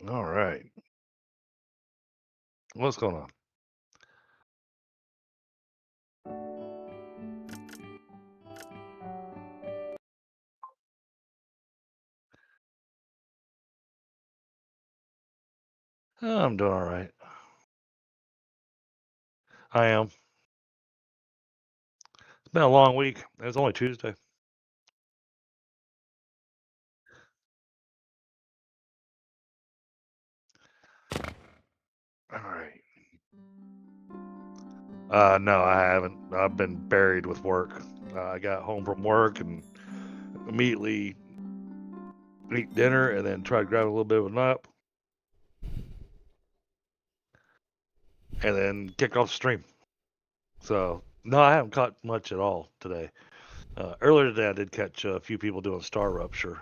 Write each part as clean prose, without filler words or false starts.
All right. What's going on? I'm doing all right. I am. It's been a long week. It was only Tuesday. All right. No, I haven't. I've been buried with work. I got home from work and immediately ate dinner and then tried grabbing a little bit of a nap and then kicked off the stream. So, no, I haven't caught much at all today. Earlier today, I did catch a few people doing Star Rupture.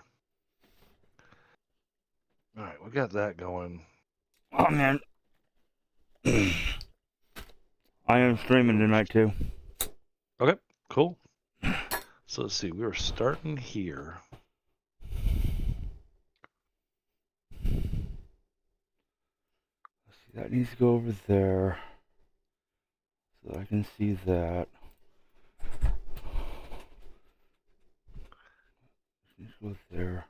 All right, we got that going. Oh man, I am streaming tonight too. Okay, cool. So let's see. We were starting here. Let's see, that needs to go over there so that I can see that. This needs to go there.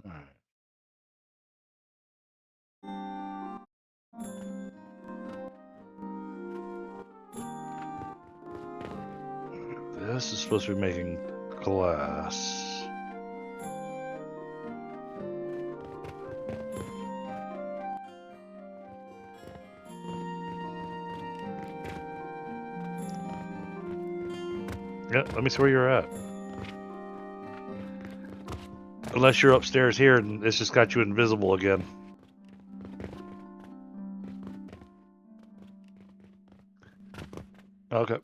All right. This is supposed to be making glass. Yeah, let me see where you're at. Unless you're upstairs here and it's just got you invisible again. Okay.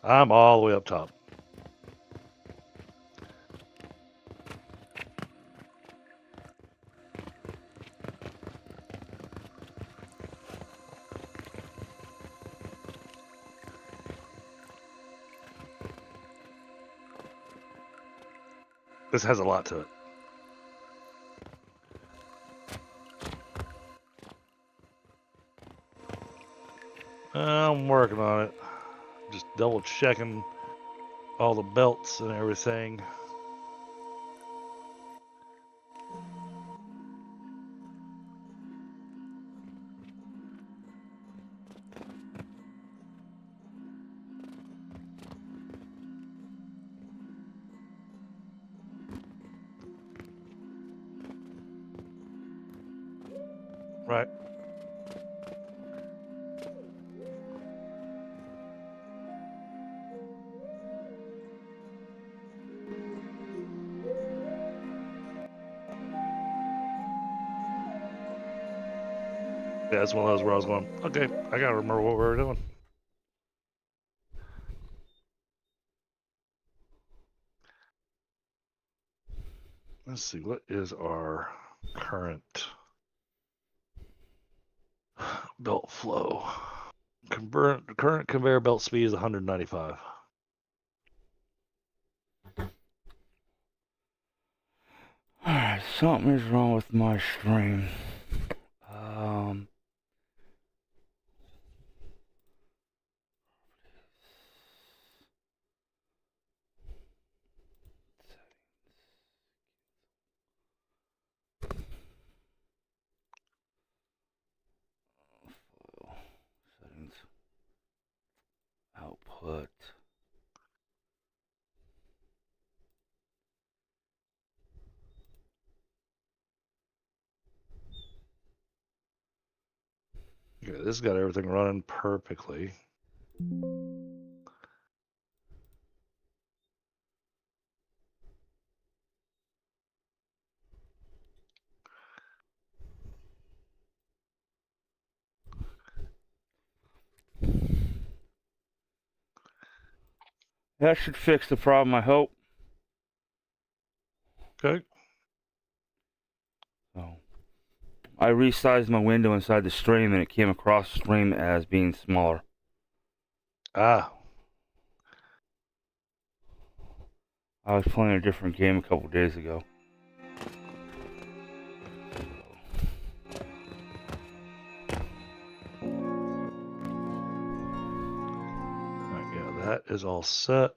I'm all the way up top. This has a lot to it. I'm working on it. Just double checking all the belts and everything. Right. Yeah, that's one of those where I was going, okay, I gotta remember what we were doing. let's see, what is our current belt flow? Current conveyor belt speed is 195. Alright, something is wrong with my stream. Settings. Output. Okay, this has got everything running perfectly. That should fix the problem, I hope. Okay. So, I resized my window inside the stream and it came across the stream as being smaller. Ah. I was playing a different game a couple days ago. Alright, yeah, that is all set.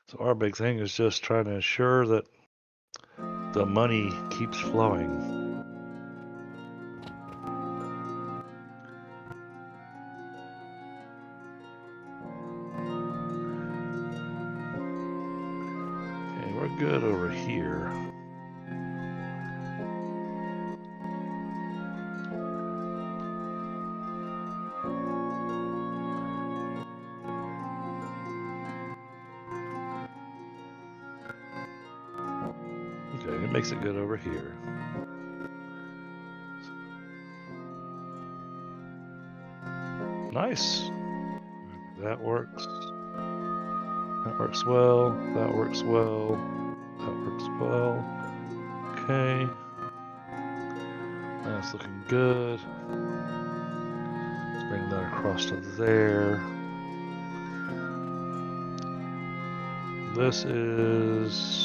So our big thing is just trying to ensure that the money keeps flowing. Okay, we're good over here. Okay, it makes it good over here. Nice. That works. That works well. That works well. That works well. Okay. That's looking good. Let's bring that across to there. This is...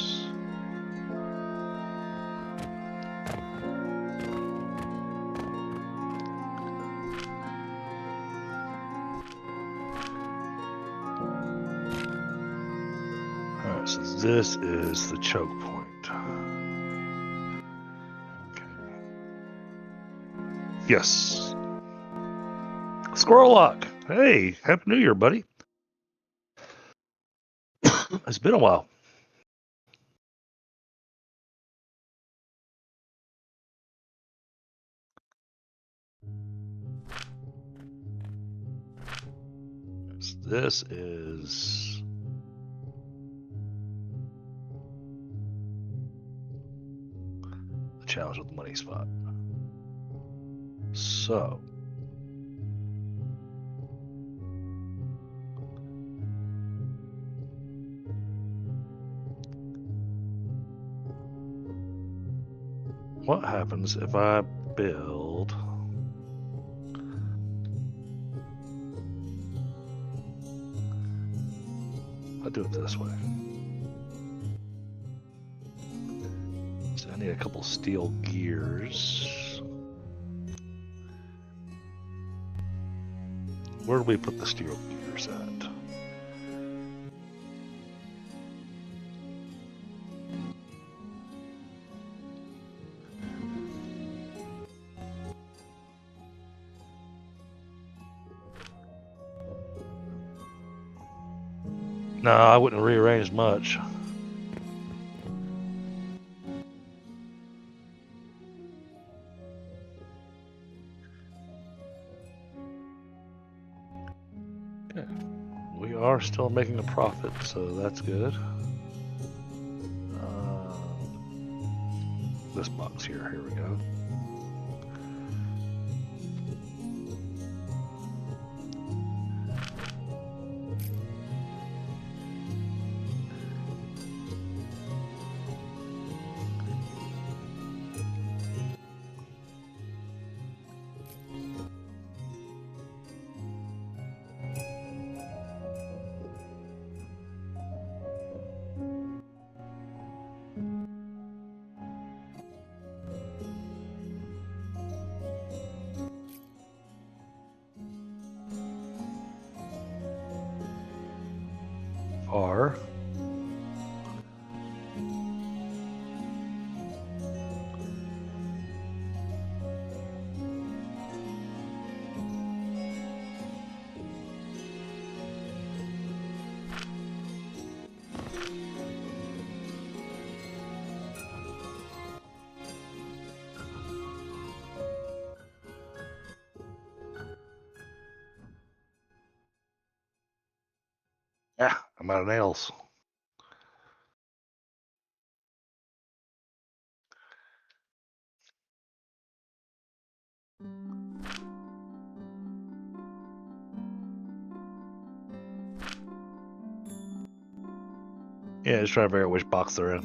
Alright, so this is the choke point. Okay. Yes. Squirrel Lock. Hey, Happy New Year, buddy. It's been a while. This is the challenge with the money spot. So what happens if I build I do it this way? So I need a couple steel gears. Where do we put the steel gears at? No, I wouldn't rearrange much. Okay. We are still making a profit, so that's good. This box here, here we go. are. Yeah, I'm out of nails. Yeah, just trying to figure out which box they're in.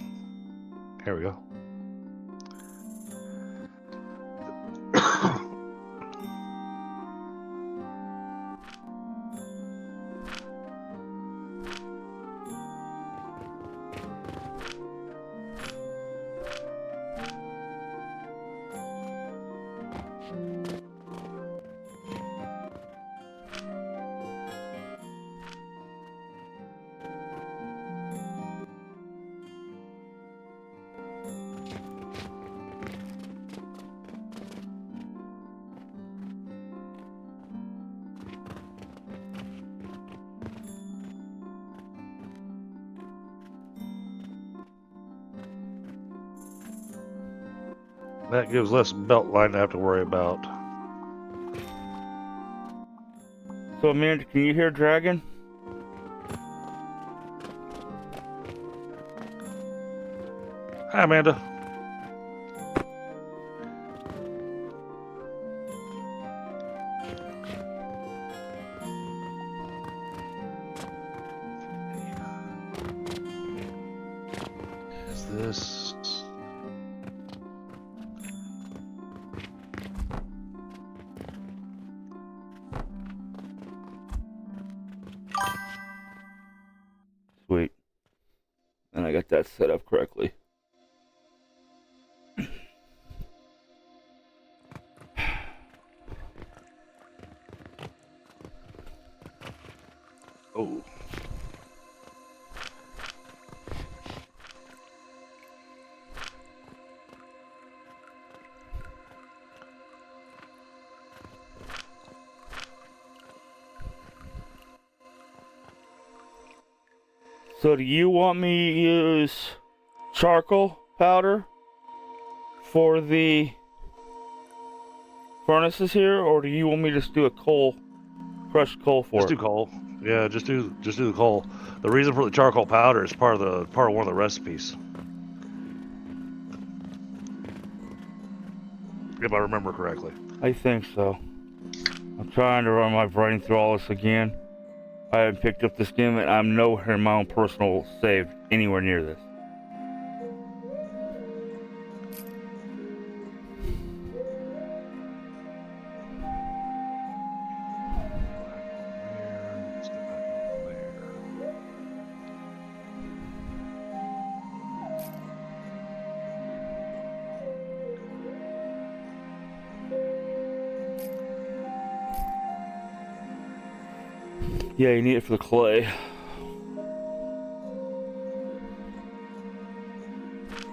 Here we go. That gives less belt line to have to worry about. So, Amanda, can you hear Dragon? Hi, Amanda. Is this? Sweet. And I got that set up correctly. Oh. So do you want me to use charcoal powder for the furnaces here, or do you want me to just do a crushed coal for Just it? do coal. Yeah, just do the coal. The reason for the charcoal powder is part of one of the recipes. If I remember correctly. I think so. I'm trying to run my brain through all this again. I haven't picked up this game, and I'm nowhere in my own personal save anywhere near this. Let's get back over there. Yeah, you need it for the clay.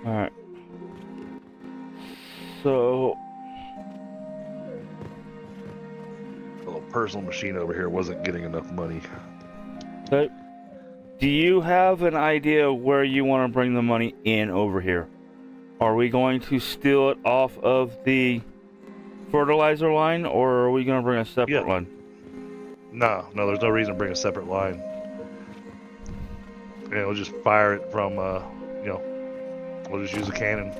Alright. So, A little personal machine over here wasn't getting enough money. do you have an idea where you want to bring the money in over here? Are we going to steal it off of the fertilizer line, or are we going to bring a separate line? No, there's no reason to bring a separate line. Yeah, we'll just fire it from, we'll just use a cannon.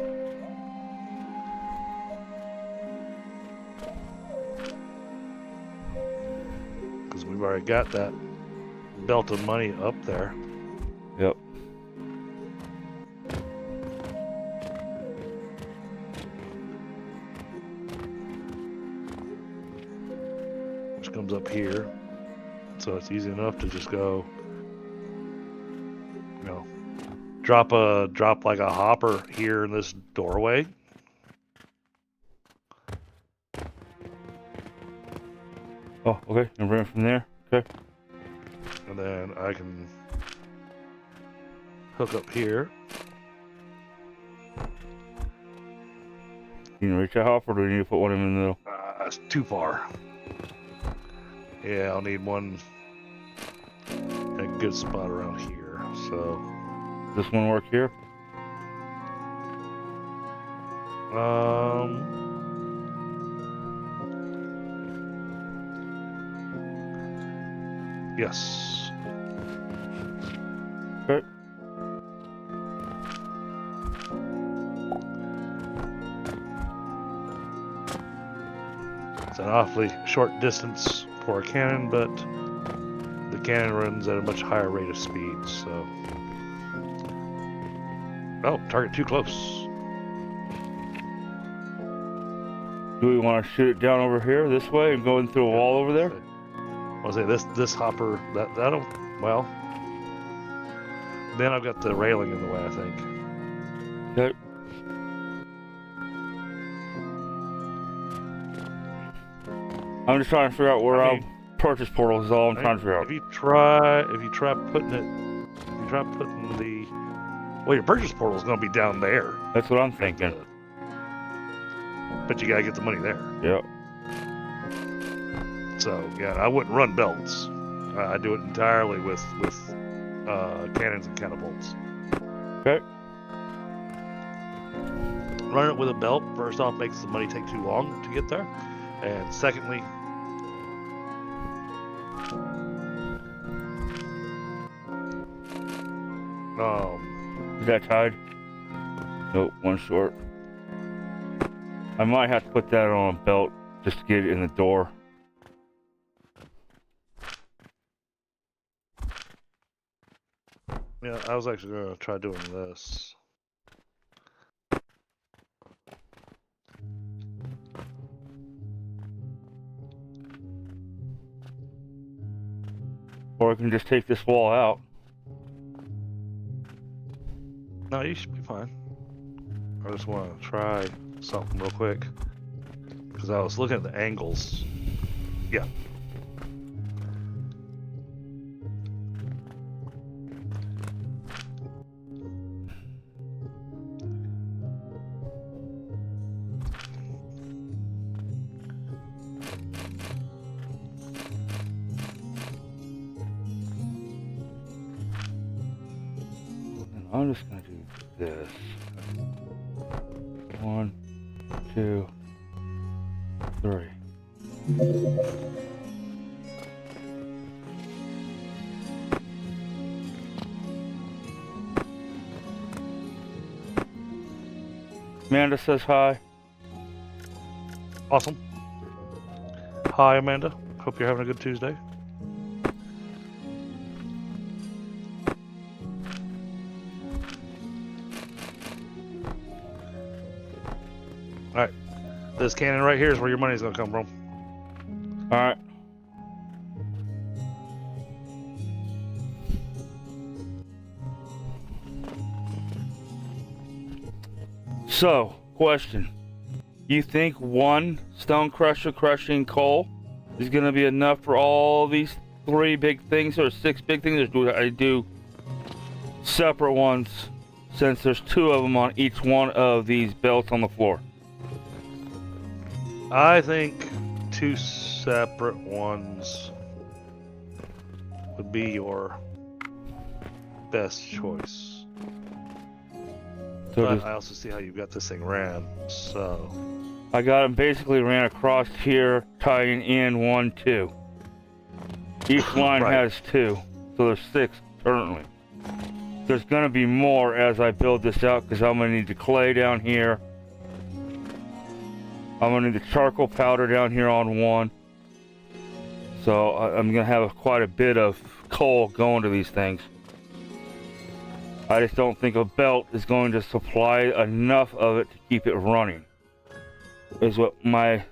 Because we've already got that belt of money up there. Yep. Which comes up here. So it's easy enough to just go, drop like a hopper here in this doorway. Oh, okay. And bring it from there. Okay. And then I can hook up here. Can you reach that off, or do we need to put one in the middle? It's too far. Yeah, I'll need one in a good spot around here. So, Does this one work here? Yes. Okay. It's an awfully short distance for a cannon, but the cannon runs at a much higher rate of speed, so... Oh, target too close. Do we want to shoot it down over here this way and go in through a wall over there? I'll say this hopper, that'll... Well... Then I've got the railing in the way, I think. Okay. I'm just trying to figure out where our purchase portal is. All I'm trying to figure out. If you try putting the... Well, your purchase portal is going to be down there. That's what I'm thinking. But you got to get the money there. Yep. So, yeah, I wouldn't run belts. I do it entirely with cannons and catapults. Okay. Running it with a belt, first off, makes the money take too long to get there. And secondly... Is that tied? Nope, one short. I might have to put that on a belt just to get it in the door. Yeah, I was actually going to try doing this. Or I can just take this wall out. No, you should be fine. I just want to try something real quick. Because I was looking at the angles. Yeah. I'm just gonna do this. 1, 2, 3. Amanda says hi. Awesome. Hi, Amanda. Hope you're having a good Tuesday. Alright. This cannon right here is where your money's going to come from. Alright. So, question. You think one stone crusher crushing coal is going to be enough for all these 3 big things, or 6 big things? Or do I do separate ones, since there's 2 of them on each one of these belts on the floor? I think 2 separate ones would be your best choice. So but I also see how you've got this thing ran, so... I got them basically ran across here, tying in 1, 2. Each line Right. has 2, so there's 6 currently. There's gonna be more as I build this out, because I'm gonna need the clay down here. I'm gonna need the charcoal powder down here on 1. So I'm gonna have quite a bit of coal going to these things. I just don't think a belt is going to supply enough of it to keep it running, is what my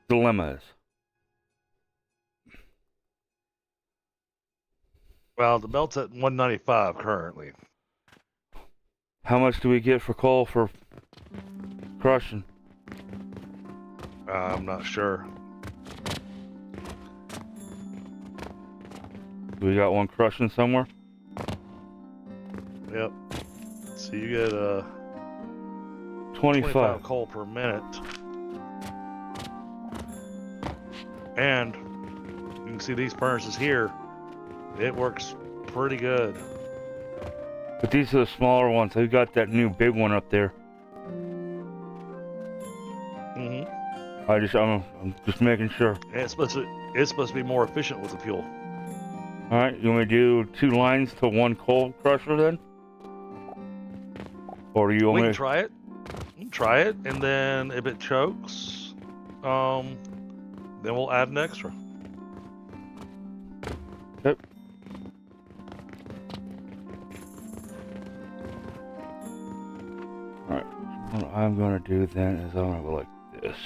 dilemma is. Well, the belt's at 195 currently. How much do we get for coal for crushing? I'm not sure. Do we got one crushing somewhere? Yep. So you get 25. 25 coal per minute. And you can see these furnaces here. It works pretty good. But these are the smaller ones. We got that new big one up there. Mm-hmm. I'm just making sure. And it's supposed to be more efficient with the fuel. All right, you want me to do 2 lines to 1 coal crusher then? Or do you want We me can to try it. Try it, and then if it chokes, then we'll add an extra. Okay. All right. What I'm gonna do then is I'm gonna go like this.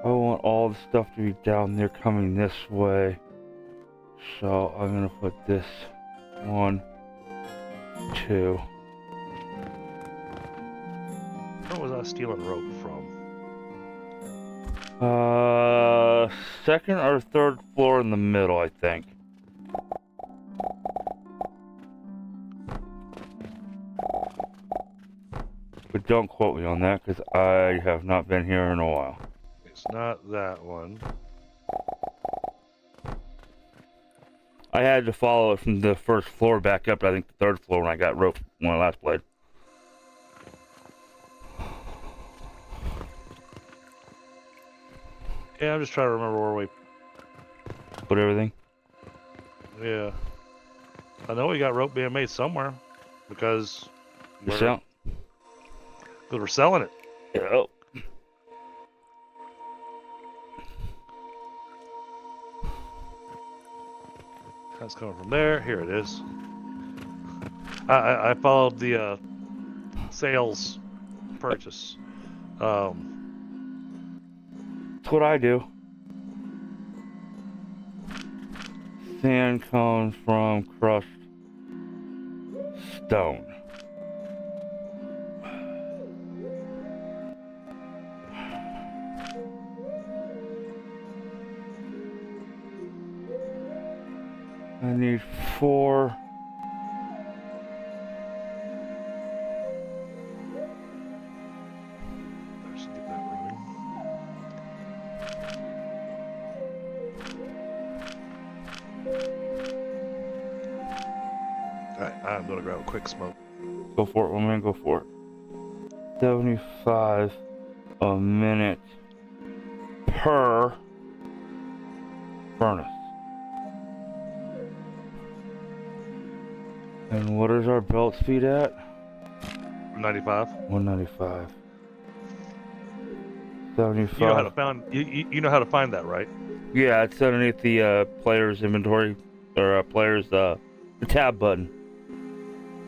I want all the stuff to be down there coming this way. So I'm gonna put this 1, 2. Where was I stealing rope from? Second or third floor in the middle, I think. But don't quote me on that, because I have not been here in a while. It's not that one. I had to follow it from the first floor back up to, I think, the third floor when I got rope when I last played. Yeah, I'm just trying to remember where we... Put everything? Yeah. I know we got rope being made somewhere. Because... Yourself? Because we're selling it. Yeah. Oh. That's coming from there. Here it is. I followed the sales purchase. That's what I do. Sand comes from crushed stone. I need 4. I should get that moving. Alright, I'm gonna grab a quick smoke. Go for it, woman, go for it. 75 a minute per furnace. And what is our belt speed at? 95. 195. 75. You know how to find you know how to find that, right? Yeah, it's underneath the player's inventory, or player's the tab button.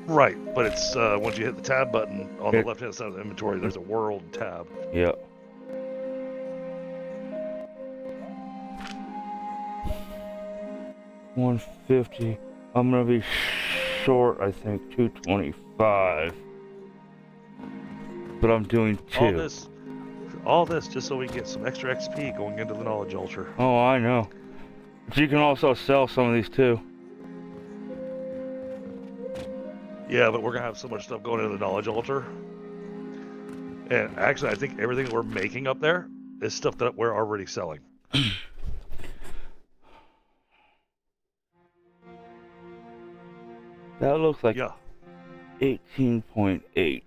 Right, but it's once you hit the tab button on the left-hand side of the inventory, there's a world tab. Yep. $150. I'm gonna be short, I think, 225. But I'm doing 2. All this just so we can get some extra XP going into the knowledge altar. Oh, I know. But you can also sell some of these too. Yeah, but we're gonna have so much stuff going into the knowledge altar. And actually, I think everything we're making up there is stuff that we're already selling. That looks like Yeah. 18.8.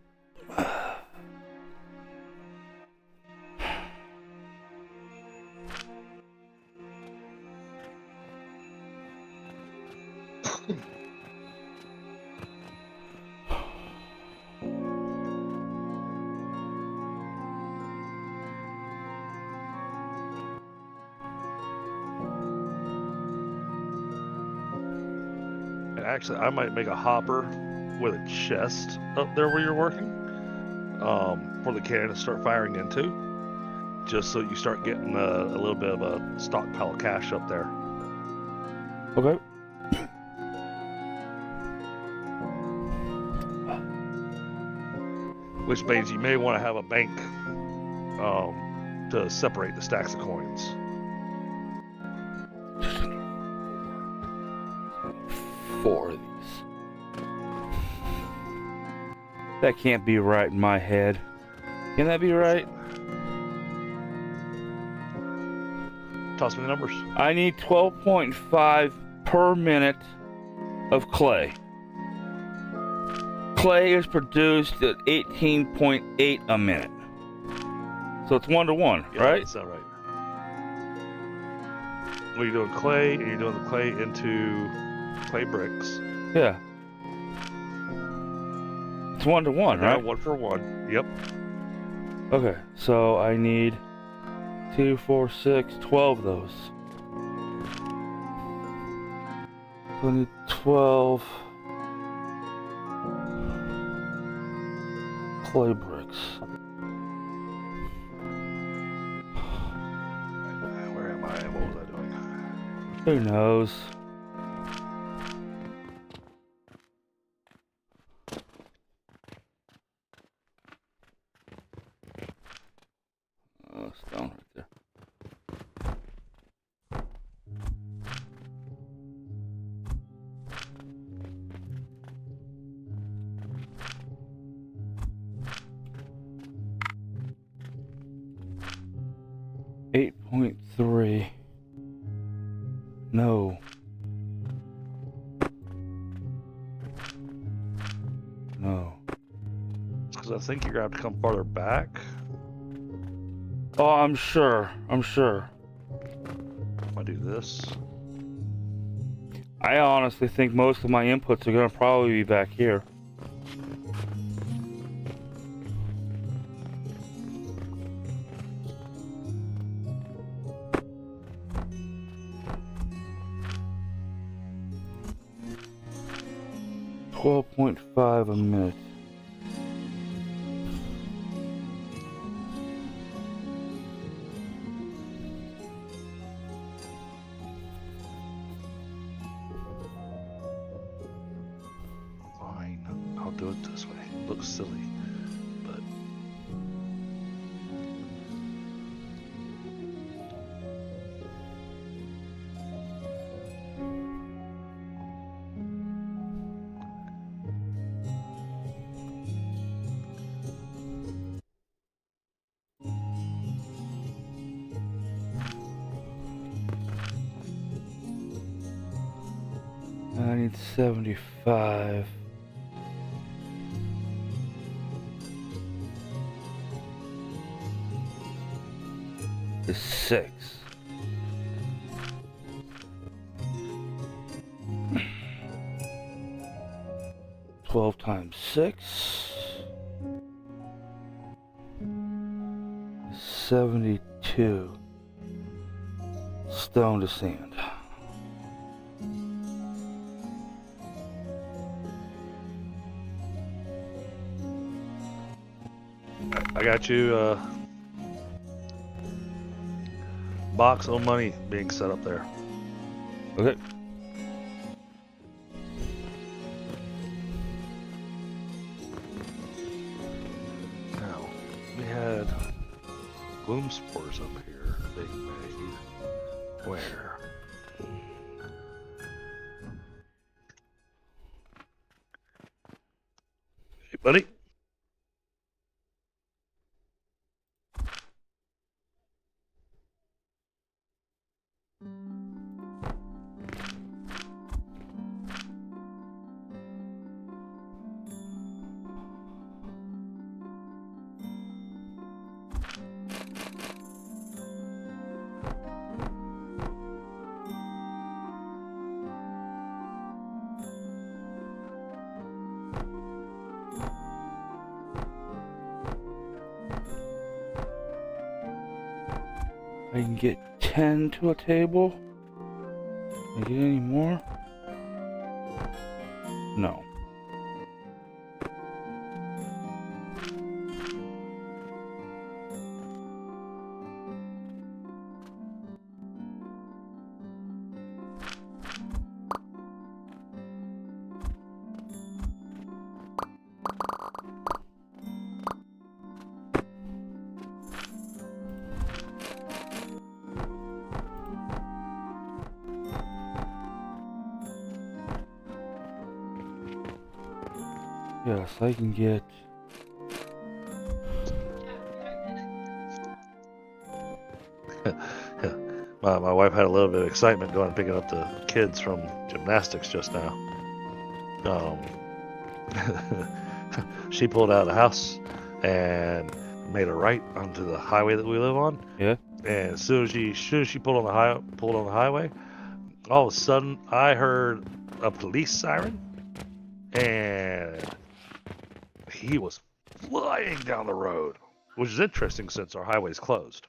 And actually, I might make a hopper with a chest up there where you're working, for the cannon to start firing into, just so you start getting a little bit of a stockpile of cash up there. Okay. Which means you may want to have a bank to separate the stacks of coins. That can't be right in my head. Can that be right? Toss me the numbers. I need 12.5 per minute of clay. Clay is produced at 18.8 a minute. So it's 1 to 1, Yeah, right? that's not right. Well, you're doing clay, and you're doing the clay into clay bricks. Yeah. It's 1 to 1, Now right? 1 for 1. Yep. Okay, so I need 2, 4, 6, 12 of those. So I need 12 clay bricks. Where am I? What was I doing? Who knows? Oh, stone right there. .3. No. No. Because I think you're going to have to come farther back. Oh, I'm sure. I'm sure. I do this. I honestly think most of my inputs are going to probably be back here. $12.5 a minute. Fine. I'll do it this way. Looks silly, but I need 75. Is 6. $12 times 6. 72 stone to sand. I got you. Box of money being set up there. Okay. Now, we had bloom spores up here being made. Where? Hey, buddy. I can get 10 to a table. Can I get any more? No. Yes, I can get My wife had a little bit of excitement going and picking up the kids from gymnastics just now. She pulled out of the house and made a right onto the highway that we live on. Yeah. And as soon as she pulled on the highway, all of a sudden I heard a police siren, and he was flying down the road, which is interesting since our highway's closed.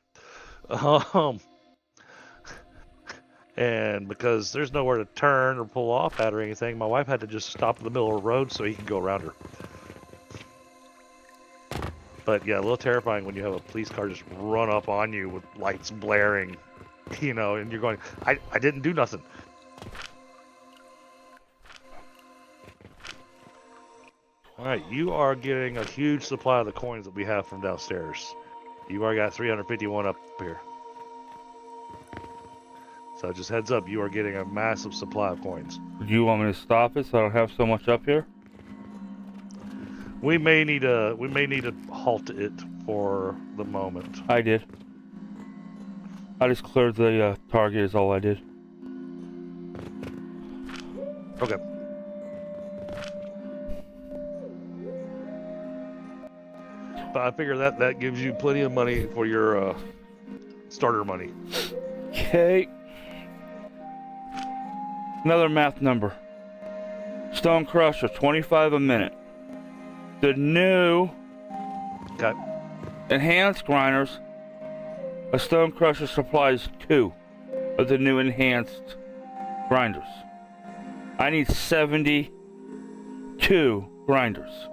And because there's nowhere to turn or pull off at or anything, my wife had to just stop in the middle of the road so he could go around her. But yeah, a little terrifying when you have a police car just run up on you with lights blaring, and you're going, I didn't do nothing. All right, you are getting a huge supply of the coins that we have from downstairs. You already got 351 up here. So just heads up, you are getting a massive supply of coins. Do you want me to stop it so I don't have so much up here? We may need to halt it for the moment. I did. I just cleared the target is all I did. Okay. But I figure that gives you plenty of money for your starter money. Okay. Another math number. Stone Crusher, 25 a minute. The new Okay. enhanced grinders, a Stone Crusher supplies 2 of the new enhanced grinders. I need 72 grinders.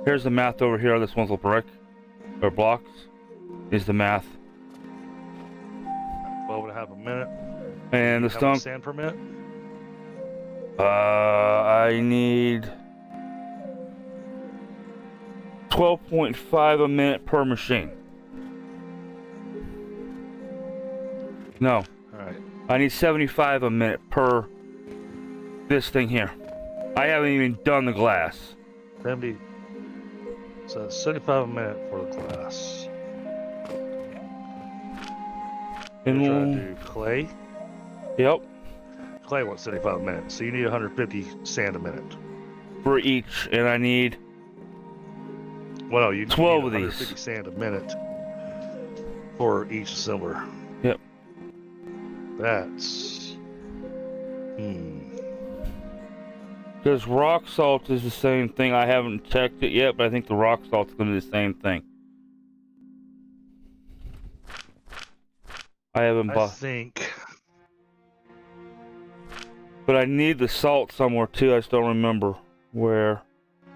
Here's the math over here on this one's little brick, or blocks. Is the math. 12 and a half a minute. And the How stone... much sand per minute? I need 12.5 a minute per machine. No. Alright. I need 75 a minute per this thing here. I haven't even done the glass. 70. So that's 75 a minute for the glass. And We're trying to do clay. Yep. Clay wants 75 a minute, so you need 150 sand a minute. For each, and I need Well, no, you 12 need of 150 these. sand a minute for each assembler. Yep. That's... Because rock salt is the same thing. I haven't checked it yet, but I think the rock salt's going to be the same thing. I haven't I bought... think... But I need the salt somewhere too. I just don't remember where.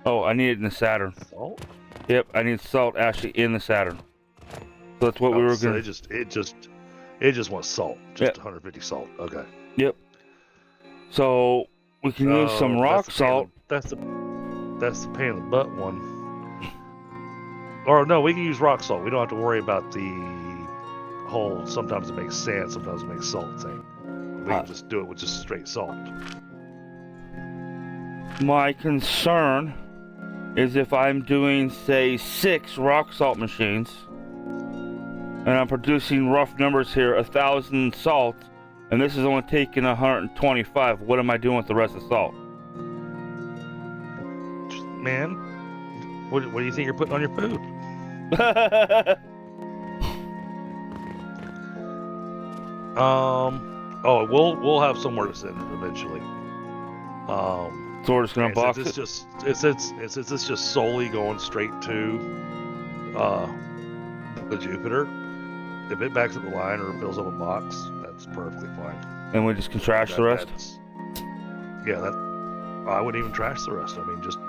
Oh, I need it in the Saturn. Salt? Yep, I need salt actually in the Saturn. So that's what we were so gonna. it just wants salt. Just 150 salt. Okay. Yep. So we can use some rock that's salt. That's the pain in the butt one. Or no, we can use rock salt. We don't have to worry about the whole sometimes it makes sand, sometimes it makes salt thing. We can just do it with just straight salt. My concern is if I'm doing, say, 6 rock salt machines, and I'm producing rough numbers here, 1,000 salt, and this is only taking 125. What am I doing with the rest of the salt? Man, what do you think you're putting on your food? Oh, we'll have somewhere to send it eventually. So we're just gonna box it's it. It's just solely going straight to the Jupiter. If it backs up the line or fills up a box, that's perfectly fine. And we just can trash the rest. I wouldn't even trash the rest. I mean, just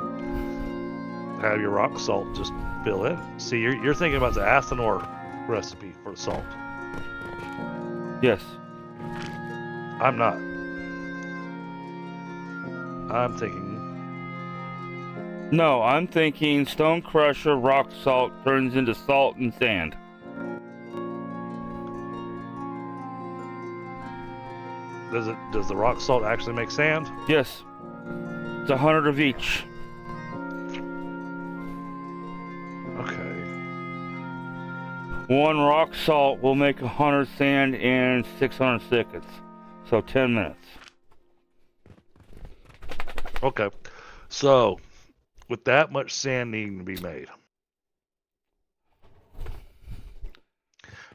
have your rock salt just fill in. See, you're thinking about the Athenor recipe for the salt. Yes. I'm not. I'm thinking. No, I'm thinking Stone Crusher rock salt turns into salt and sand. Does the rock salt actually make sand? Yes. It's 100 of each. Okay. 1 rock salt will make 100 sand in 600 seconds. So 10 minutes. Okay. So, with that much sand needing to be made,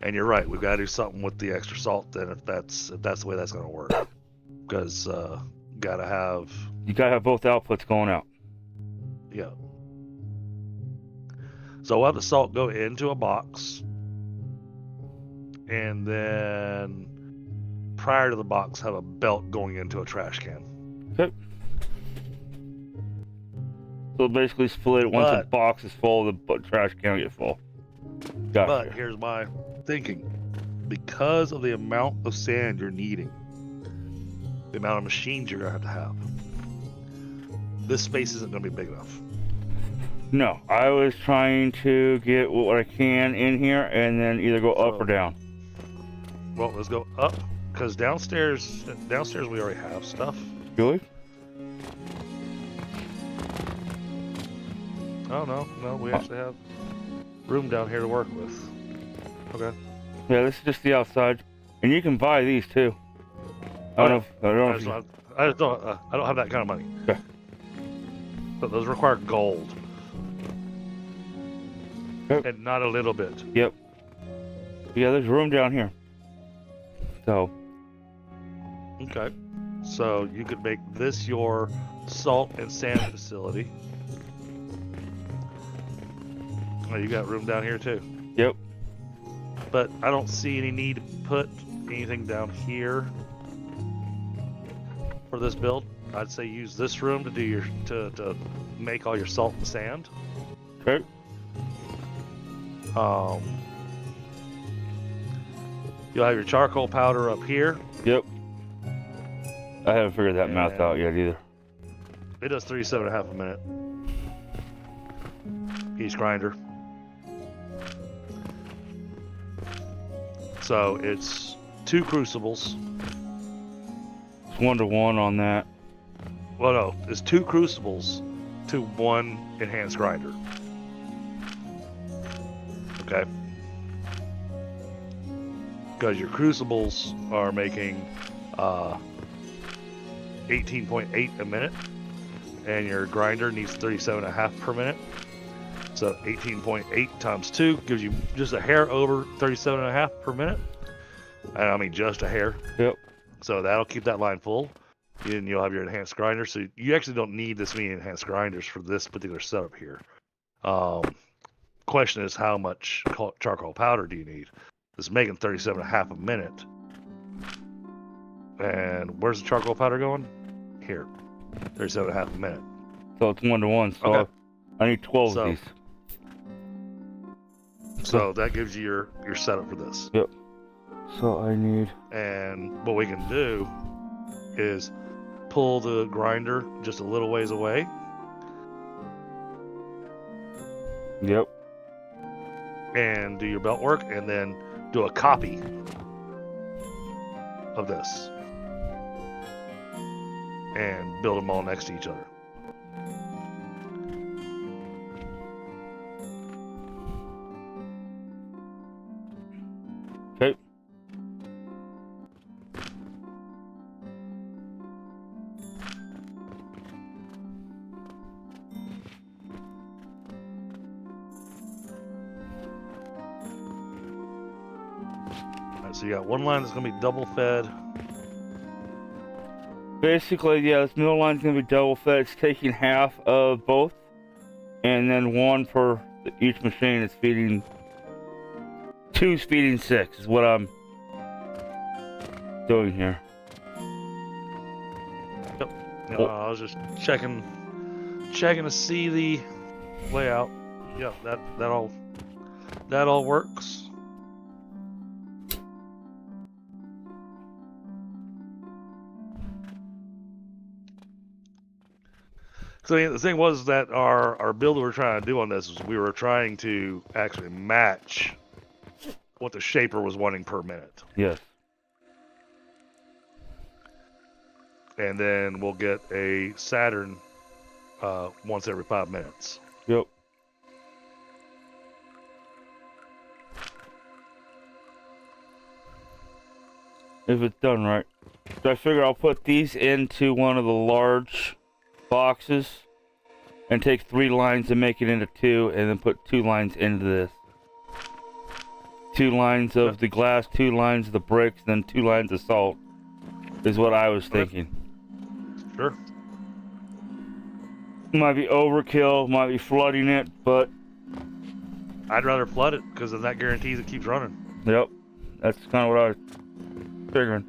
and you're right, we've got to do something with the extra salt. Then, if that's the way that's going to work, because gotta have. You gotta have both outputs going out. Yeah. So we'll have the salt go into a box, and then prior to the box, have a belt going into a trash can. Okay. So basically split it once the box is full, the trash can will get full. Gotcha. But here's my thinking. Because of the amount of sand you're needing, the amount of machines you're going to have, this space isn't going to be big enough. No, I was trying to get what I can in here and then either go up or down. Well, let's go up, because downstairs we already have stuff. Really? Oh, no, we actually have room down here to work with. Okay. Yeah, this is just the outside, and you can buy these too. I don't have that kind of money. Okay. But those require gold. Okay. And not a little bit. Yep. Yeah, there's room down here. So. Okay. So you could make this your salt and sand facility. Oh, you got room down here too. Yep. But I don't see any need to put anything down here for this build. I'd say use this room to do your to make all your salt and sand. Okay. You'll have your charcoal powder up here. Yep. I haven't figured that math out yet either. It does 37.5 a minute. Each grinder. So it's 2 crucibles. It's 1-to-1 on that. Well, no, it's 2 crucibles to 1 enhanced grinder. Okay. Because your crucibles are making 18.8 a minute, and your grinder needs 37.5 per minute. So 18.8 times 2 gives you just a hair over 37.5 per minute. And I mean just a hair. Yep. So that'll keep that line full. And you'll have your enhanced grinder. So you actually don't need this many enhanced grinders for this particular setup here. Question is, how much charcoal powder do you need? It's making 37.5 a minute. And where's the charcoal powder going? Here. 37.5 a minute. So it's 1-to-1. So Okay. I need 12 of these. So that gives you your setup for this. Yep. So I need... And what we can do is pull the grinder just a little ways away. Yep. And do your belt work, and then do a copy of this. And build them all next to each other. Okay. Alright, so you got one line that's going to be double fed. Basically, yeah, this middle line's going to be double fed. It's taking half of both. And then 1 for each machine is feeding... 2's feeding 6 is what I'm doing here. Yep. I was just checking to see the layout. Yeah, that all works. So the thing was that our build we were trying to do on this was we were trying to actually match what the shaper was wanting per minute. Yes. And then we'll get a Saturn once every 5 minutes. Yep. if it's done right. So I figure I'll put these into one of the large boxes and take 3 lines and make it into 2, and then put 2 lines into this. 2 lines of the glass, 2 lines of the bricks, then 2 lines of salt is what I was thinking. Sure. Might be overkill, might be flooding it, but I'd rather flood it because then that guarantees it keeps running. yep, that's kind of what I was figuring.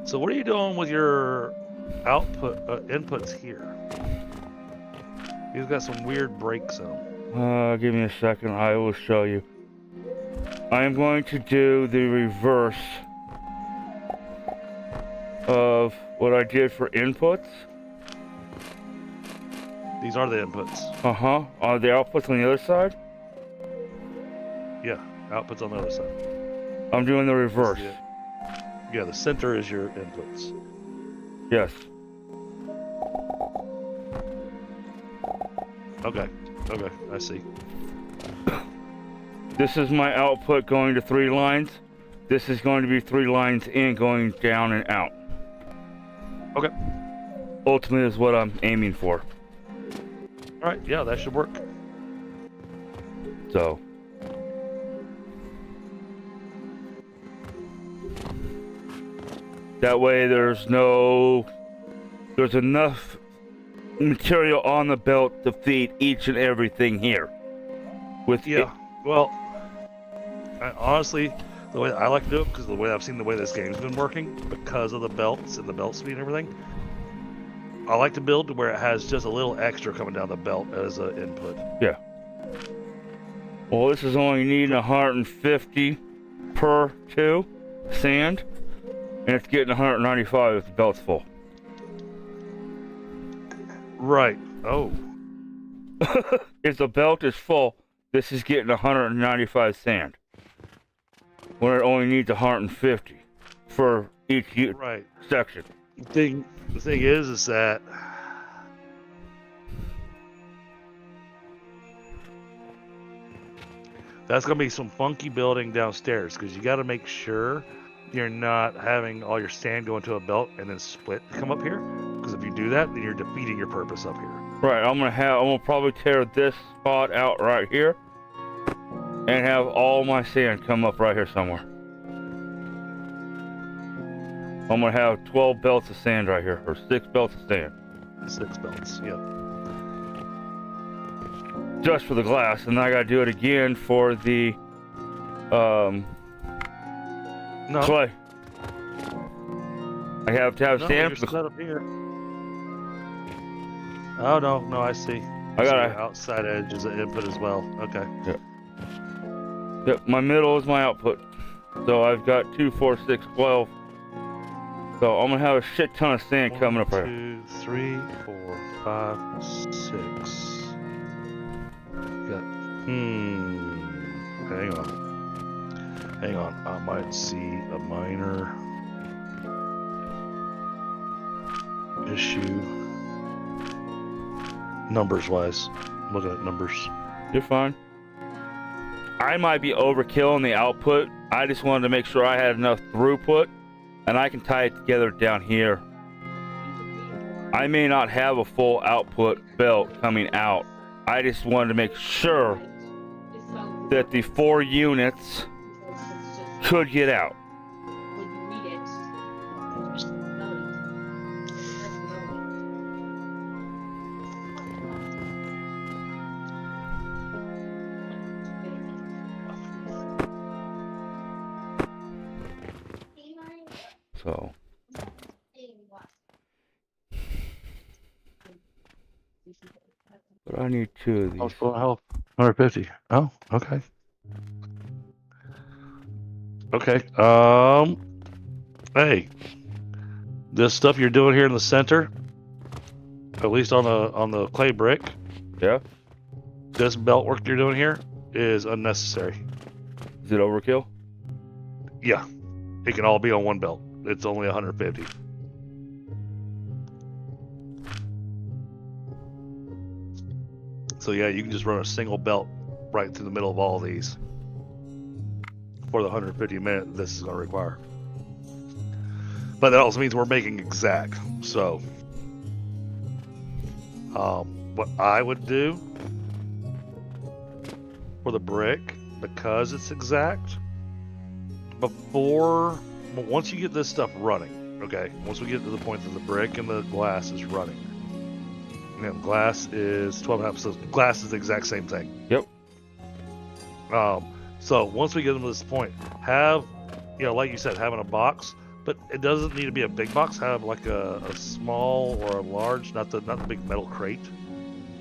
So what are you doing with your output inputs here? He's got some weird breaks in them. Give me a second, I will show you. I am going to do the reverse of what I did for inputs. These are the inputs. Uh-huh. Are the outputs on the other side? Yeah, outputs on the other side. I'm doing the reverse. Yeah, the center is your inputs. Yes. Okay, I see. This is my output going to 3 lines. This is going to be 3 lines in, going down and out. Okay. Ultimately is what I'm aiming for. Alright, yeah, that should work. So. That way there's enough material on the belt to feed each and everything here. Well, honestly, the way I like to do it, because the way I've seen the way this game's been working, because of the belts and the belt speed and everything, I like to build to where it has just a little extra coming down the belt as an input. Yeah. Well, this is only needing 150 per 2 sand, and it's getting 195 if the belt's full. Right. Oh. If the belt is full, this is getting 195 sand. When it only needs 150 for each section. The thing is that that's going to be some funky building downstairs, because you got to make sure you're not having all your sand go into a belt and then split to come up here. Because if you do that, then you're defeating your purpose up here. Right, I'm gonna probably tear this spot out right here and have all my sand come up right here somewhere. I'm gonna have 12 belts of sand right here, or 6 belts of sand. 6 belts, yep. Just for the glass, and then I gotta do it again for the clay. I have to have sand for the set up here. Oh no, I see. I got an outside edge as an input as well. Okay. Yep, my middle is my output. So I've got 2, 4, 6, 12. So I'm gonna have a shit ton of sand coming up here. 1, 2, 3, 4, 5, 6. Got Hang on. I might see a minor issue. Numbers wise. I'm looking at numbers. You're fine. I might be overkill in the output. I just wanted to make sure I had enough throughput, and I can tie it together down here. I may not have a full output belt coming out. I just wanted to make sure that the 4 units could get out. So, but I need 2 of these. Oh, full health. 150. Oh, okay. Okay. Hey, this stuff you're doing here in the center, at least on the clay brick. Yeah. This belt work you're doing here is unnecessary. Is it overkill? Yeah, it can all be on one belt. It's only 150. So yeah, you can just run a single belt right through the middle of all these for the 150 minute this is going to require. but that also means we're making exact. So, what I would do for the brick, because it's exact, once you get this stuff running, okay, once we get to the point that the brick and the glass is running, and glass is 12.5, so glass is the exact same thing. Yep. So once we get them to this point, have, like you said, having a box, but it doesn't need to be a big box. Have like a small or a large, not the big metal crate.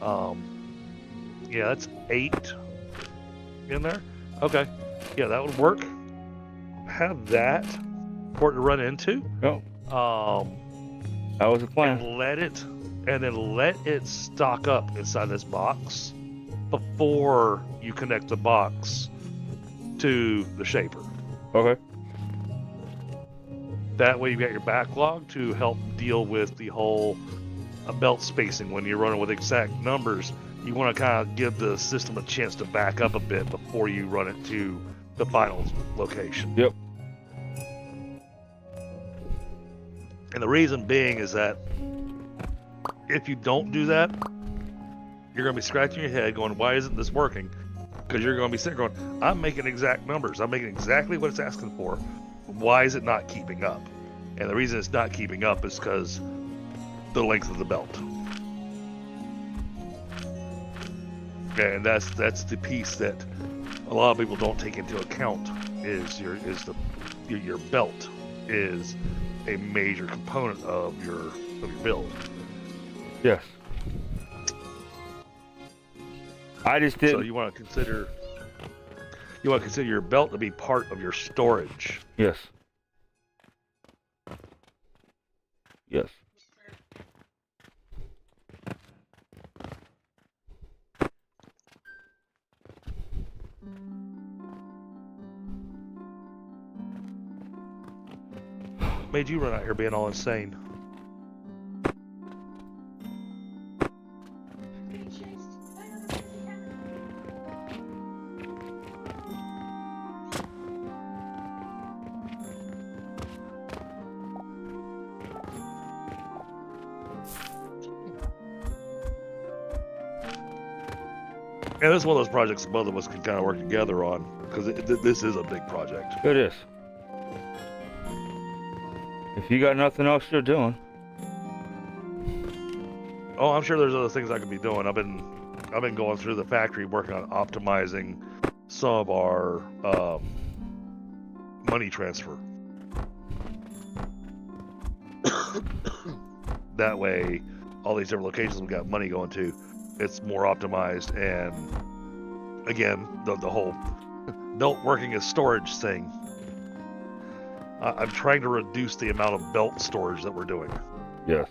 Yeah, that's 8 in there. Okay, yeah, that would work. Have that for it to run into. Yep. That was the plan. And then let it stock up inside this box before you connect the box to the shaper. Okay. That way you got your backlog to help deal with the whole belt spacing. When you're running with exact numbers, you want to kind of give the system a chance to back up a bit before you run it to the final location. Yep. And the reason being is that if you don't do that, you're going to be scratching your head going, why isn't this working? Because you're going to be sitting going, I'm making exact numbers. I'm making exactly what it's asking for. Why is it not keeping up? And the reason it's not keeping up is because the length of the belt. And that's the piece that a lot of people don't take into account is your belt is a major component of your build. Yes. I just didn't. So you want to consider your belt to be part of your storage. Yes. Yes. Made you run out here being all insane? And this is one of those projects both of us can kind of work together on, because this is a big project. It is. If you got nothing else you're doing. Oh, I'm sure there's other things I could be doing. I've been going through the factory working on optimizing some of our money transfer. That way, all these different locations we've got money going to, it's more optimized. And again, the whole belt working as storage thing. I'm trying to reduce the amount of belt storage that we're doing. Yes.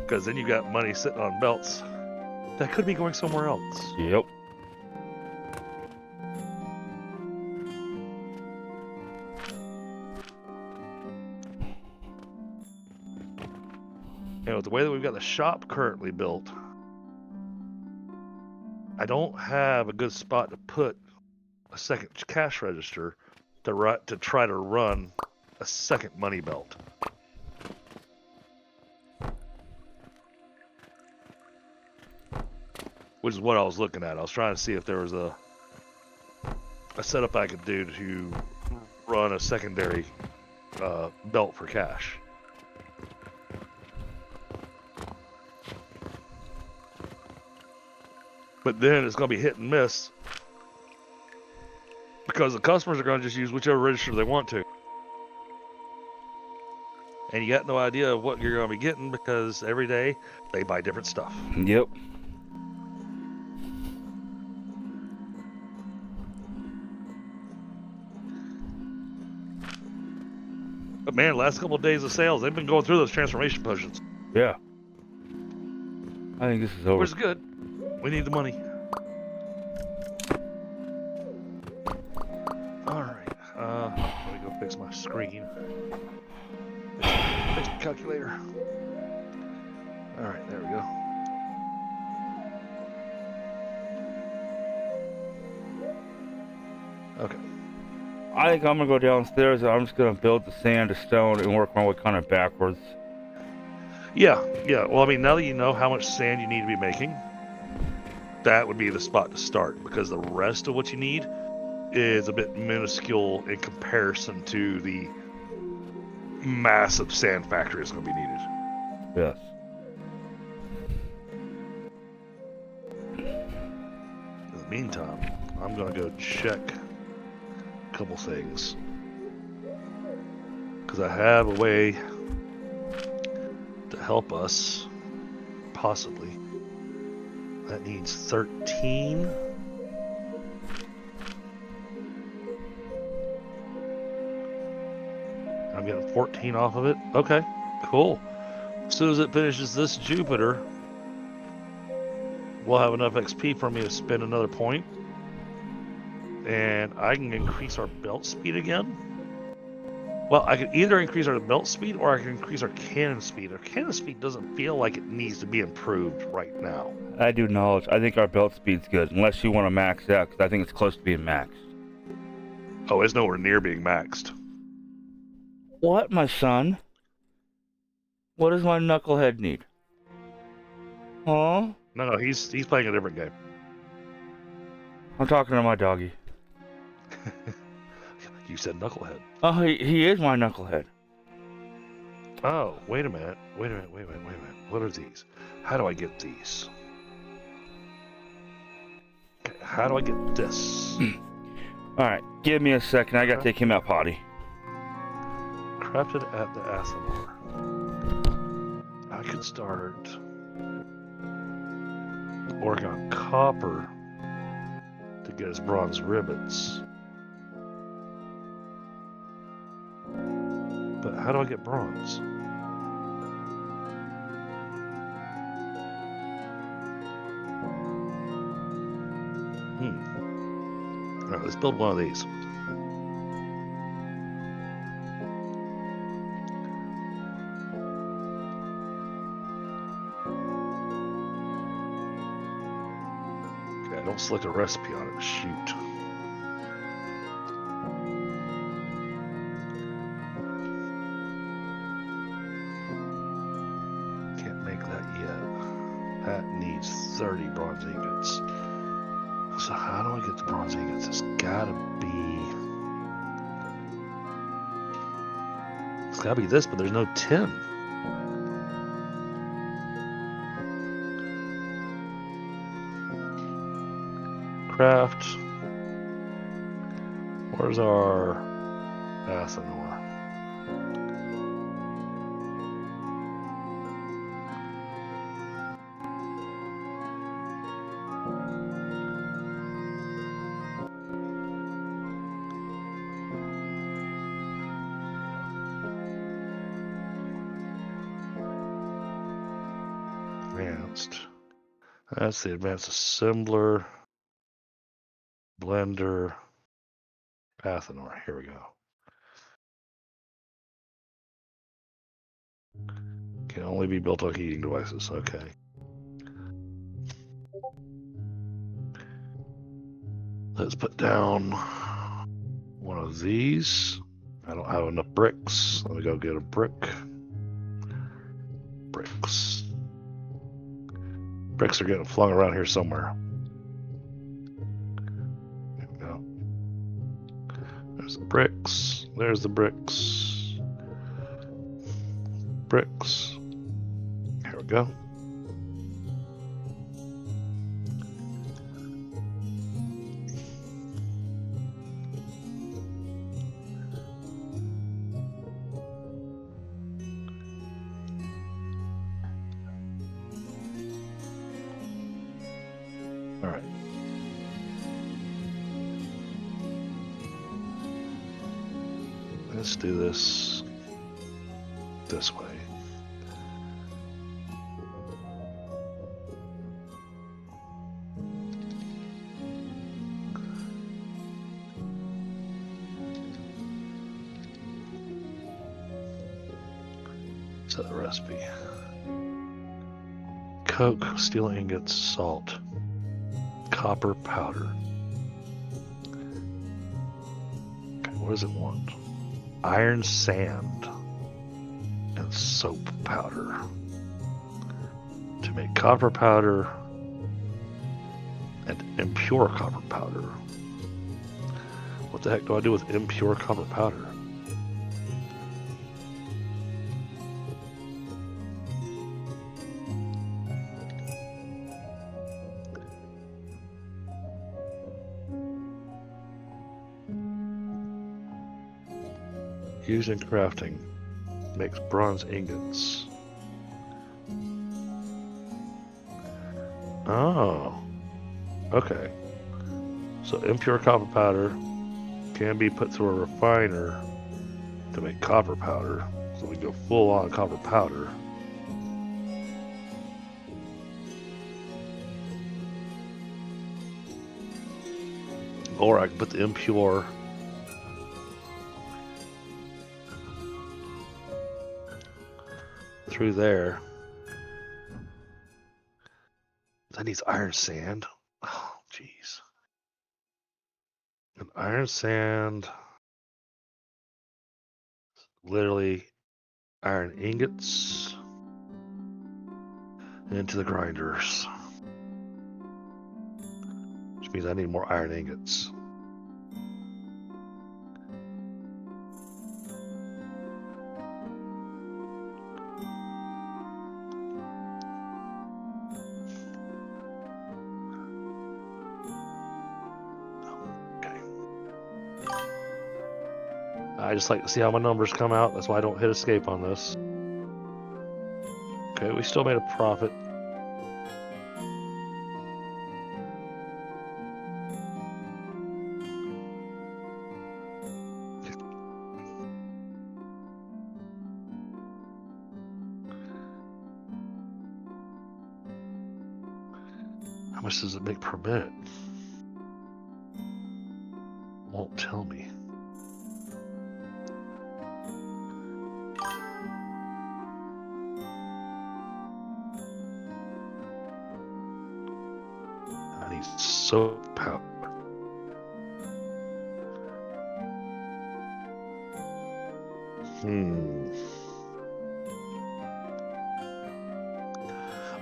Because then you got money sitting on belts that could be going somewhere else. Yep. The way that we've got the shop currently built, I don't have a good spot to put a second cash register to try to run a second money belt. Which is what I was looking at. I was trying to see if there was a setup I could do to run a secondary belt for cash. But then it's going to be hit and miss because the customers are going to just use whichever register they want to. And you got no idea of what you're going to be getting because every day they buy different stuff. Yep. But man, last couple of days of sales, they've been going through those transformation potions. Yeah. I think this is over. Which is good. We need the money. Alright. Let me go fix my screen. Fix my calculator. Alright, there we go. Okay. I think I'm gonna go downstairs and I'm just gonna build the sand to stone and work my way kind of backwards. Yeah. Well, I mean, now that you know how much sand you need to be making, that would be the spot to start, because the rest of what you need is a bit minuscule in comparison to the massive sand factory that's going to be needed. Yes. In the meantime, I'm going to go check a couple things, because I have a way to help us, possibly. That needs 13. I'm getting 14 off of it. Okay, cool. As soon as it finishes this Jupiter, we'll have enough XP for me to spend another point. And I can increase our belt speed again. Well, I can either increase our belt speed or I can increase our cannon speed. Our cannon speed doesn't feel like it needs to be improved right now. I do knowledge. I think our belt speed's good, unless you want to max out, because I think it's close to being maxed. Oh, it's nowhere near being maxed. What, my son? What does my knucklehead need? Huh? No, he's playing a different game. I'm talking to my doggy. You said knucklehead. Oh, he is my knucklehead. Oh, wait a minute. What are these? How do I get these? Okay, how do I get this? Alright, give me a second. I gotta take him out potty. Crafted at the Athenor. I could start working on copper to get his bronze ribbons. But how do I get bronze? Alright, let's build one of these. Okay, I don't select a recipe on it. Shoot. Can't make that yet. That needs 30 bronze ingots. So how do I get the bronze ingots? It's gotta be this, but there's no tin. Craft. Where's our Athenor? Advanced. That's the advanced assembler. Blender. Athenor. Here we go. Can only be built on heating devices. Okay. Let's put down one of these. I don't have enough bricks. Let me go get a brick. Bricks. Bricks are getting flung around here somewhere. There we go. There's the bricks. There's the bricks. Bricks. Here we go. All right. Let's do this way. Set the recipe. Coke, steel ingots, salt, copper powder. What does it want? Iron sand and soap powder. To make copper powder and impure copper powder. What the heck do I do with impure copper powder? Used in crafting. Makes bronze ingots. Oh. Okay. So impure copper powder can be put through a refiner to make copper powder. So we go full on copper powder. Or I can put the impure through there. That needs iron sand. Oh, jeez. And iron sand, literally iron ingots into the grinders. Which means I need more iron ingots. I just like to see how my numbers come out. That's why I don't hit escape on this. Okay, we still made a profit. How much does it make per minute? Won't tell me. I need soap powder.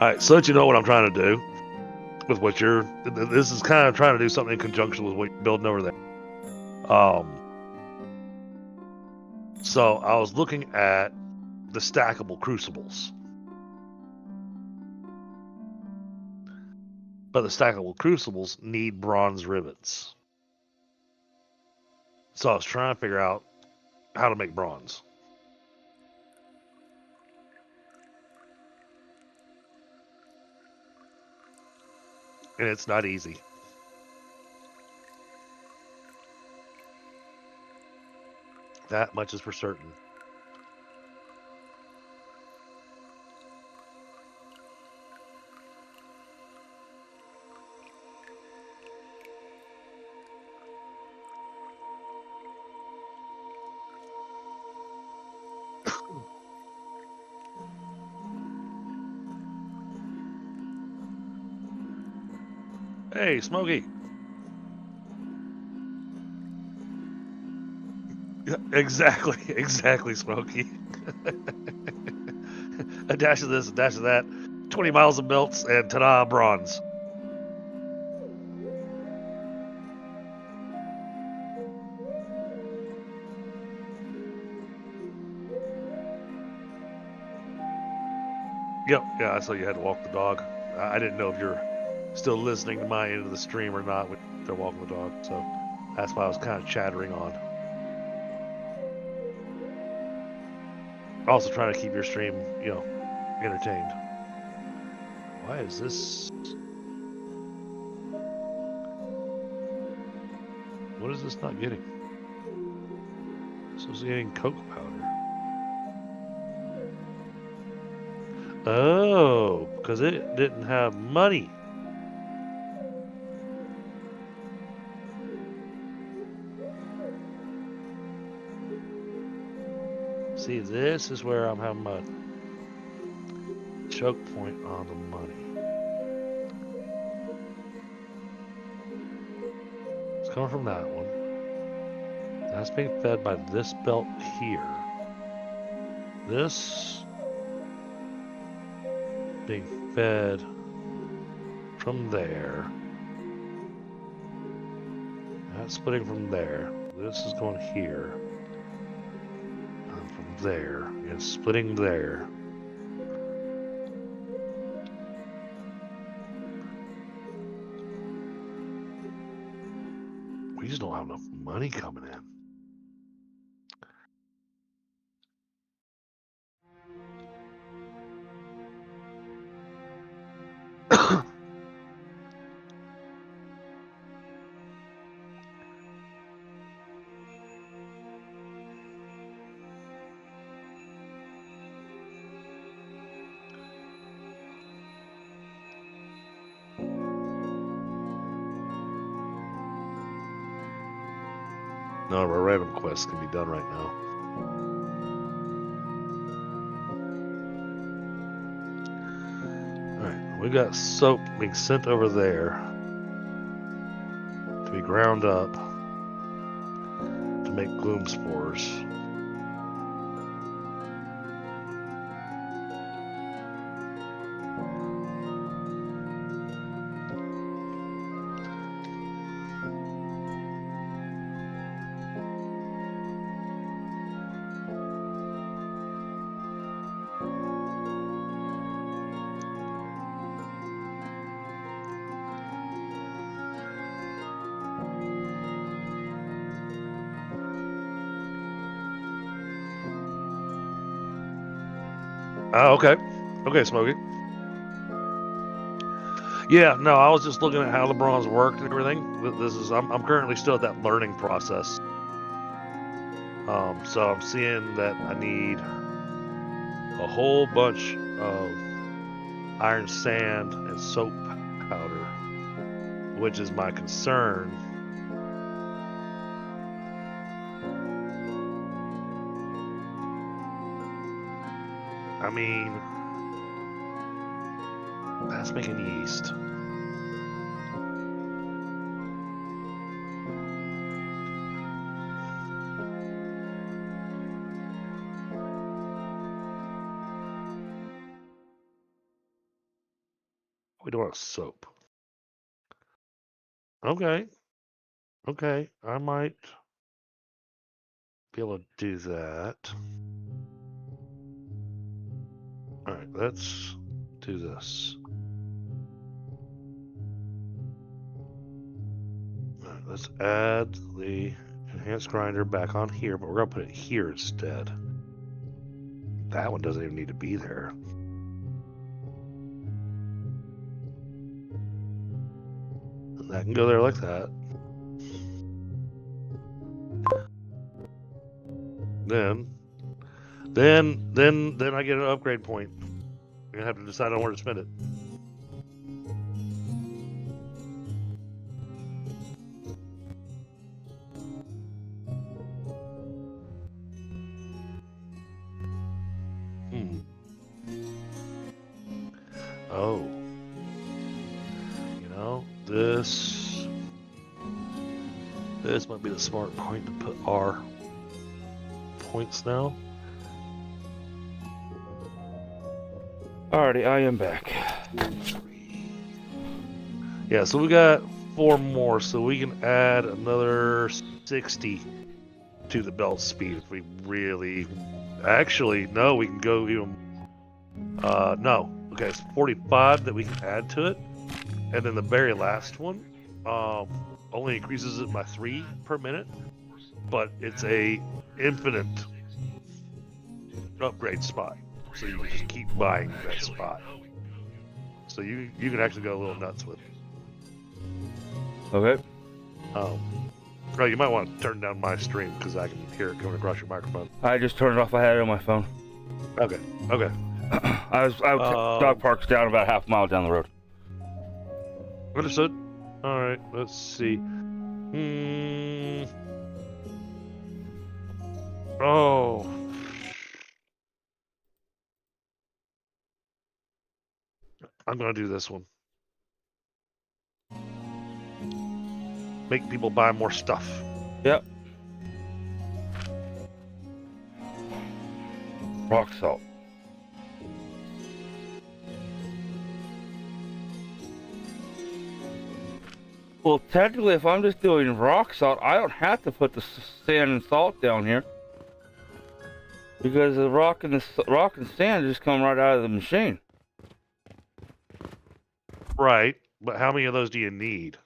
Alright, so that you know what I'm trying to do with what you're. This is kind of trying to do something in conjunction with what you're building over there. So I was looking at the stackable crucibles. But the stackable crucibles need bronze rivets. So I was trying to figure out how to make bronze. And it's not easy. That much is for certain. Hey, Smokey. Yeah, exactly, Smokey. A dash of this, a dash of that. 20 miles of belts, and ta-da, bronze. Yep, yeah, I saw you had to walk the dog. I didn't know if you're still listening to my end of the stream or not when they're walking the dog, so that's why I was kind of chattering on. Also trying to keep your stream, entertained. Why is this? What is this not getting? This was getting coke powder. Oh, because it didn't have money. See, this is where I'm having my choke point on the money. It's coming from that one. That's being fed by this belt here. This being fed from there. That's splitting from there. This is going here. And from there. And splitting there. We just don't have enough money coming in. None of our random quests can be done right now. Alright, we've got soap being sent over there to be ground up to make gloom spores. Oh, okay. Okay, Smokey. Yeah, no, I was just looking at how the bronze worked and everything. This is I'm currently still at that learning process. So I'm seeing that I need a whole bunch of iron sand and soap powder, which is my concern. I mean, that's making yeast. We don't want soap. Okay. Okay. I might be able to do that. Alright, let's do this. Alright, let's add the enhanced grinder back on here, but we're going to put it here instead. That one doesn't even need to be there. And that can go there like that. Then I get an upgrade point. I'm gonna have to decide on where to spend it. Oh. You know, this might be the smart point to put our points now. Alrighty, I am back. Yeah, so we got 4 more, so we can add another 60 to the belt speed if we really. Actually, no, we can go even. No. Okay, it's 45 that we can add to it, and then the very last one, only increases it by 3 per minute, but it's a infinite upgrade spot, so you can just keep buying that spot. So you can actually go a little nuts with it. Okay. Oh, you might want to turn down my stream because I can hear it coming across your microphone. I just turned it off. I had it on my phone. Okay. Okay. Dog park's down about half a mile down the road. Understood. All right. Let's see. Oh. I'm gonna do this one. Make people buy more stuff. Yep. Rock salt. Well, technically, if I'm just doing rock salt, I don't have to put the sand and salt down here. Because the rock and sand just come right out of the machine. Right, but how many of those do you need?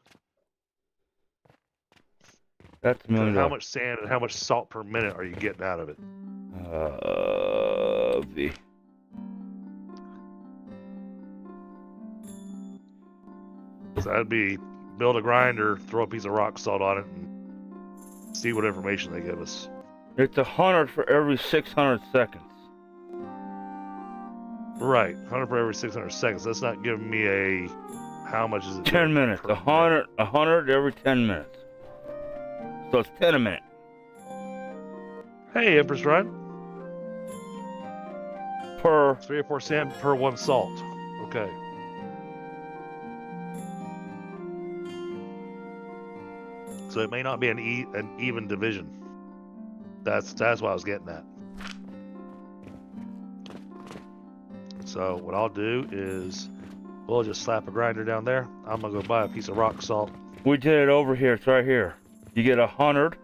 That's $1 million. How much sand and how much salt per minute are you getting out of it? V. So that'd be build a grinder, throw a piece of rock salt on it, and see what information they give us. It's 100 for every 600 seconds. Right, 100 for every 600 seconds. That's not giving me a how much is it? 10 minutes. 100 every 10 minutes. So it's 10 a minute. Hey, Empress Run. Per 3 or 4 sand per 1 salt. Okay. So it may not be an even division. That's what I was getting at. So what I'll do is we'll just slap a grinder down there. I'm gonna go buy a piece of rock salt. We did it over here. It's right here. You get 100.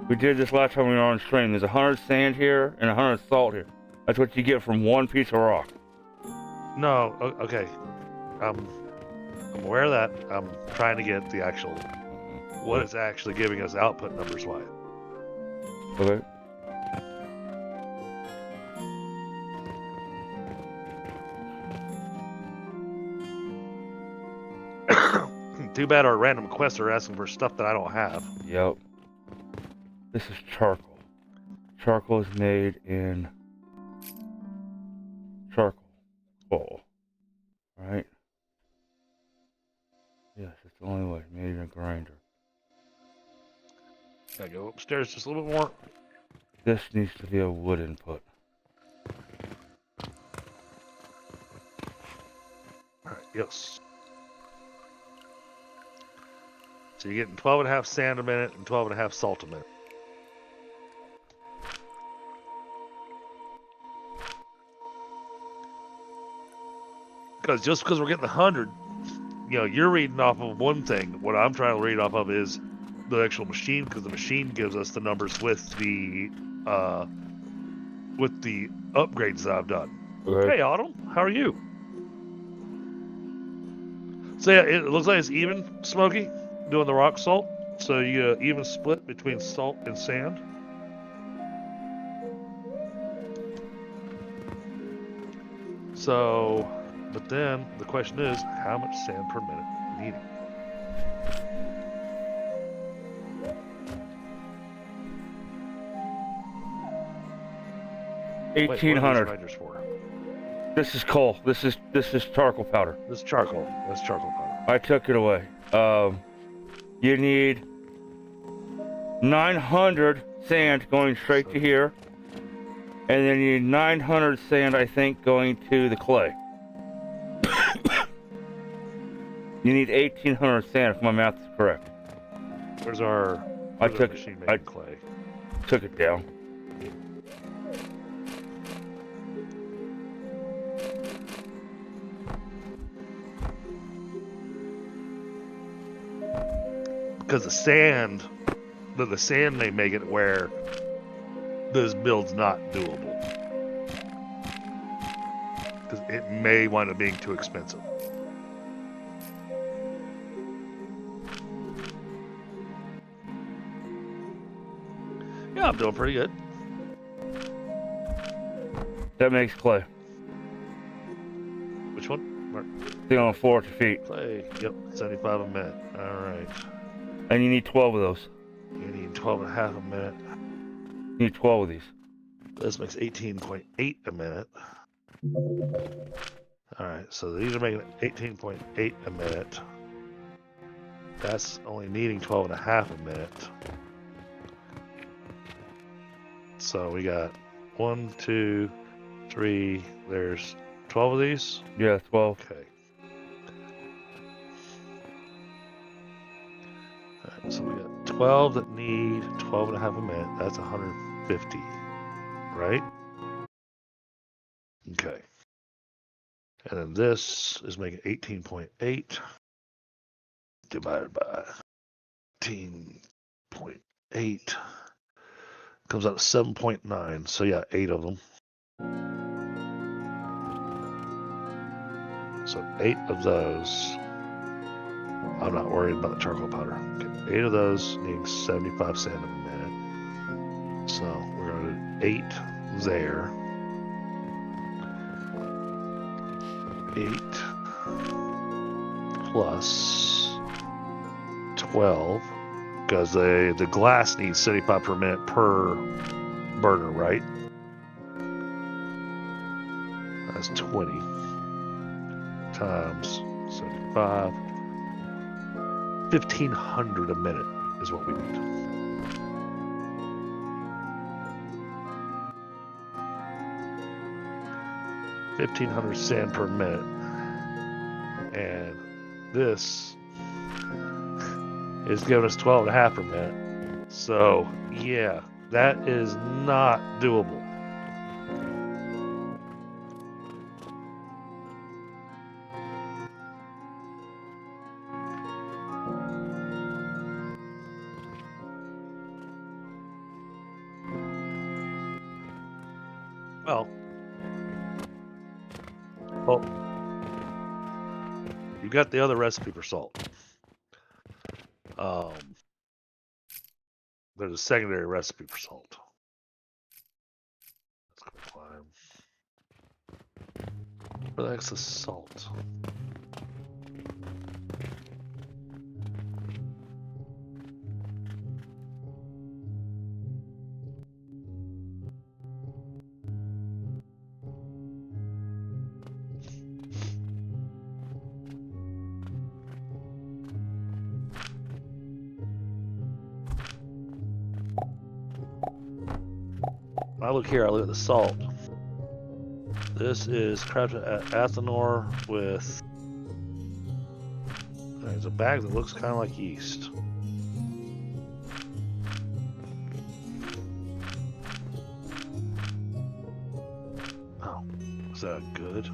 We did this last time we were on stream. There's 100 sand here and 100 salt here. That's what you get from one piece of rock. No, okay. I'm aware of that. I'm trying to get the actual what it's actually giving us output numbers wise. Okay. Too bad our random quests are asking for stuff that I don't have. Yep. This is charcoal. Charcoal is made in charcoal coal. Right? Yes, it's the only way. Made in a grinder. I go upstairs just a little bit more. This needs to be a wood input. Alright, yes. So you're getting 12.5 sand a minute and 12.5 salt a minute. Because just because we're getting 100, you know, you're reading off of one thing. What I'm trying to read off of is the actual machine, because the machine gives us the numbers with the upgrades that I've done. Okay. Hey, Autumn, how are you? So yeah, it looks like it's even, Smokey, doing the rock salt. So you get an even split between salt and sand. So, but then the question is, how much sand per minute needing? Wait, what are these 1,800. grinders for? This is coal. This is charcoal powder. This is charcoal. That's charcoal powder. I took it away. You need 900 sand going straight to here, and then you need 900 sand, I think, going to the clay. You need 1,800 sand if my math is correct. Where's our machine making clay? Took it down. Because the sand may make it where this build's not doable. Because it may wind up being too expensive. Yeah, I'm doing pretty good. That makes clay. Which one? Thing on the floor at your feet. Clay. Yep, 75 a minute. All right. And you need 12 of those. You need 12.5 a minute. You need 12 of these. This makes 18.8 a minute. All right, so these are making 18.8 a minute. That's only needing 12.5 a minute. So we got 1, 2, 3. There's 12 of these. Yeah, 12. Okay. All right, so we got 12 that need 12.5 a minute. That's 150. right? Okay. And then this is making 18.8 divided by 18.8 comes out to 7.9. So yeah, 8 of them. So 8 of those. I'm not worried about the charcoal powder. Okay, 8 of those needing 75 sand a minute. So we're going to do 8 there. 8 plus 12, because the glass needs 75 per minute per burner, right? That's 20 times 75. 1,500 a minute is what we need. $1,500 sand per minute. And this is giving us 12.5 per minute. So, yeah, that is not doable. Well, you got the other recipe for salt. There's a secondary recipe for salt. Let's go climb. Where the heck's the salt? I look here, I look at the salt. This is crafted at Athenor with... There's a bag that looks kind of like yeast. Oh, is that good?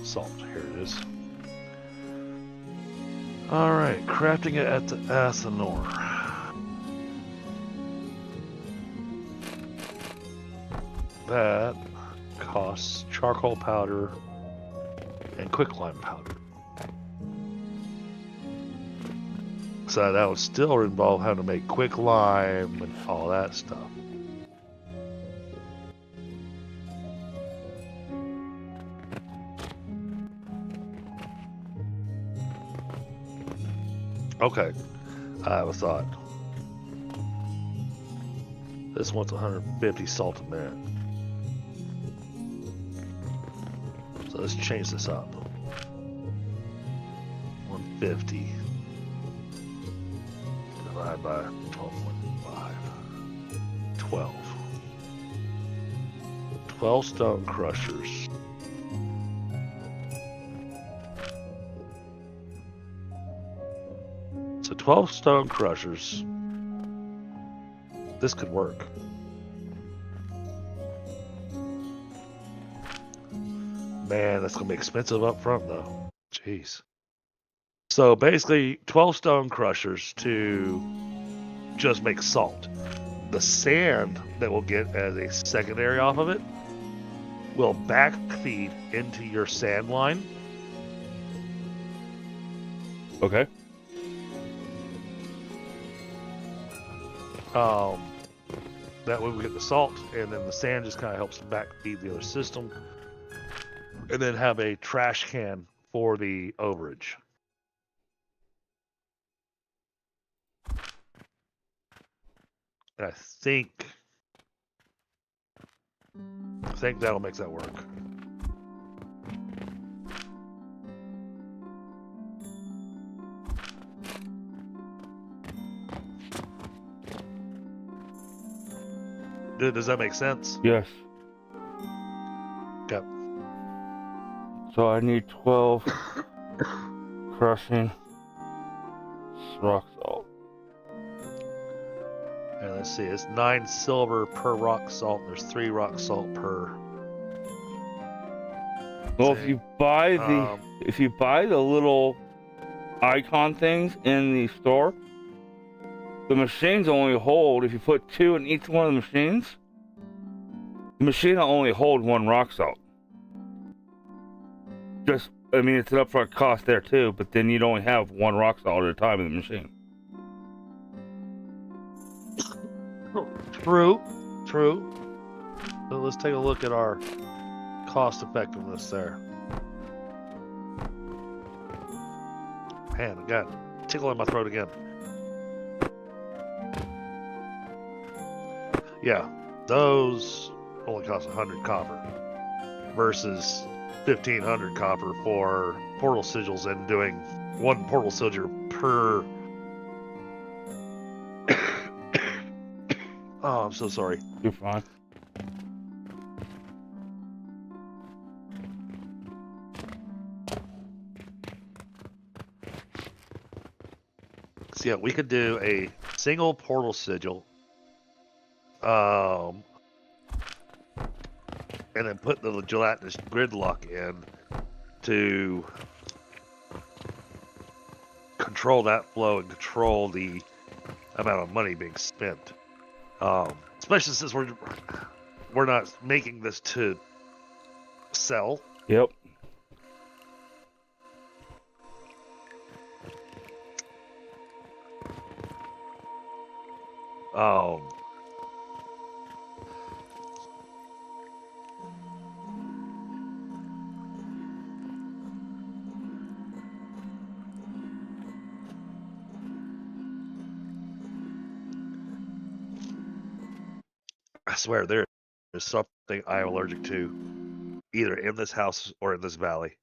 Salt, here it is. Alright, crafting it at the Athenor. That costs charcoal powder and quicklime powder. So that would still involve having to make quicklime and all that stuff. Okay, I have a thought. This one's 150 salt a minute. So let's change this up. 150 divided by 12.5. 12. 12 stone crushers. So 12 stone crushers. This could work. Man, that's going to be expensive up front, though. Jeez. So basically, 12 stone crushers to just make salt. The sand that we'll get as a secondary off of it will backfeed into your sand line. Okay. That way we get the salt, and then the sand just kind of helps backfeed the other system. And then have a trash can for the overage. And I think that'll make that work. Does that make sense? Yes. Okay. So I need 12 crushing rock salt. And let's see, it's 9 silver per rock salt. And there's 3 rock salt per. Well, thing. if you buy the little icon things in the store, the machines only hold, if you put 2 in each one of the machines, the machine will only hold 1 rock salt. Just, I mean, it's an upfront cost there too, but then you'd only have 1 rock salt at a time in the machine. True. So let's take a look at our cost effectiveness there. Man, I got a tickle in my throat again. Yeah, those only cost 100 copper versus 1,500 copper for portal sigils and doing 1 portal sigil per. Oh, I'm so sorry. You're fine. So yeah, we could do a single portal sigil, and then put the gelatinous gridlock in to control that flow and control the amount of money being spent. Especially since we're not making this to sell. Yep. I swear there is something I am allergic to, either in this house or in this valley.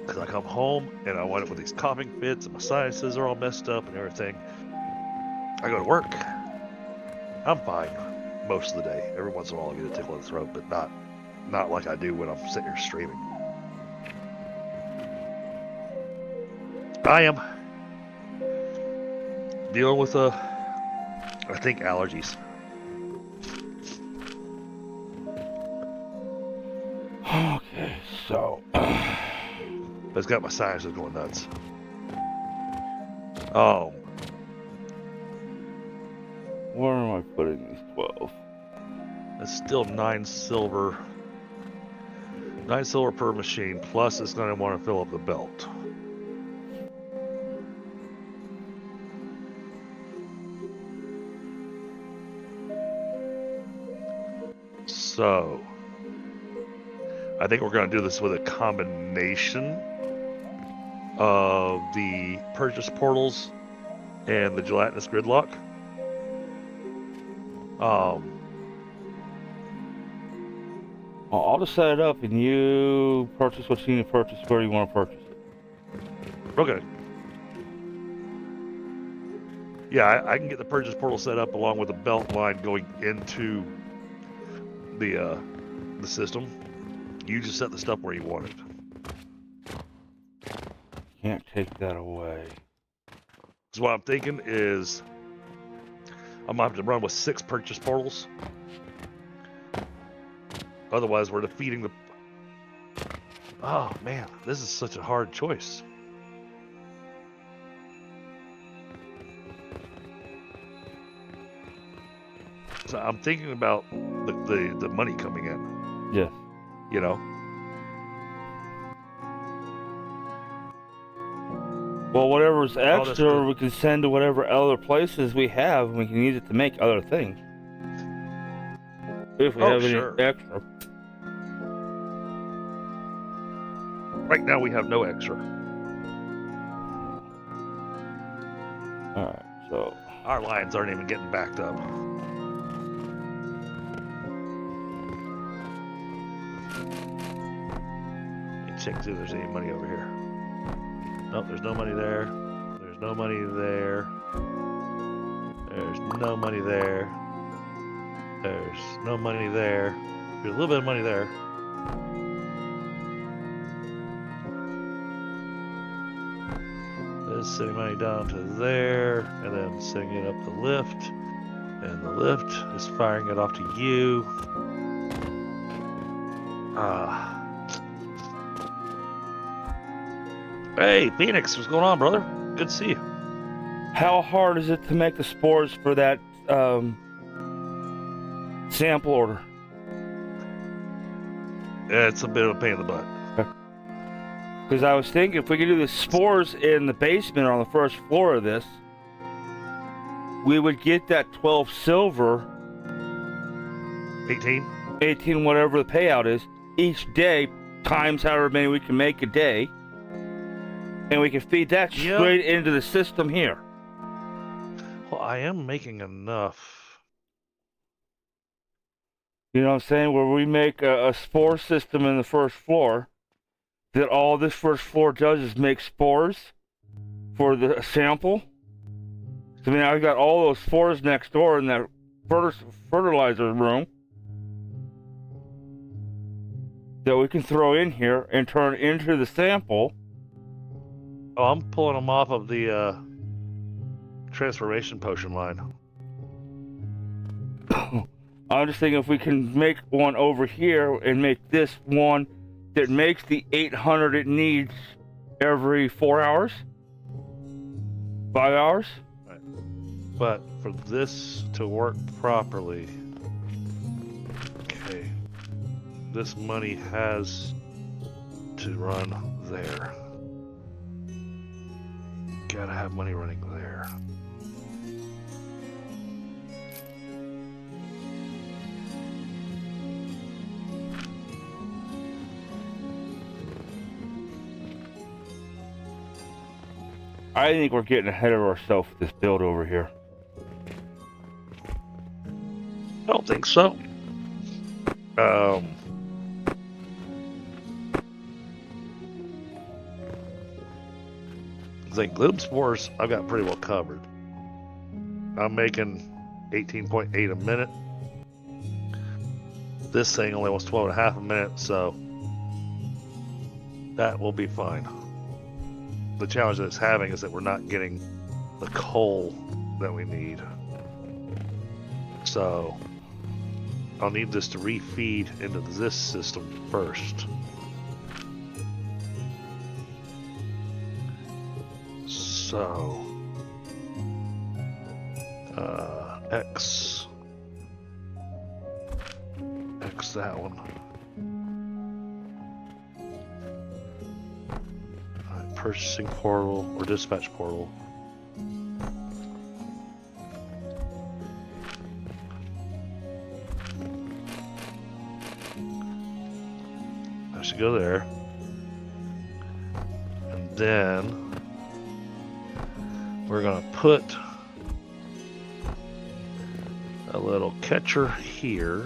Because I come home and I wind up with these coughing fits and my sinuses are all messed up and everything. I go to work. I'm fine most of the day. Every once in a while I get a tickle in the throat, but not like I do when I'm sitting here streaming. I am dealing with I think allergies. Okay, so But it's got my sinuses going nuts. Where am I putting these 12? It's still 9 silver. 9 silver per machine, plus it's going to want to fill up the belt. So, I think we're going to do this with a combination of the purchase portals and the gelatinous gridlock. I'll just set it up and you purchase what you need to purchase where you want to purchase it. Okay. Yeah, I can get the purchase portal set up along with the belt line going into the system. You just set the stuff where you want it. Can't take that away. So what I'm thinking is I'm gonna have to run with 6 purchase portals. Otherwise, we're defeating the. Oh man, this is such a hard choice. So I'm thinking about the money coming in. Yes. You know. Well, whatever's extra, good. we can send to whatever other places we have, and we can use it to make other things. If we have sure. any extra. Right now we have no extra. Alright, so Our lines aren't even getting backed up. Let me check see if there's any money over here. Nope, there's no money there. There's no money there. There's no money there. There's no money there. There's a little bit of money there. is sending money down to there, and then sending it up the lift, and the lift is firing it off to you. Hey, Phoenix, what's going on, brother? Good to see you. How hard is it to make the spores for that sample order? It's a bit of a pain in the butt. Because I was thinking if we could do the spores in the basement or on the first floor of this, we would get that 12 silver, 18, whatever the payout is, each day, times however many we can make a day, and we can feed that straight into the system here. Well, I am making enough. You know what I'm saying? Where we make a spore system in the first floor, that all this first floor does is make spores for the sample. So I mean, I've got all those spores next door in that fertilizer room that we can throw in here and turn into the sample. Oh, I'm pulling them off of the transformation potion line. I'm just thinking if we can make one over here and make this one that makes the 800 it needs every 4 hours? 5 hours? Right. But for this to work properly, okay, this money has to run there. Gotta have money running there. I think we're getting ahead of ourselves with this build over here. I don't think so. The gloom spores I've got pretty well covered. I'm making 18.8 a minute. This thing only wants 12.5 a minute, so that will be fine. The challenge that it's having is that we're not getting the coal that we need. So I'll need this to refeed into this system first. So X that one. Purchasing portal or dispatch portal. I should go there. And then we're gonna put a little catcher here.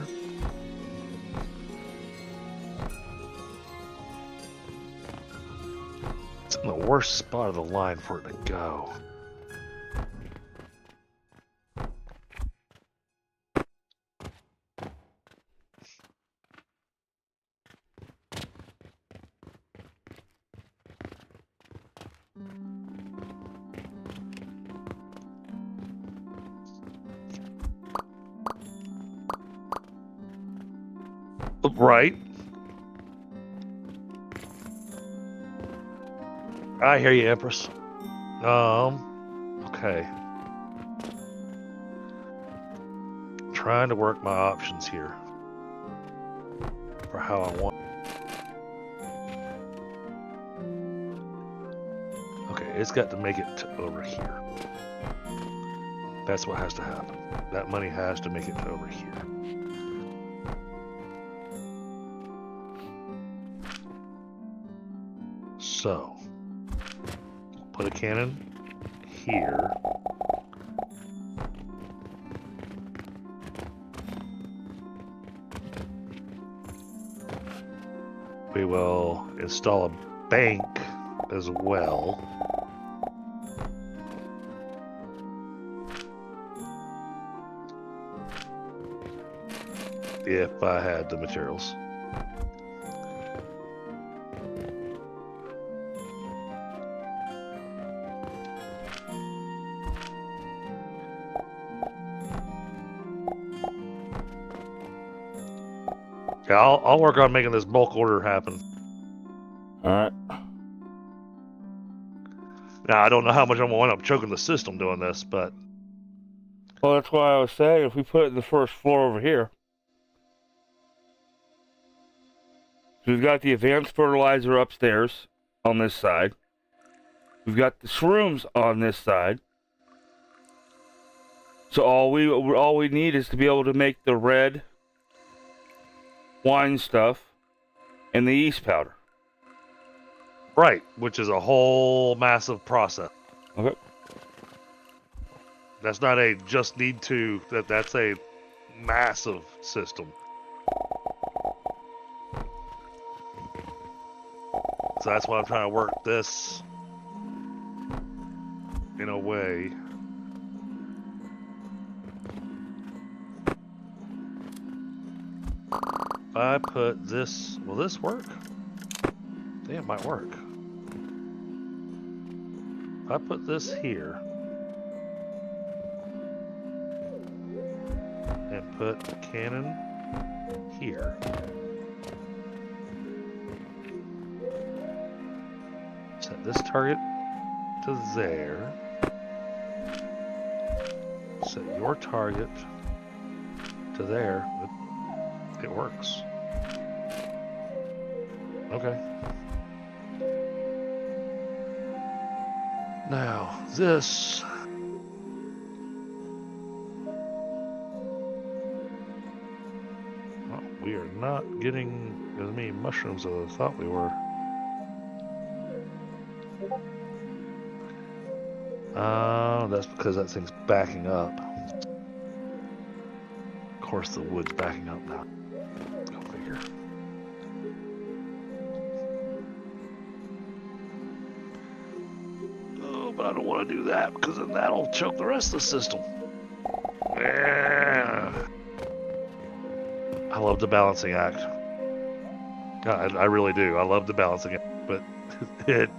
In the worst spot of the line for it to go. Right. I hear you, Empress. Okay. Trying to work my options here for how I want. Okay, it's got to make it to over here. That's what has to happen. That money has to make it to over here. So, put a cannon here. We will install a bank as well. If I had the materials. Yeah, I'll work on making this bulk order happen. All right. Now, I don't know how much I'm going to wind up choking the system doing this, but... Well, that's why I was saying if we put it in the first floor over here. So we've got the advanced fertilizer upstairs on this side. We've got the shrooms on this side. So all we need is to be able to make the red wine stuff and the yeast powder. Right, which is a whole massive process. Okay. That's not a just need to, that's a massive system. So that's why I'm trying to work this in a way. If I put this, will this work? I think it might work. If I put this here and put a cannon here. Set this target to there. Set your target to there. It works. Okay. Now, this... Well, we are not getting as many mushrooms as I thought we were. That's because that thing's backing up. Of course, the wood's backing up now. Go figure. Oh, but I don't want to do that because then that'll choke the rest of the system. Yeah. I love the balancing act. I really do. I love the balancing act, but it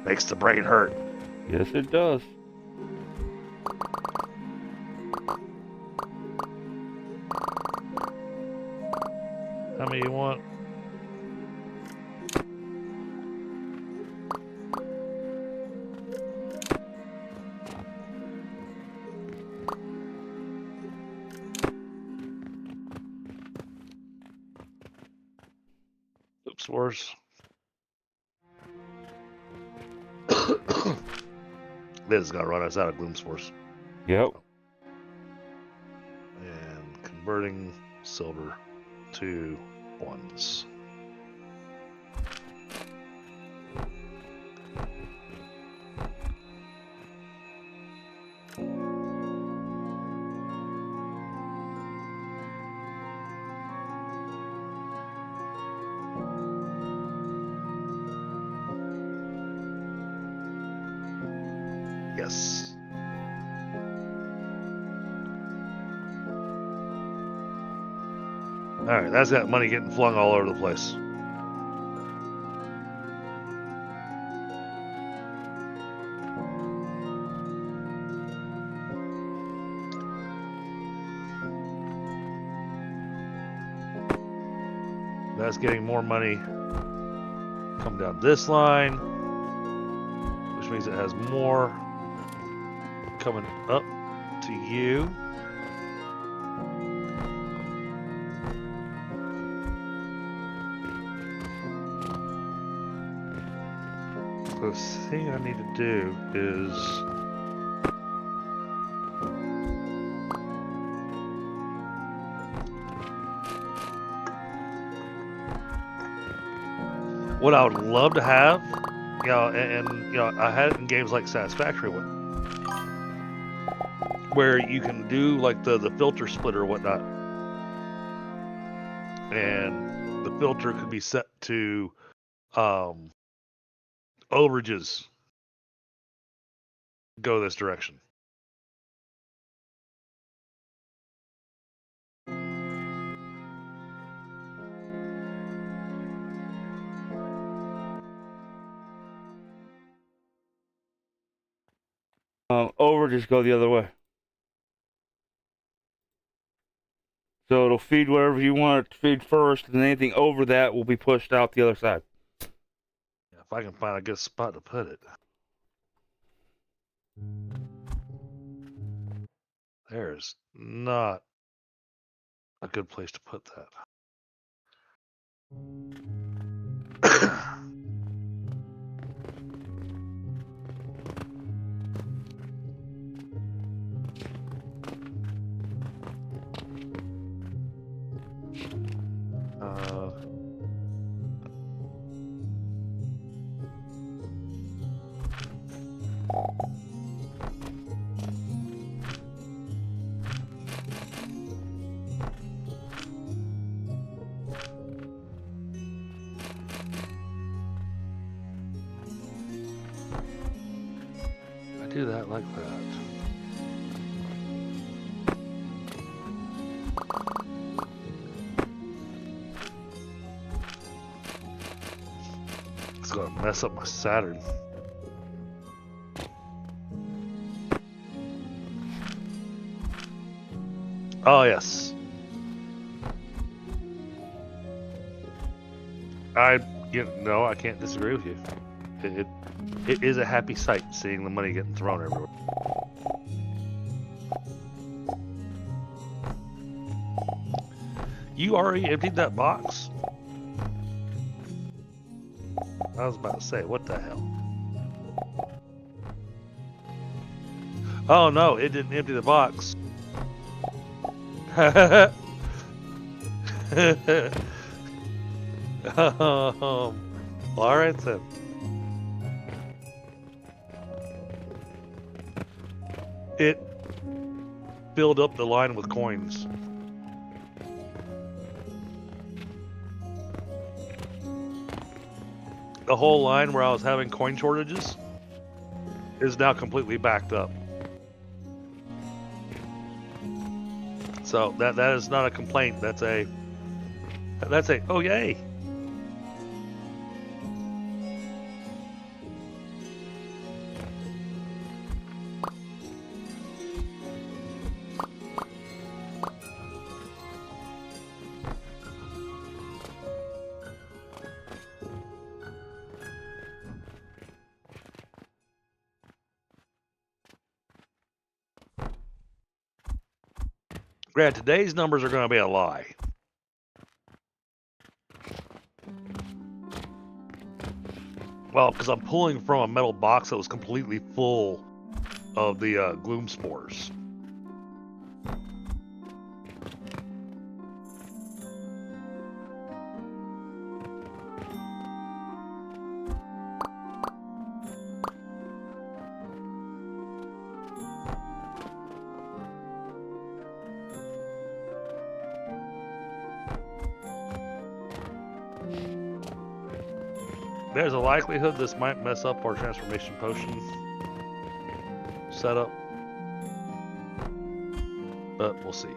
makes the brain hurt. Yes, it does. How many you want? Oops, worse. This is gonna run us out of Gloom Spores. Yep. And converting silver to ones. Yes. Alright, that's got money getting flung all over the place. That's getting more money come down this line, which means it has more coming up to you. The thing I need to do is what I would love to have, you know, and you know, I had it in games like Satisfactory, where you can do like the filter splitter or whatnot, and the filter could be set to overages go this direction. Over, just go the other way. So it'll feed wherever you want it to feed first, and anything over that will be pushed out the other side. Yeah, if I can find a good spot to put it. There's not a good place to put that. I do that like that. It's gonna mess up my Saturn. Oh yes. No, I can't disagree with you. It is a happy sight seeing the money getting thrown everywhere. You already emptied that box? I was about to say, what the hell? Oh no, it didn't empty the box. All right then. It filled up the line with coins. The whole line where I was having coin shortages is now completely backed up. So that is not a complaint. That's a oh yay. Granted, today's numbers are going to be a lie. Well, because I'm pulling from a metal box that was completely full of the gloom spores. There's a likelihood this might mess up our transformation potion setup, but we'll see.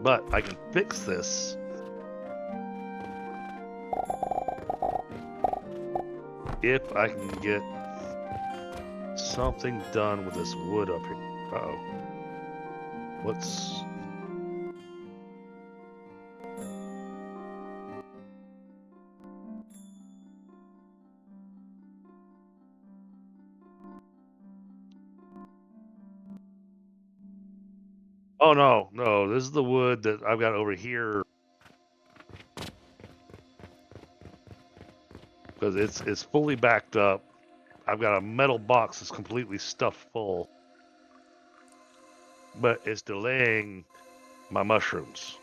But I can fix this if I can get something done with this wood up here. Uh-oh. What's... Oh no, this is the wood that I've got over here. Because it's fully backed up. I've got a metal box that's completely stuffed full. But it's delaying my mushrooms.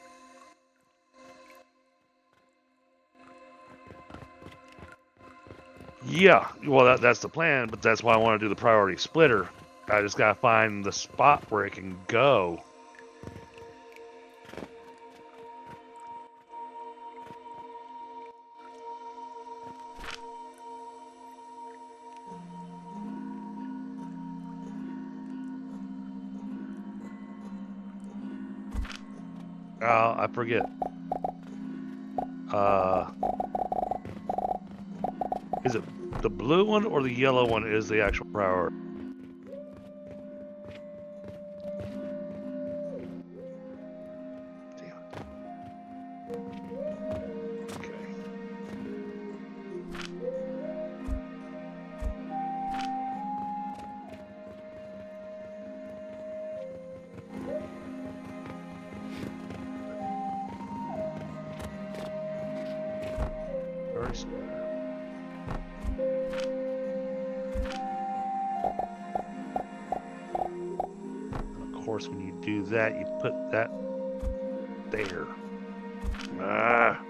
Yeah, well that's the plan, but that's why I want to do the priority splitter. I just gotta find the spot where it can go. I forget. Is it the blue one or the yellow one is the actual priority? Damn it. Okay. Very smart. Of course, when you do that, you put that there. Ah.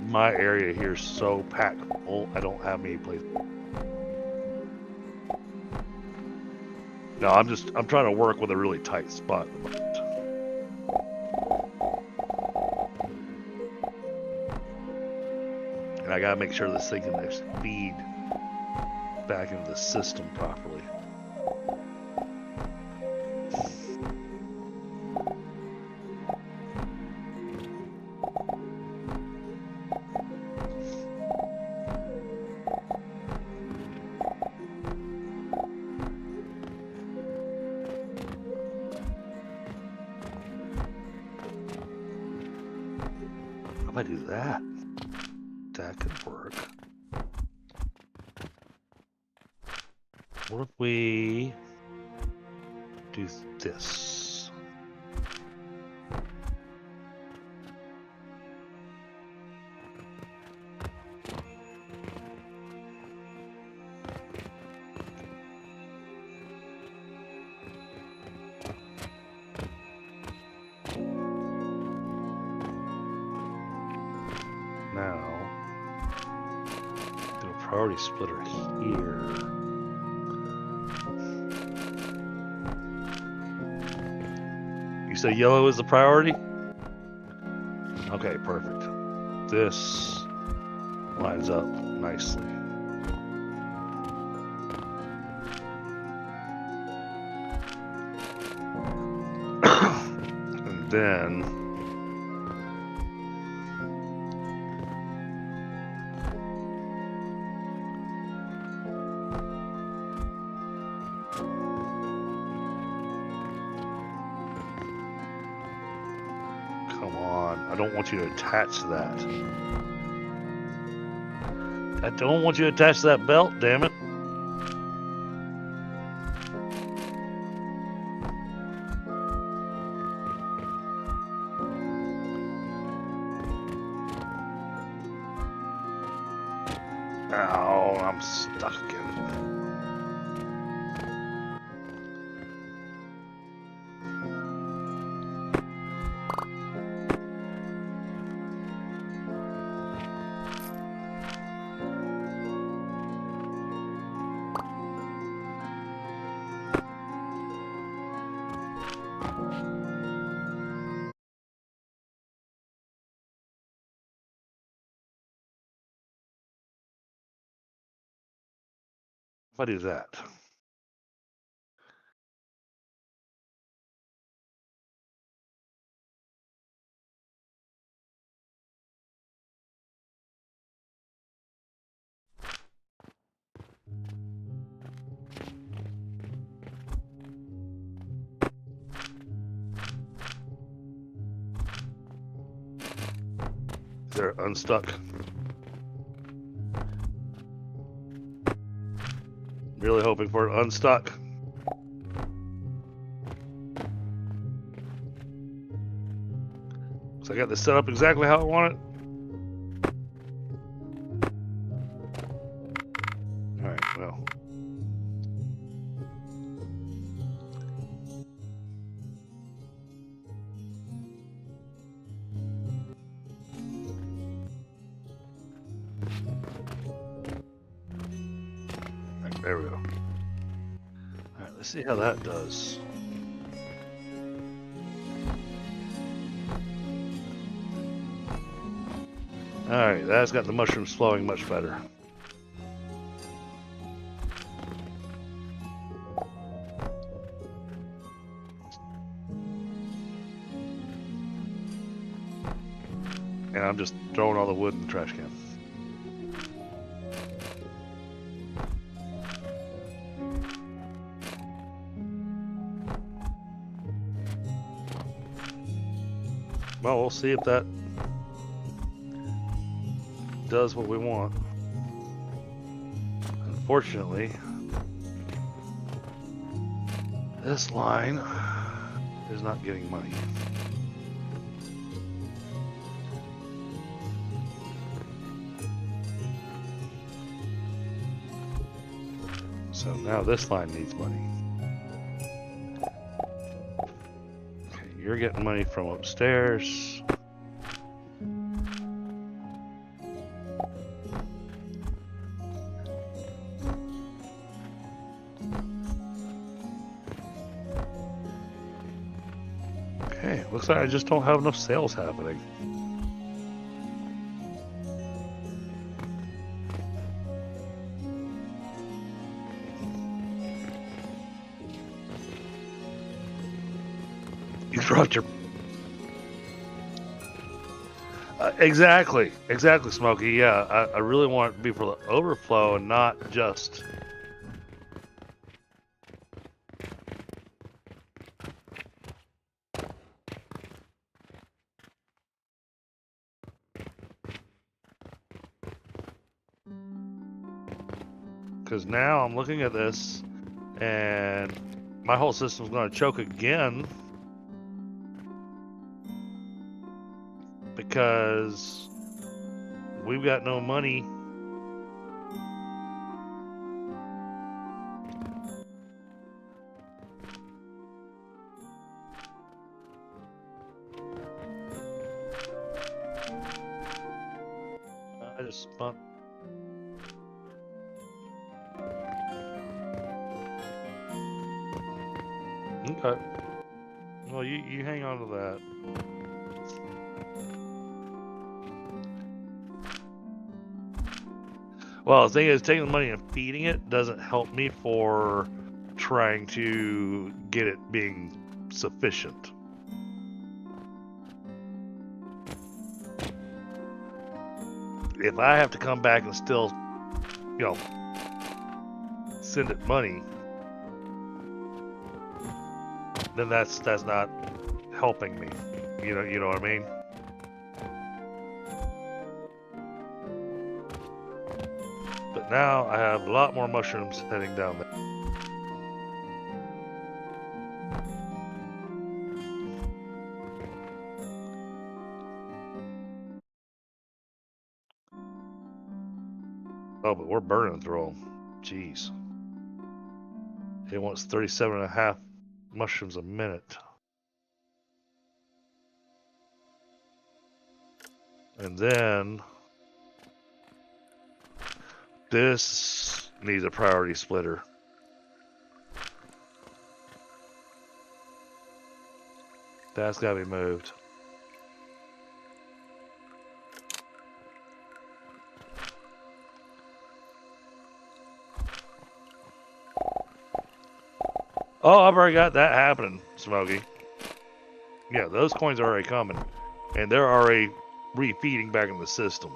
My area here is so packed full, I don't have many places. No, I'm trying to work with a really tight spot. And I gotta make sure this thing can actually feed back into the system properly. How do I do that? That could work. What if we do this? Now, do a priority splitter here. You say yellow is the priority? Okay, perfect. This lines up nicely. And then come on, I don't want you to attach that. I don't want you to attach to that belt, damn it. Ow, I'm stuck again. What is that? They're unstuck. Really hoping for it unstuck. So I got this set up exactly how I want it. Alright, well. Right, there we go. Alright, let's see how that does. Alright, that's got the mushrooms flowing much better. And I'm just throwing all the wood in the trash can. Well, we'll see if that does what we want. Unfortunately, this line is not getting money. So now this line needs money. Okay, you're getting money from upstairs. Okay, looks like I just don't have enough sales happening. You dropped your... exactly, Smokey. Yeah, I really want it to be for the overflow and not just... Because now I'm looking at this and my whole system's going to choke again because we've got no money. I just spun. Okay. Well, you hang on to that. Well, the thing is, taking the money and feeding it doesn't help me for trying to get it being sufficient. If I have to come back and still, you know, send it money, then that's not helping me. You know what I mean? But now I have a lot more mushrooms heading down there. Oh, but we're burning through them. Jeez. It wants 37.5 mushrooms a minute. And then this needs a priority splitter. That's got to be moved. Oh, I've already got that happening, Smokey. Yeah, those coins are already coming. And they're already refeeding back in the system.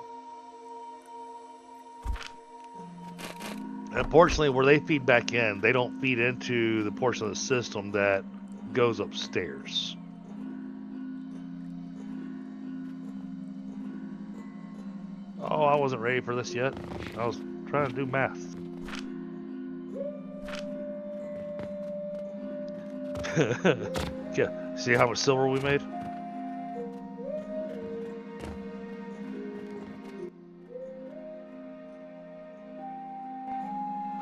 Unfortunately, where they feed back in, they don't feed into the portion of the system that goes upstairs. Oh, I wasn't ready for this yet. I was trying to do math. Yeah, see how much silver we made?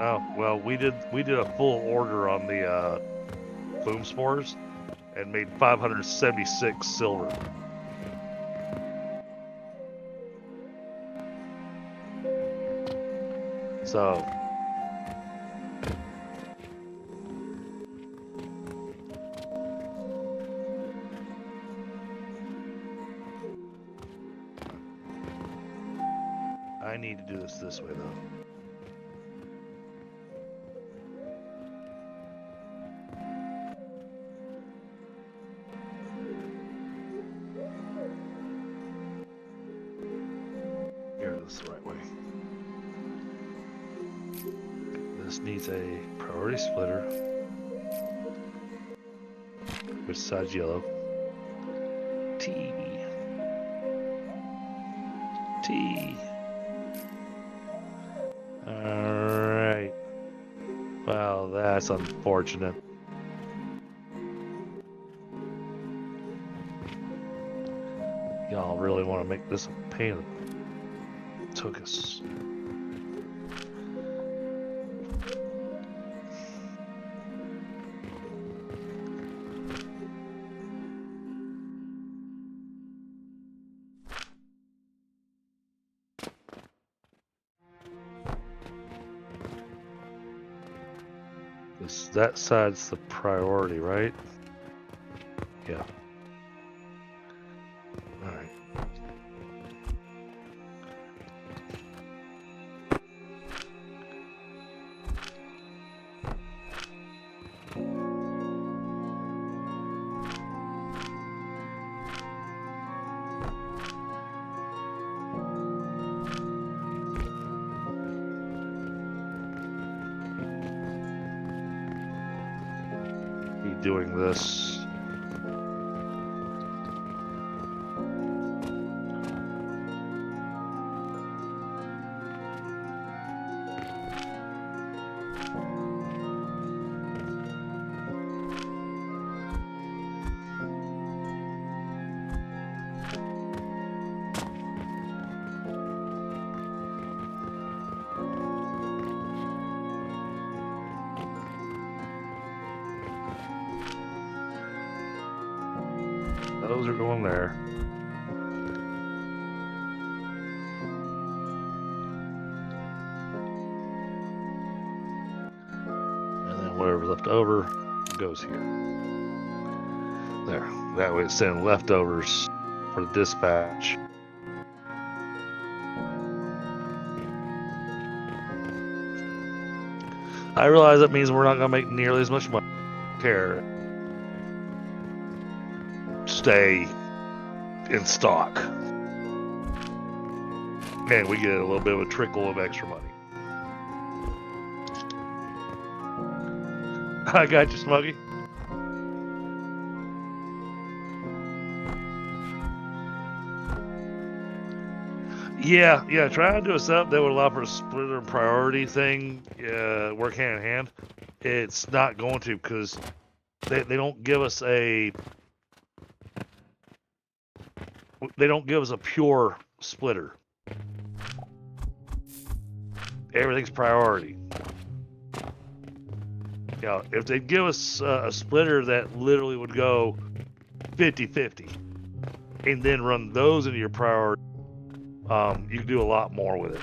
Oh, well, we did a full order on the boom spores and made 576 silver. So I need to do this way though. Here, this is the right way. This needs a priority splitter. Which side's yellow? T. T. Alright. Well, that's unfortunate. Y'all really want to make this a pain in the tuchus. That side's the priority, right? Yeah. Alright. Doing this. Those are going there. And then whatever's left over goes here. There. That way it's sending leftovers for the dispatch. I realize that means we're not going to make nearly as much money. Care. Stay in stock. And we get a little bit of a trickle of extra money. I got you, Smuggy. Yeah, trying to do a setup that would allow for a splitter and priority thing, work hand in hand. It's not going to, because they don't give us a pure splitter. Everything's priority. If they give us a splitter that literally would go 50-50 and then run those into your priority, you can do a lot more with it.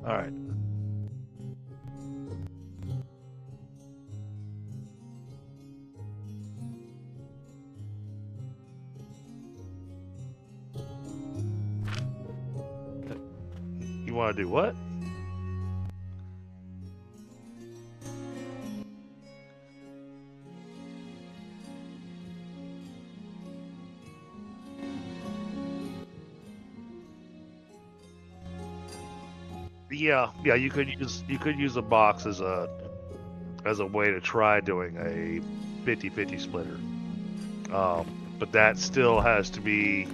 All right. You want to do what? Yeah, you could use a box as a way to try doing a 50-50 splitter. But that still has to be,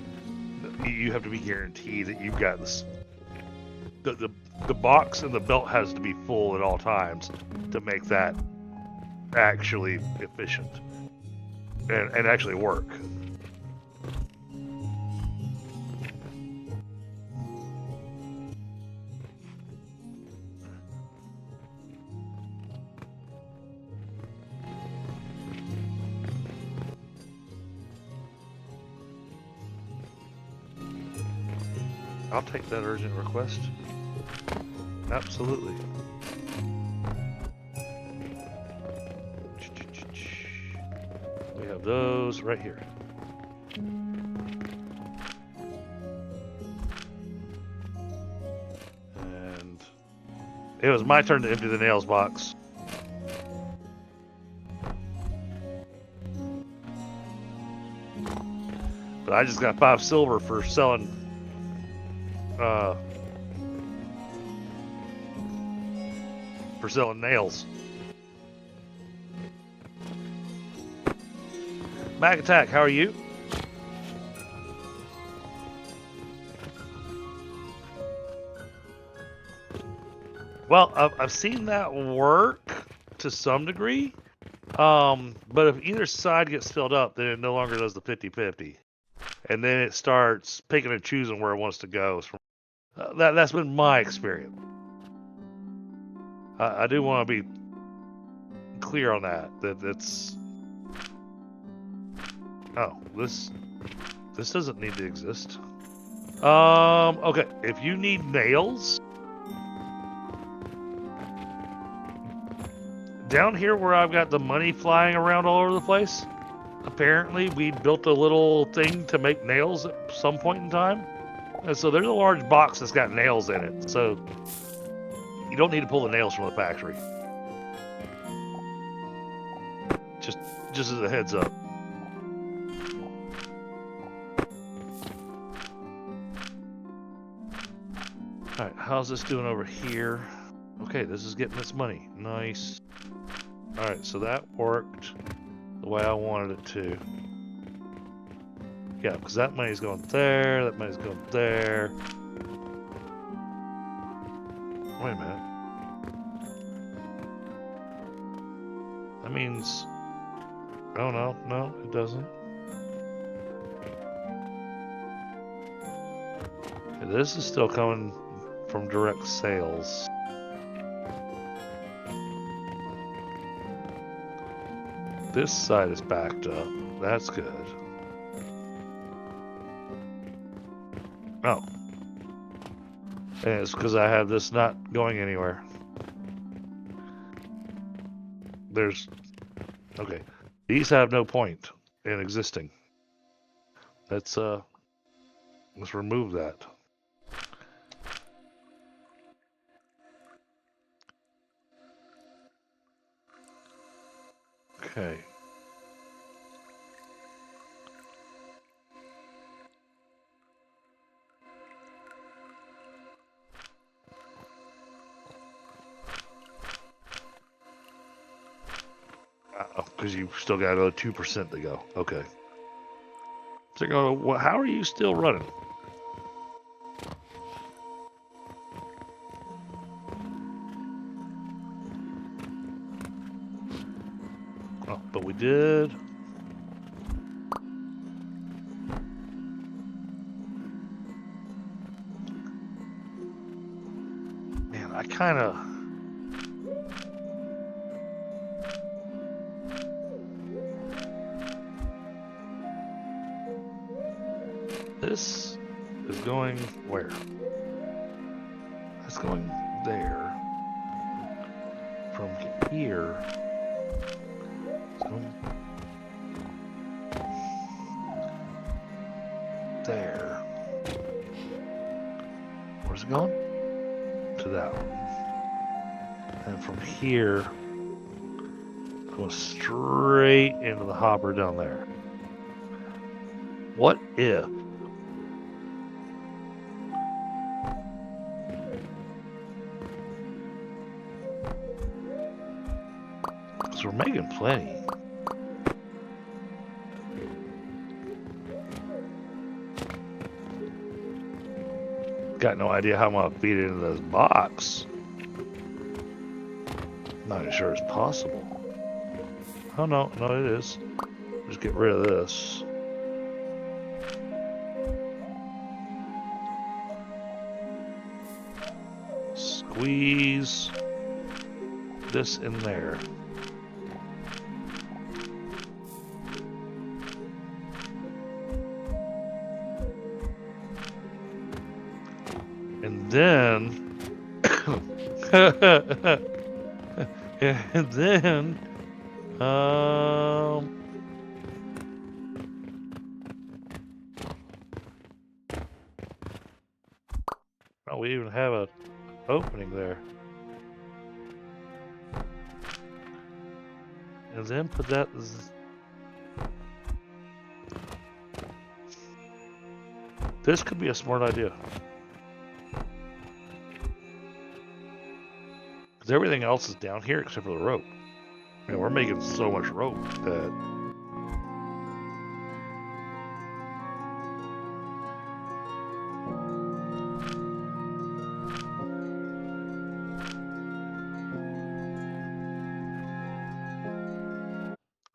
you have to be guaranteed that you've got this. The box and the belt has to be full at all times to make that actually efficient and actually work. I'll take that urgent request. Absolutely. We have those right here. And it was my turn to empty the nails box. But I just got 5 silver for selling nails. Mag Attack, how are you? Well, I've seen that work to some degree. But if either side gets filled up, then it no longer does the 50-50. And then it starts picking and choosing where it wants to go. That's been my experience. I do want to be clear on that. That's... Oh, this doesn't need to exist. Okay. If you need nails... Down here where I've got the money flying around all over the place, apparently we built a little thing to make nails at some point in time. And so there's a large box that's got nails in it. So you don't need to pull the nails from the factory. Just as a heads up. Alright, how's this doing over here? Okay, this is getting its money. Nice. Alright, so that worked the way I wanted it to. Yeah, because that money's going there, that money's going there. Wait a minute. That means... Oh, no, it doesn't. Okay, this is still coming from direct sales. This side is backed up. That's good. Oh. And it's because I have this not going anywhere. There's... Okay. These have no point in existing. Let's remove that. Okay. Because you've still got another 2% to go. Okay. So, well, how are you still running? Oh, but we did. Man, I kind of... This is going where? That's going there. From here, it's going there. Where's it going? To that one. And from here, going straight into the hopper down there. What if? We're making plenty. Got no idea how I'm gonna feed it into this box. Not sure it's possible. Oh no, it is. Just get rid of this. Squeeze this in there. And then And then, oh, we even have a opening there. And then put that. This could be a smart idea. Because everything else is down here except for the rope. I mean, we're making so much rope that.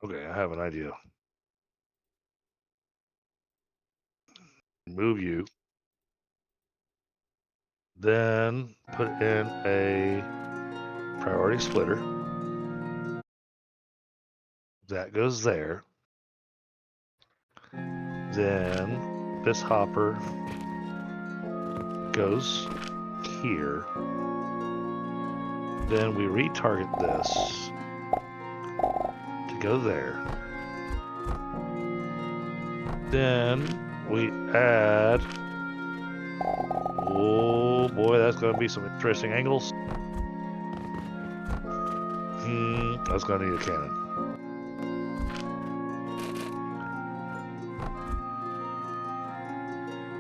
Okay, I have an idea. Move you. Then put in a priority splitter. That goes there. Then this hopper goes here. Then we retarget this to go there. Then we add. Oh boy, that's going to be some interesting angles. That's going to need a cannon.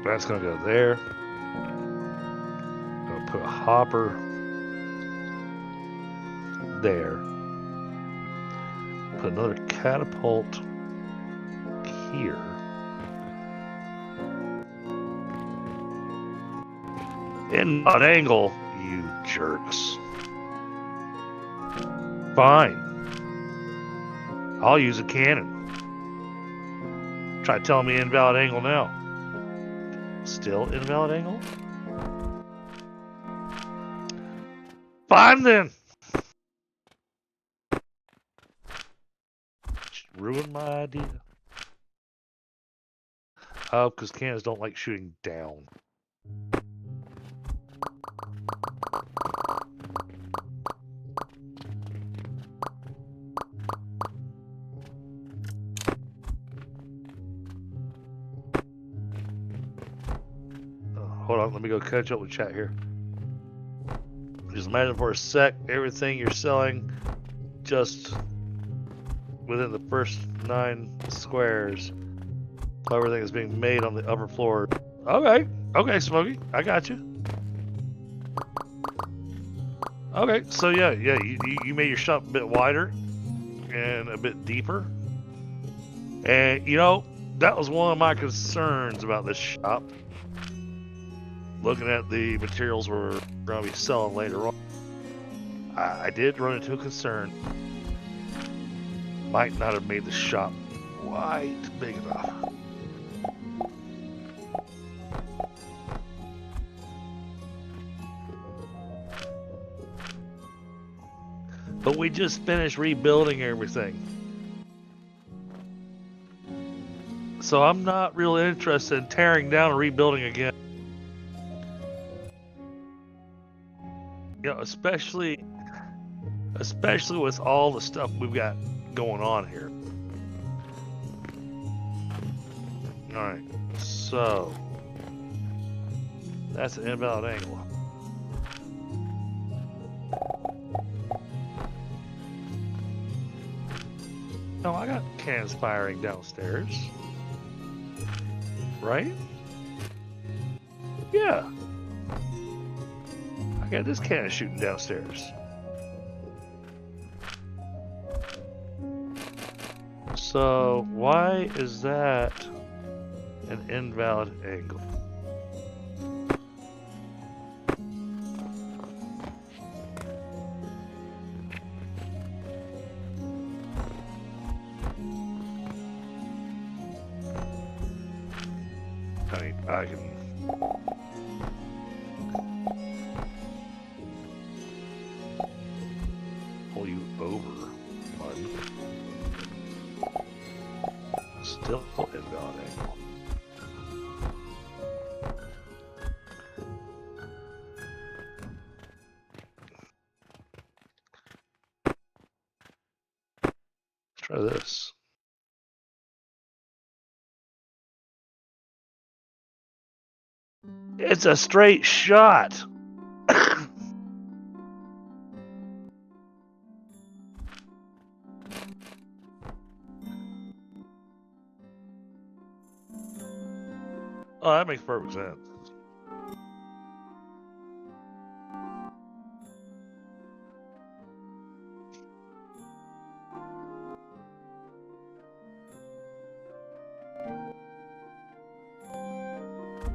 That's going to go there. I'm going to put a hopper there. Put another catapult here. In an angle, you jerks. Fine. I'll use a cannon. Try telling me invalid angle now. Still invalid angle? Fine then. Just ruined my idea. Oh, because cannons don't like shooting down. Hold on, let me go catch up with chat here. Just imagine for a sec everything you're selling just within the first 9 squares. Everything is being made on the upper floor. Okay, Smokey, I got you. Okay, so yeah, you made your shop a bit wider and a bit deeper. And you know, that was one of my concerns about this shop. Looking at the materials we're going to be selling later on, I did run into a concern. Might not have made the shop quite big enough. But we just finished rebuilding everything. So I'm not really interested in tearing down and rebuilding again. You know, especially with all the stuff we've got going on here. Alright, so that's an invalid angle. No, I got cannons firing downstairs. Right? Yeah. I got this cannon shooting downstairs. So, why is that an invalid angle? I can... pull you over, bud. Still invalid angle. Try this. It's a straight shot. Oh, that makes perfect sense.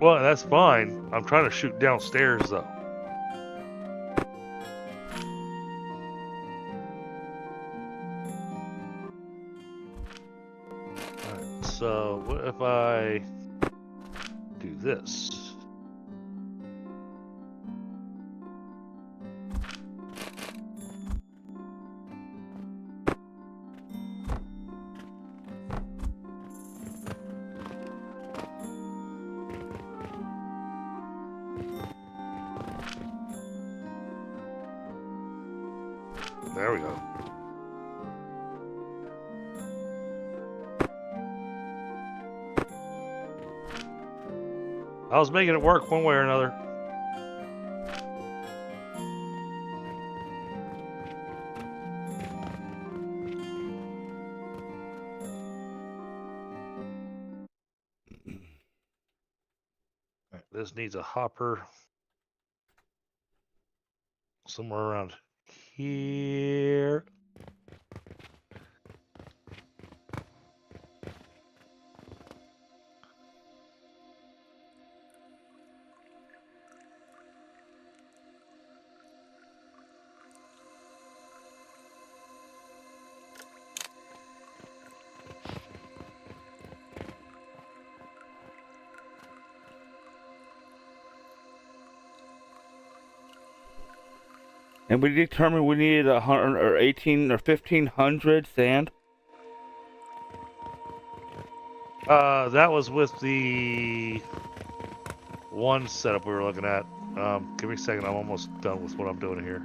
Well, that's fine. I'm trying to shoot downstairs, though. Alright, so what if I do this? There we go. I was making it work one way or another. Right, this needs a hopper somewhere around here. And we determined we needed 100 or 18 or 1500 sand. That was with the one setup we were looking at. Give me a second. I'm almost done with what I'm doing here.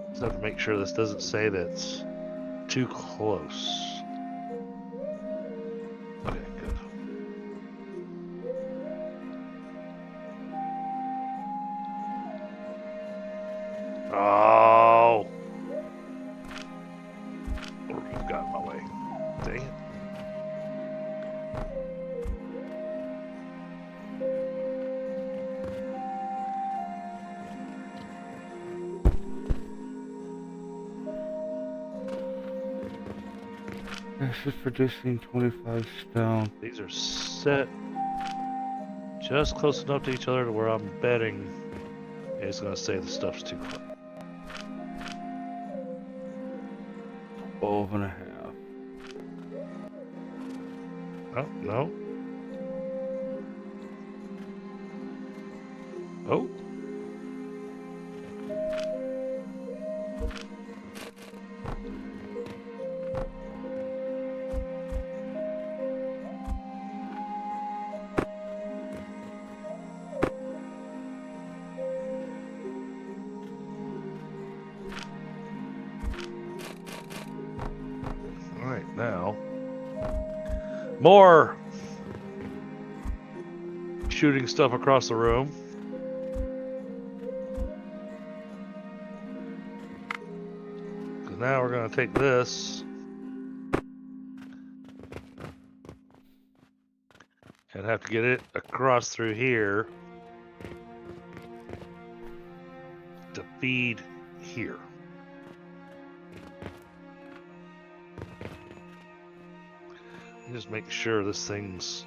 Just have to make sure this doesn't say that it's too close. Okay, good. Oh! Or you've got in my way. Dang it. This is producing 25 stone. These are set just close enough to each other to where I'm betting it's going to say the stuff's too close. 12 and a half. Oh, no. Oh. All right, now more shooting stuff across the room. Because now we're going to take this and have to get it across through here to feed here. Just make sure this thing's...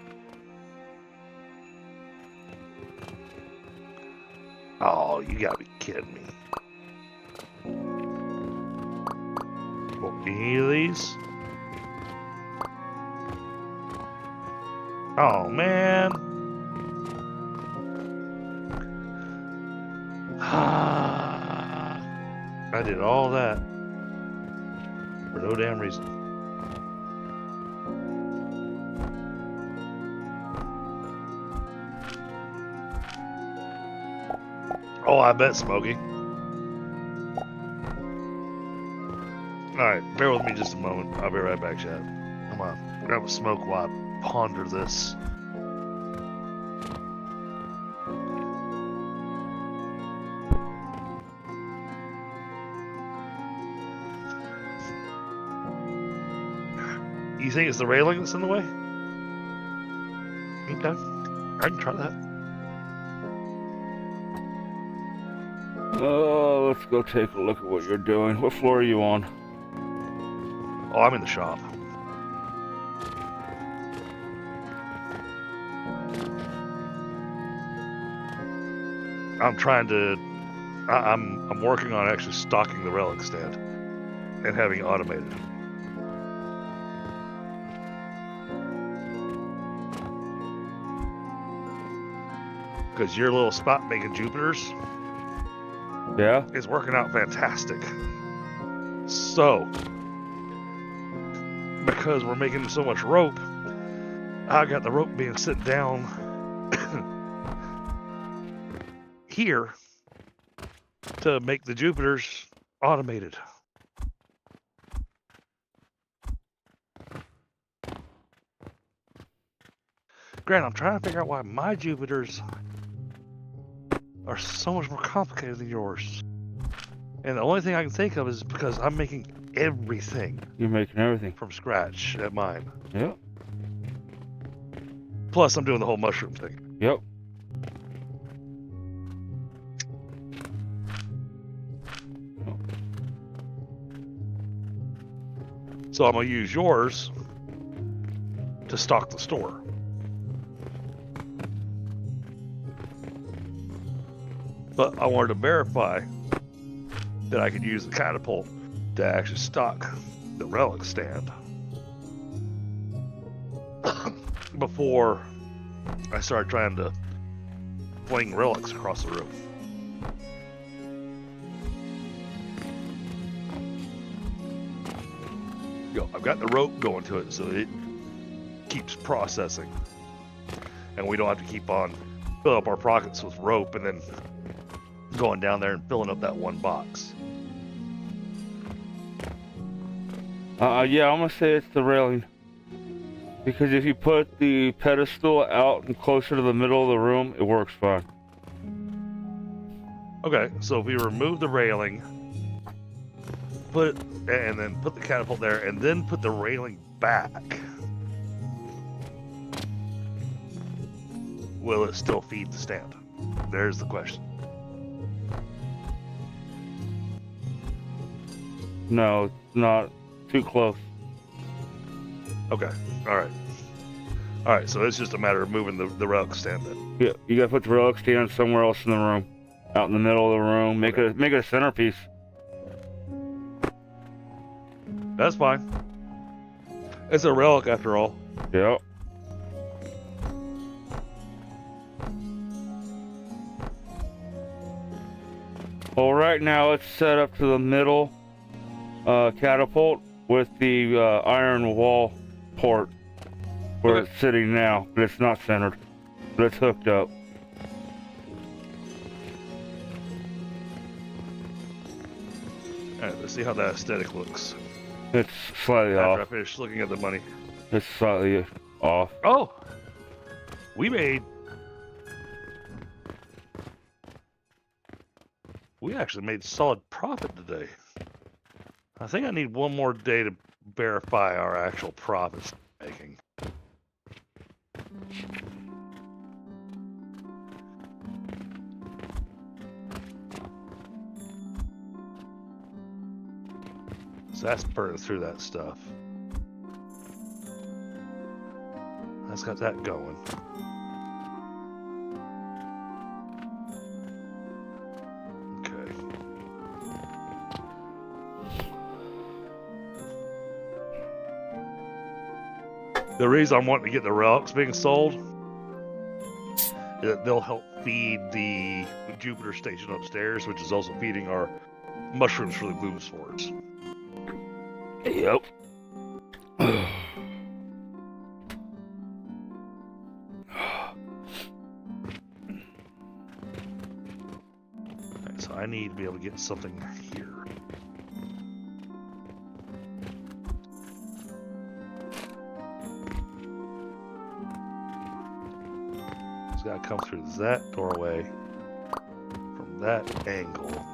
Oh, you gotta be kidding me. Well, any of these? Oh, man. I did all that for no damn reason. Oh, I bet, Smokey. Alright, bear with me just a moment. I'll be right back, Chad. Come on, grab a smoke while I ponder this. You think it's the railing that's in the way? Okay, I can try that. Let's go take a look at what you're doing. What floor are you on? Oh, I'm in the shop. I'm trying to. I'm working on actually stocking the relic stand and having it automated. Because your little spot making Jupiters, Yeah? is working out fantastic. So, because we're making so much rope, I got the rope being sent down here to make the Jupiters automated. Grant, I'm trying to figure out why my Jupiters are so much more complicated than yours. And the only thing I can think of is because I'm making everything You're making everything. from scratch at mine. Yep. Plus, I'm doing the whole mushroom thing. Yep. So I'm going to use yours to stock the store. But I wanted to verify that I could use the catapult to actually stock the relic stand before I started trying to fling relics across the room. I've got the rope going to it so it keeps processing, and we don't have to keep on filling up our pockets with rope and then going down there and filling up that one box. Yeah, I'm gonna say it's the railing. Because if you put the pedestal out and closer to the middle of the room, it works fine. Okay, so if we remove the railing, put it, and then put the catapult there, and then put the railing back, will it still feed the stand? There's the question. No, it's not. Too close. Okay, alright, so it's just a matter of moving the relic stand then. Yeah, you gotta put the relic stand somewhere else in the room. Out in the middle of the room. Make it a centerpiece. That's fine. It's a relic after all. Yep. Well, right now it's set up to the middle catapult with the iron wall port where Okay. it's sitting now, but it's not centered. But it's hooked up. Alright, let's see how that aesthetic looks It's slightly after I off. finish looking at the money. It's slightly off. Oh! We actually made solid profit today. I think I need one more day to verify our actual profits making. So that's burning through that stuff. That's got that going. Okay. The reason I'm wanting to get the relics being sold is that they'll help feed the Jupiter station upstairs, which is also feeding our mushrooms for the gloom swords. Yep. So I need to be able to get something here. It's got to come through that doorway from that angle.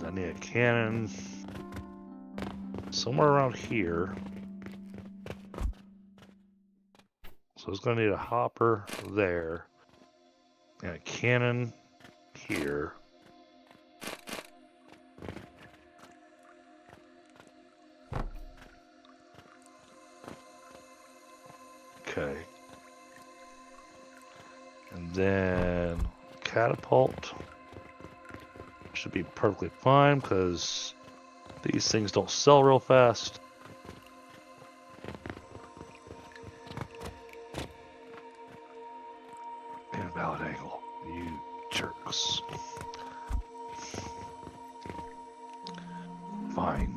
I need a cannon somewhere around here. So it's going to need a hopper there and a cannon here. Okay. And then catapult. Should be perfectly fine because these things don't sell real fast. Invalid angle, you jerks. Fine.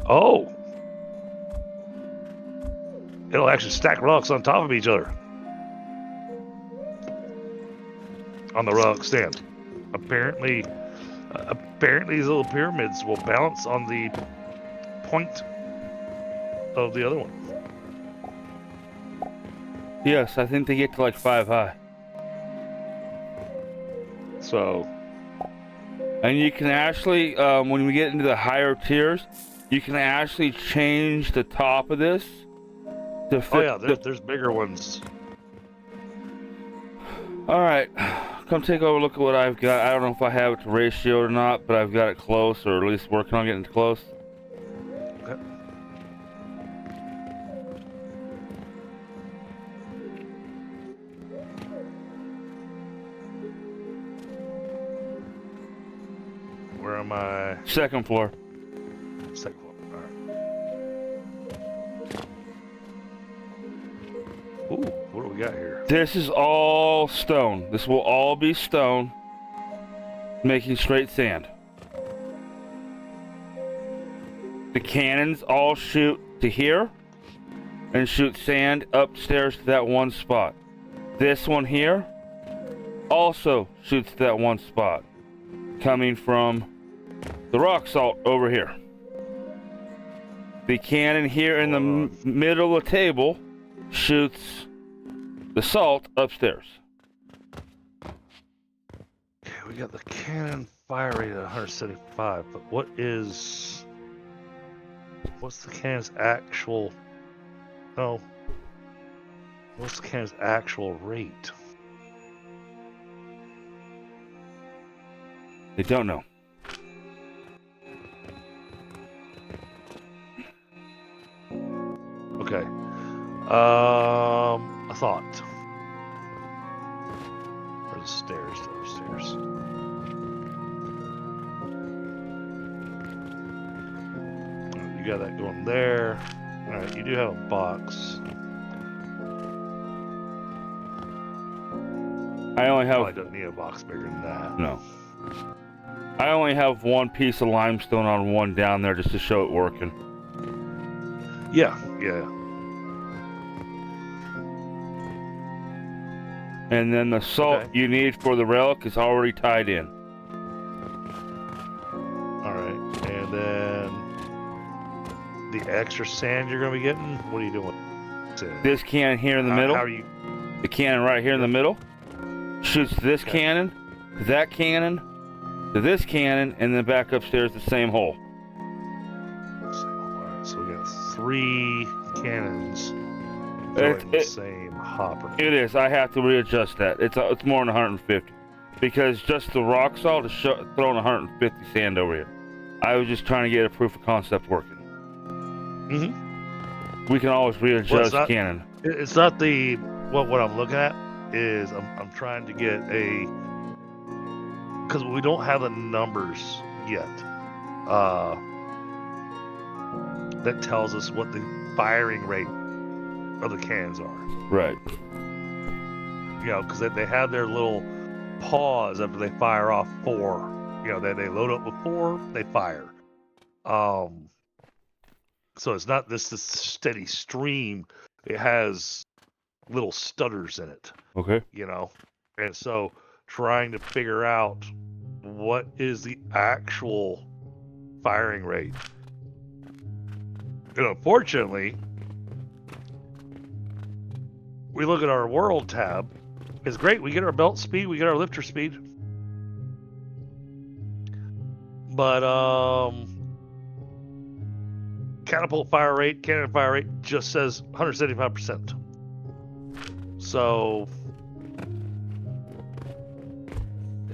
Oh! It'll actually stack rocks on top of each other. On the rock stand. Apparently these little pyramids will balance on the point of the other one. Yes, I think they get to like 5 high. So... And you can actually, when we get into the higher tiers, you can actually change the top of this to fit. Oh yeah, there's bigger ones. Alright, come take a look at what I've got. I don't know if I have it to ratio or not, but I've got it close, or at least working on getting it close. Okay. Where am I? Second floor. Second floor. Alright. Ooh, what do we got here? This is all stone. This will all be stone, making straight sand. The cannons all shoot to here and shoot sand upstairs to that one spot. This one here also shoots to that one spot, coming from the rock salt over here. The cannon here in the middle of the table shoots the salt upstairs. Okay, we got the cannon fire rate at 175, but what's the cannon's actual... Oh. What's the cannon's actual rate? They don't know. Okay. A thought. Where's the stairs? The other stairs. You got that going there. Alright, you do have a box. I only have... I don't need a box bigger than that. No. I only have one piece of limestone on one down there just to show it working. Yeah. And then the salt you need for the relic is already tied in. Alright, and then the extra sand you're going to be getting, what are you doing? This cannon here in the middle, how are you... the cannon right here in the middle, shoots this cannon, to that cannon, to this cannon, and then back upstairs the same hole. Alright, so we got 3 cannons filling the same hopper. It is. I have to readjust that. It's more than 150. Because just the rock salt is throwing 150 sand over here. I was just trying to get a proof of concept working. Mm-hmm. We can always readjust not- cannon. It's not the what I'm looking at is I'm trying to get a, because we don't have the numbers yet. That tells us what the firing rate of the cannons are. Right. You know, because they have their little pause after they fire off 4. You know, they load up with 4, they fire. So it's not this steady stream. It has little stutters in it. Okay. You know, and so trying to figure out what is the actual firing rate. And unfortunately, we look at our world tab. It's great. We get our belt speed. We get our lifter speed. But catapult fire rate, cannon fire rate just says 175%. So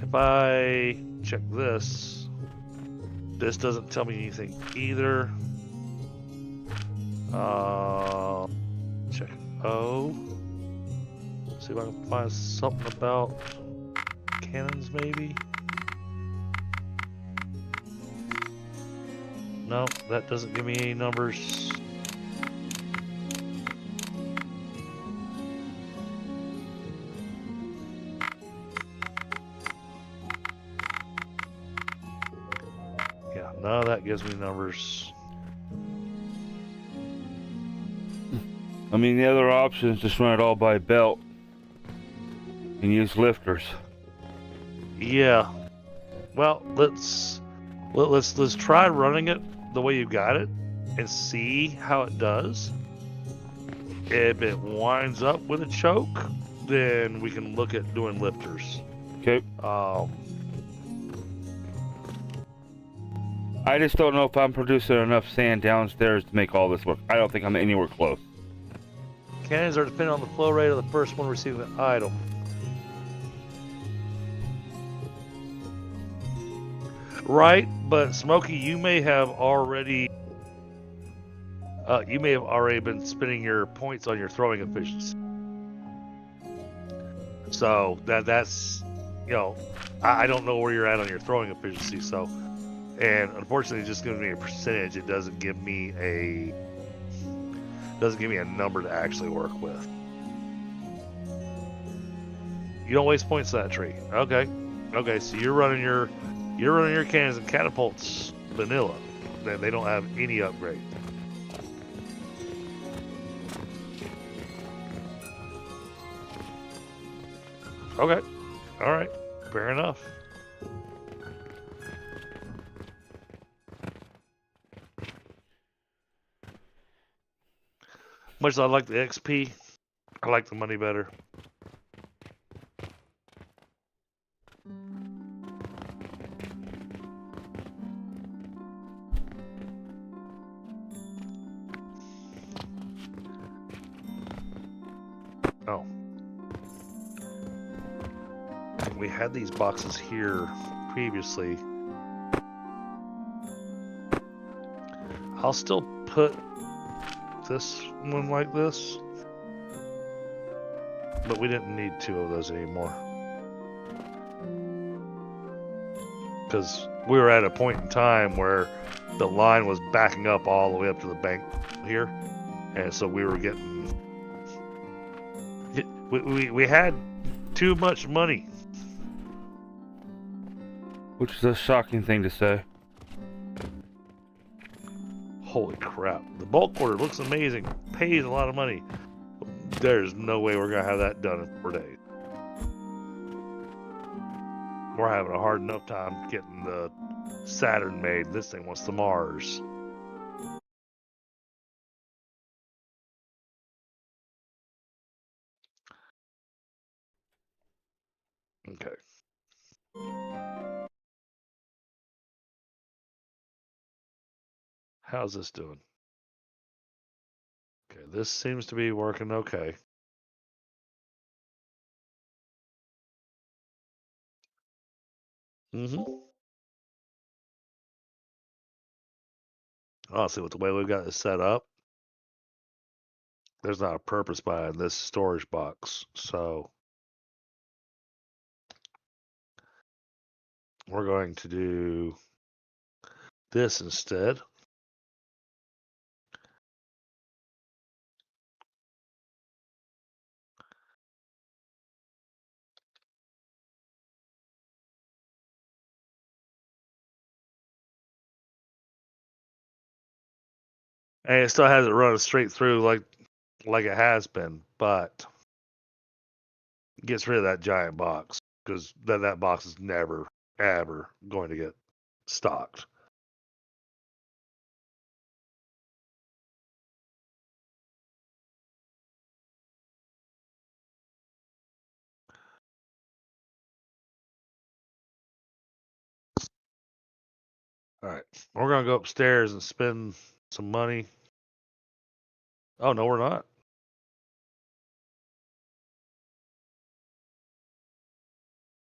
if I check this doesn't tell me anything either. Check O. See if I can find something about cannons, maybe. No, that doesn't give me any numbers. Yeah, none of that gives me numbers. I mean, the other option is just run it all by belt and use lifters. Yeah. Well, let's try running it the way you got it and see how it does. If it winds up with a choke, then we can look at doing lifters. Okay. I just don't know if I'm producing enough sand downstairs to make all this work. I don't think I'm anywhere close. Cannons are dependent on the flow rate of the first one receiving the item. Right, but Smokey, you may have already been spending your points on your throwing efficiency. So that's, you know, I don't know where you're at on your throwing efficiency. So, and unfortunately, it just gives me a percentage. It doesn't give me a number to actually work with. You don't waste points on that tree. Okay. So you're running your cannons and catapults vanilla. They don't have any upgrade. Okay. All right. Fair enough. Much as I like the XP, I like the money better. Oh. We had these boxes here previously. I'll still put this one like this, but we didn't need 2 of those anymore because we were at a point in time where the line was backing up all the way up to the bank here, and so we were getting we had too much money, Which is a shocking thing to say. Holy crap. The bulk order looks amazing, pays a lot of money. There's no way we're gonna have that done in 4 days. We're having a hard enough time getting the Saturn made. This thing wants the Mars. Okay. How's this doing? Okay, this seems to be working okay. Honestly, with the way we've got this set up, there's not a purpose behind this storage box. So we're going to do this instead. And it still has it running straight through like it has been, but gets rid of that giant box because then that box is never ever going to get stocked. All right, we're gonna go upstairs and spend some money. Oh no, we're not.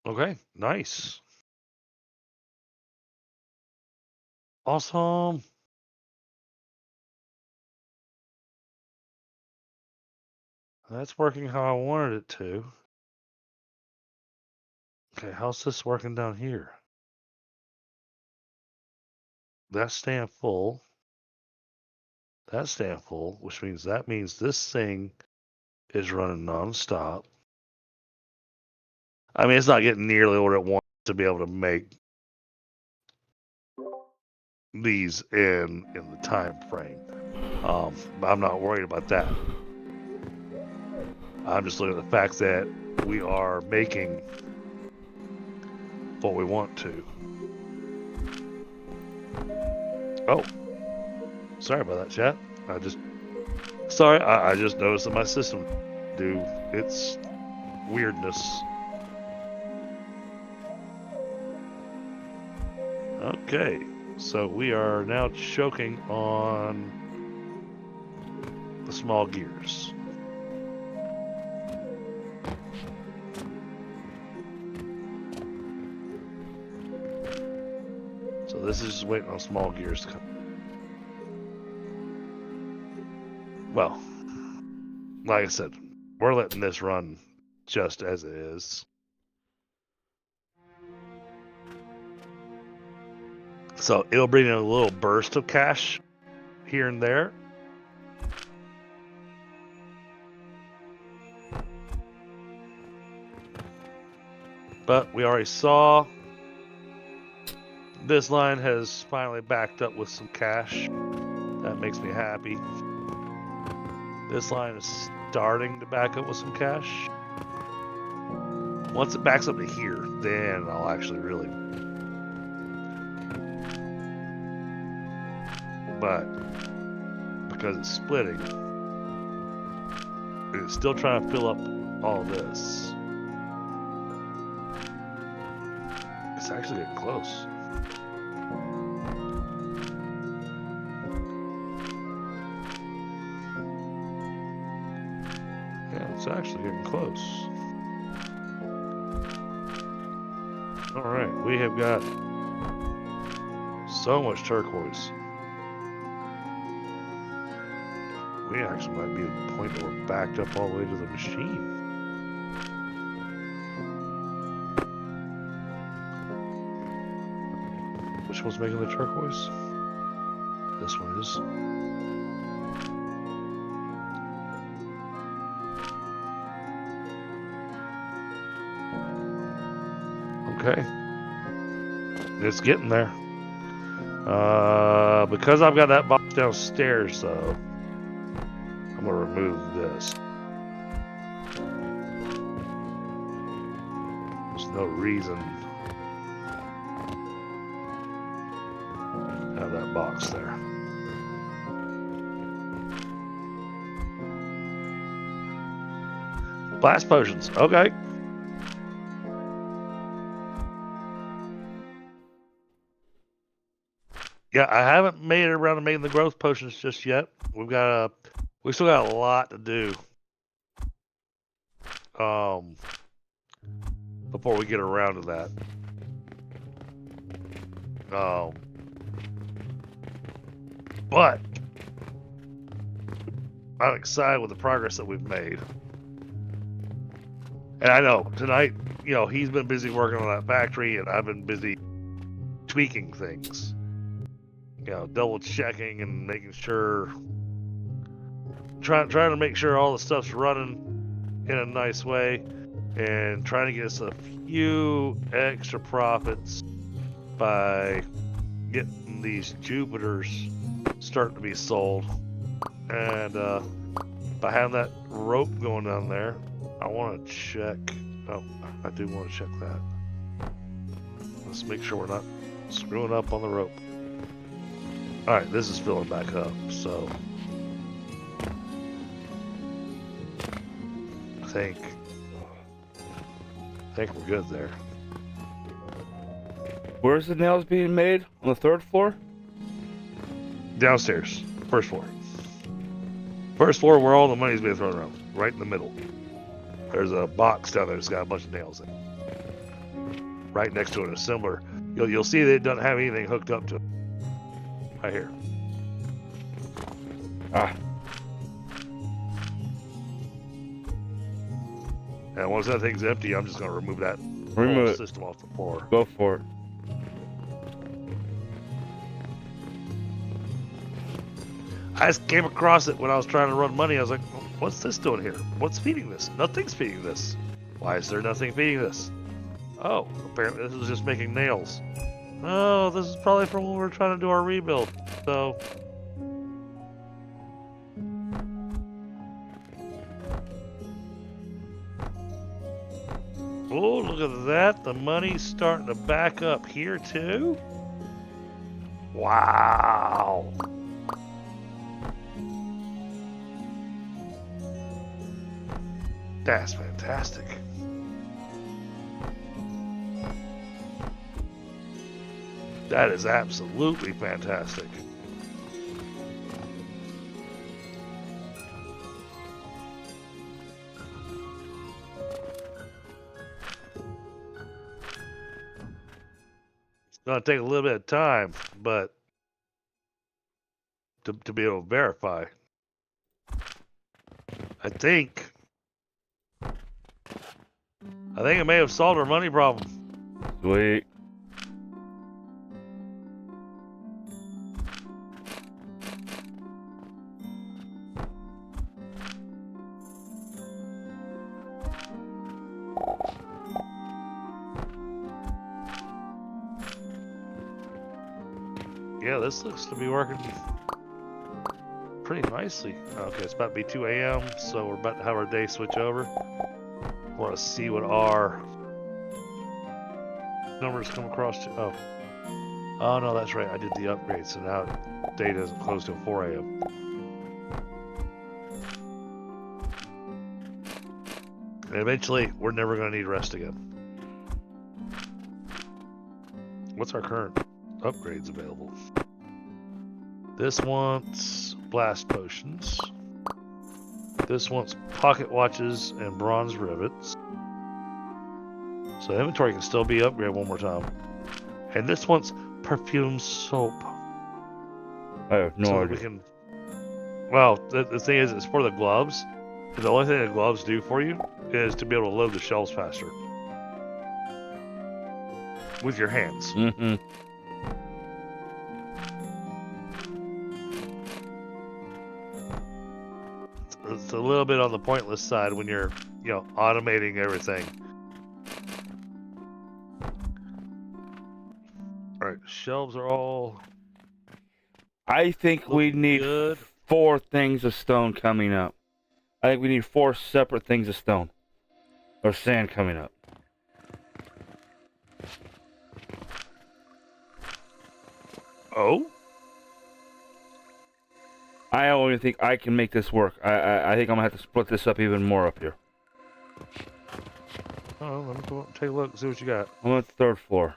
Okay, nice, awesome. That's working how I wanted it to. Okay, how's this working down here? That's staying full. That's staying full, which means this thing is running nonstop. I mean, it's not getting nearly what it wants to be able to make these in the time frame. But I'm not worried about that. I'm just looking at the fact that we are making what we want to. Oh, sorry about that, chat. I just noticed that my system do its weirdness. Okay, so we are now choking on the small gears. So this is just waiting on small gears to come. Well, like I said, we're letting this run just as it is. So it'll bring in a little burst of cash here and there. But we already saw this line has finally backed up with some cash. That makes me happy. This line is starting to back up with some cash. Once it backs up to here, then I'll actually really. But because it's splitting, it's still trying to fill up all this. It's actually getting close. Yeah, it's actually getting close. Alright, we have got so much turquoise. We actually might be at the point that we're backed up all the way to the machine. Which one's making the turquoise? This one is. Okay. It's getting there. Because I've got that box downstairs, though, I'm going to remove this. There's no reason to have that box there. Blast potions. Okay. Yeah, I haven't made it around to making the growth potions just yet. We still got a lot to do. Before we get around to that. But I'm excited with the progress that we've made. And I know tonight, you know, he's been busy working on that factory, and I've been busy tweaking things. You know, double checking and making sure, trying to make sure all the stuff's running in a nice way, and trying to get us a few extra profits by getting these Jupiters starting to be sold. And by having that rope going down there, I want to check. Oh, I do want to check that. Let's make sure we're not screwing up on the rope. Alright, this is filling back up, so I think we're good there. Where's the nails being made? On the 3rd floor? Downstairs, 1st floor. 1st floor where all the money's being thrown around, right in the middle. There's a box down there that's got a bunch of nails in it. Right next to an assembler. You'll see that it doesn't have anything hooked up to it. Right here. Ah. And once that thing's empty, I'm just going to remove that whole system off the floor. Go for it. I just came across it when I was trying to run money. I was like, what's this doing here? What's feeding this? Nothing's feeding this. Why is there nothing feeding this? Oh, apparently this is just making nails. Oh, this is probably from when we were trying to do our rebuild. So... oh, look at that. The money's starting to back up here, too. Wow. That's fantastic. That is absolutely fantastic. It's going to take a little bit of time, but to be able to verify. I think it may have solved our money problem. Sweet. Yeah, this looks to be working pretty nicely. Okay, it's about to be 2 a.m., so we're about to have our day switch over. Want to see what our numbers come across to. Oh no, that's right. I did the upgrade, so now day doesn't close till 4 a.m. And eventually, we're never going to need rest again. What's our current upgrades available? This wants blast potions. This wants pocket watches and bronze rivets. So the inventory can still be upgraded one more time. And this wants perfume soap. I have no idea. We can... well, the thing is, it's for the gloves. And the only thing the gloves do for you is to be able to load the shelves faster. With your hands. Mm-hmm. It's a little bit on the pointless side when you're, you know, automating everything. Alright, shelves are all... I think we need good. 4 things of stone coming up. I think we need 4 separate things of stone. Or sand coming up. Oh? I don't even think I can make this work. I think I'm gonna have to split this up even more up here. Oh, let me go up and take a look and see what you got. I'm on the 3rd floor.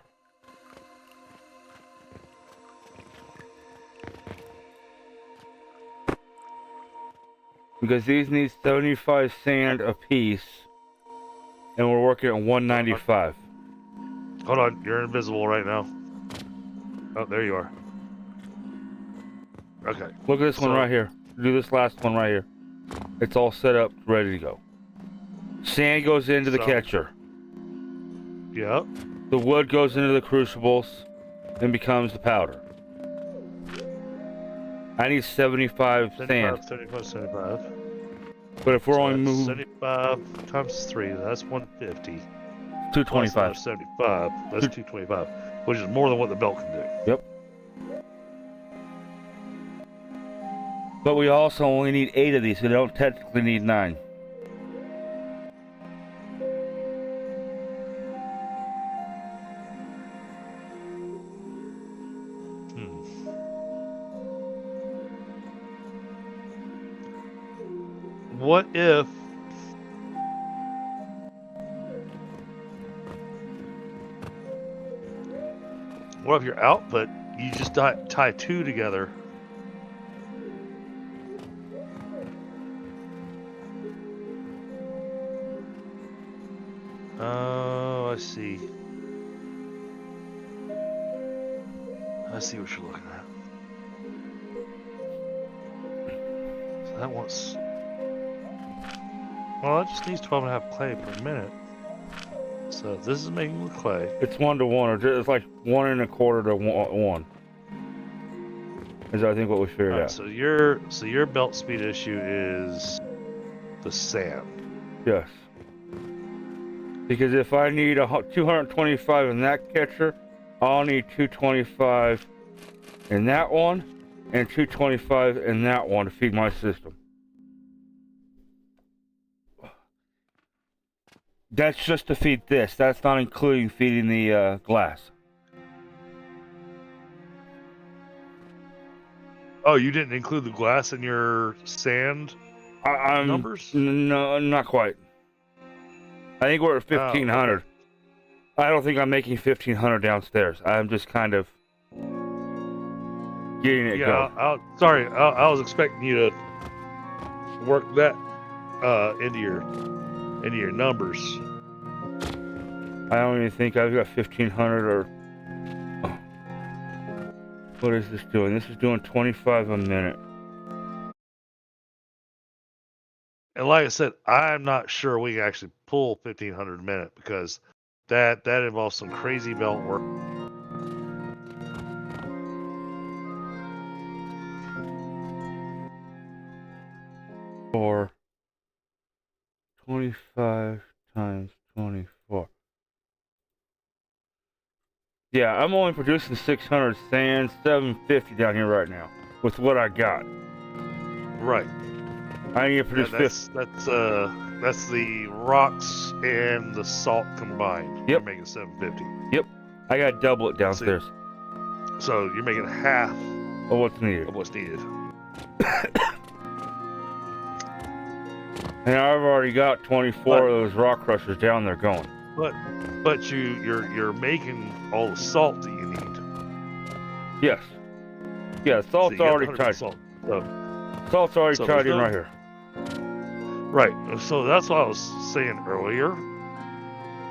Because these need 75 sand apiece. And we're working at 195. Hold on, you're invisible right now. Oh, there you are. Okay. Look at this one right here. Do this last one right here. It's all set up, ready to go. Sand goes into the So- catcher. Yep. The wood goes into the crucibles and becomes the powder. I need 75 sand. 75, 75. But if we're So only that's moving 75 times 3, that's 150. 225. 75, that's 225, which is more than what the belt can do. Yep. But we also only need 8 of these, so we don't technically need 9. What if your output, you just tie 2 together? Oh, I see. I see what you're looking at. So that wants... Well, it just needs 12.5 clay per minute. So this is making the clay. It's 1 to 1, or it's like 1 1/4 to 1. Is I think what we figured Alright, out. so your belt speed issue is the sand. Yes. Because if I need 225 in that catcher, I'll need 225 in that one and 225 in that one to feed my system. That's just to feed this. That's not including feeding the glass. Oh, you didn't include the glass in your sand I'm numbers? No, not quite. I think we're at 1,500. okay. I don't think I'm making 1,500 downstairs. I'm just kind of getting it going. I was expecting you to work that into your numbers. I don't even think I've got 1,500 or... Oh. What is this doing? This is doing 25 a minute. And like I said, I'm not sure we can actually pull 1,500 a minute because that involves some crazy belt work. Or 25 times 24. Yeah, I'm only producing 600 sand, 750 down here right now with what I got. Right. I need to produce 50. That's the rocks and the salt combined. Yep. You're making 750. Yep. I got to double it downstairs. So you're making half of what's needed. of what's needed. And I've already got 24 of those rock crushers down there going. But you're making all the salt that you need. Yes. Yeah, salt's So you got already 100 tied. salt. Salt's already So tied there's in no- right here. Right. So that's what I was saying earlier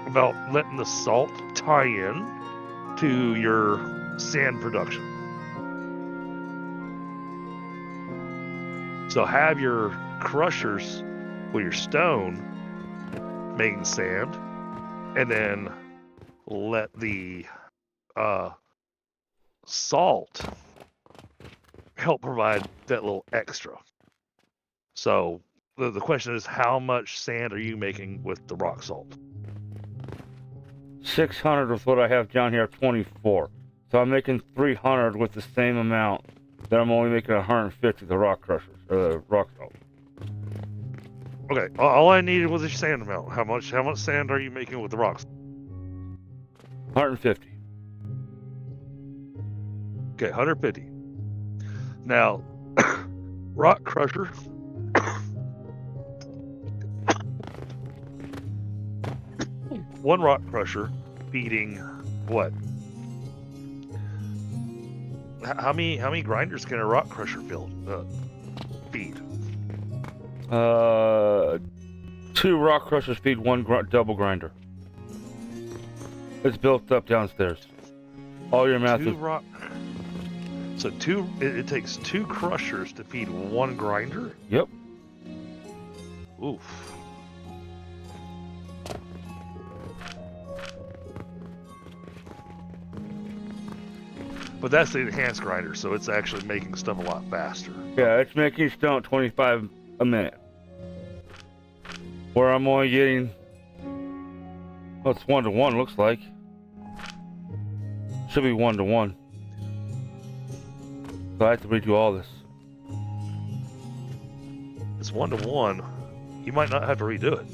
about letting the salt tie in to your sand production. So have your crushers with your stone making sand, and then let the salt help provide that little extra. So the question is, how much sand are you making with the rock salt? 600 with what I have down here, 24. So I'm making 300 with the same amount that I'm only making 150 the rock crushers, or the rock salt. Okay, all I needed was your sand amount. How much sand are you making with the rocks? 150. Okay, 150. Now, rock crusher. One rock crusher feeding what? How many grinders can a rock crusher feed? 2 rock crushers feed 1 double grinder. It's built up downstairs. All your math is... So it takes 2 crushers to feed 1 grinder? Yep. Oof. But that's the enhanced grinder, so it's actually making stuff a lot faster. Yeah, it's making stone at 25 a minute. Where I'm only getting, well, it's 1-to-1 looks like. Should be 1-to-1. So I have to redo all this. It's 1-to-1. You might not have to redo it.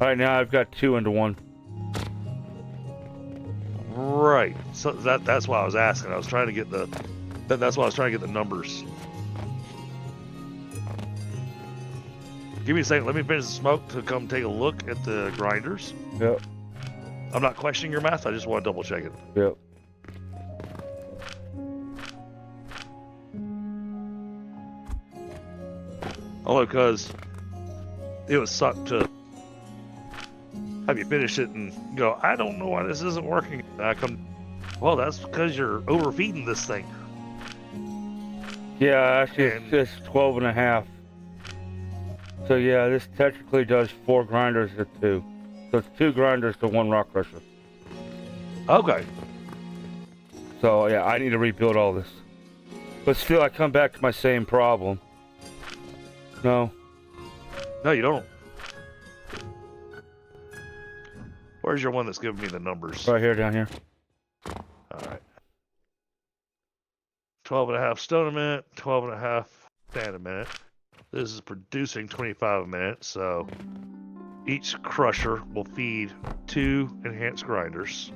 Right now I've got 2-to-1. Right. So that's why I was asking. I was trying to get the. That's why I was trying to get the numbers. Give me a second. Let me finish the smoke to come take a look at the grinders. Yep. I'm not questioning your math. I just want to double check it. Yep. Only because it would suck to have you finish it and go, I don't know why this isn't working. And I come, well, that's because you're overfeeding this thing. Yeah, actually it's 12.5. So yeah, this technically does 4 grinders to 2. So it's 2 grinders to 1 rock crusher. Okay. So yeah, I need to rebuild all this. But still, I come back to my same problem. No. No, you don't. Where's your one that's giving me the numbers? Right here, down here. Alright. 12.5 stone a minute, 12.5 sand a minute. This is producing 25 a minute, so each crusher will feed 2 enhanced grinders.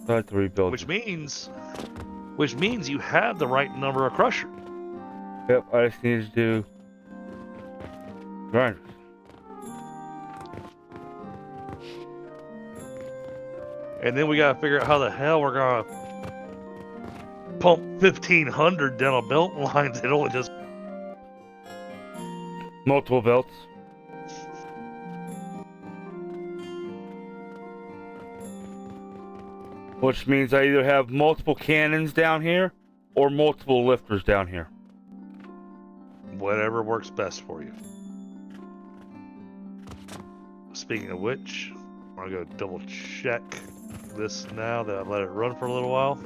I have to rebuild. Which means you have the right number of crushers. Yep, I just need to do grinders. And then we gotta figure out how the hell we're gonna pump 1,500 down a belt lines. It only just Multiple belts. Which means I either have multiple cannons down here or multiple lifters down here. whatever works best for you. Speaking of which, I'm gonna go double check this now that I've let it run for a little while.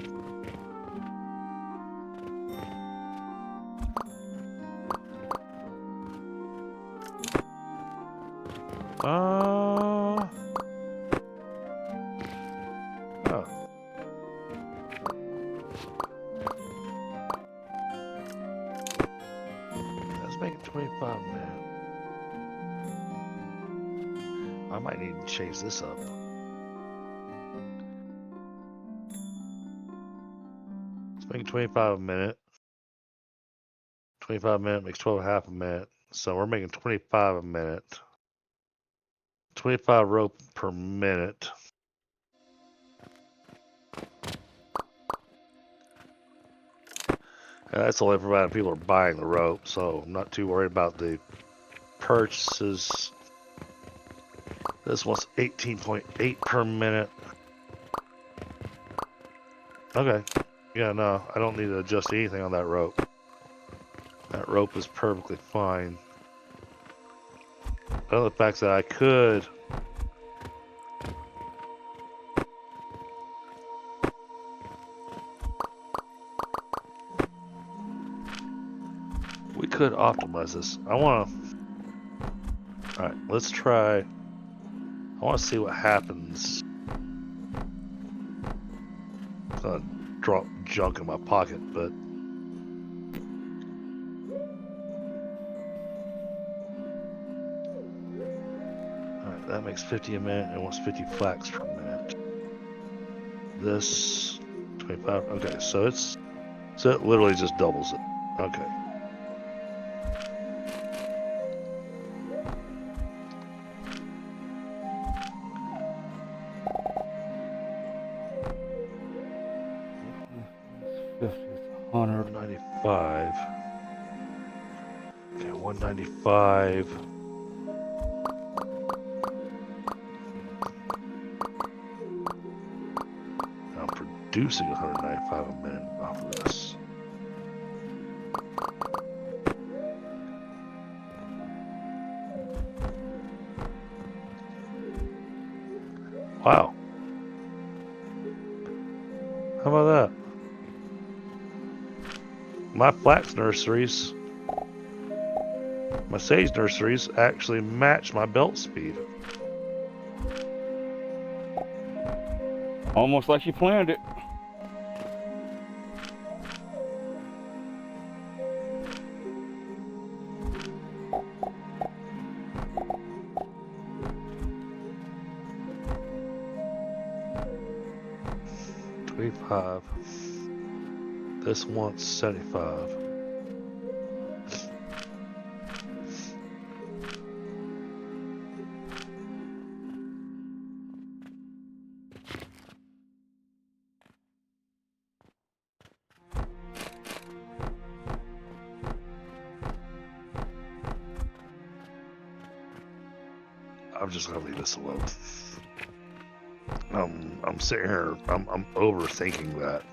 Oh. Let's make it 25 minutes. I might need to change this up. Let's make it 25 a minute. 25 a minute makes 12.5 a minute. So we're making 25 a minute. 25 rope per minute. And that's only provided people are buying the rope, so I'm not too worried about the purchases. This one's 18.8 per minute. Okay. Yeah, no, I don't need to adjust anything on that rope. That rope is perfectly fine. Other fact that I could optimize this. I want to. All right, let's try. I want to see what happens. I'm gonna drop junk in my pocket, but. Alright, that makes 50 a minute and wants 50 flax per minute. This 25. Okay, so it literally just doubles it. Okay. It's 100. 195. Okay, 195. reducing 195 a minute off of this. Wow. How about that? My flax nurseries, my sage nurseries actually match my belt speed. Almost like you planned it. $25. This wants 75. I'm just gonna leave this alone. I'm sitting here. I'm overthinking that.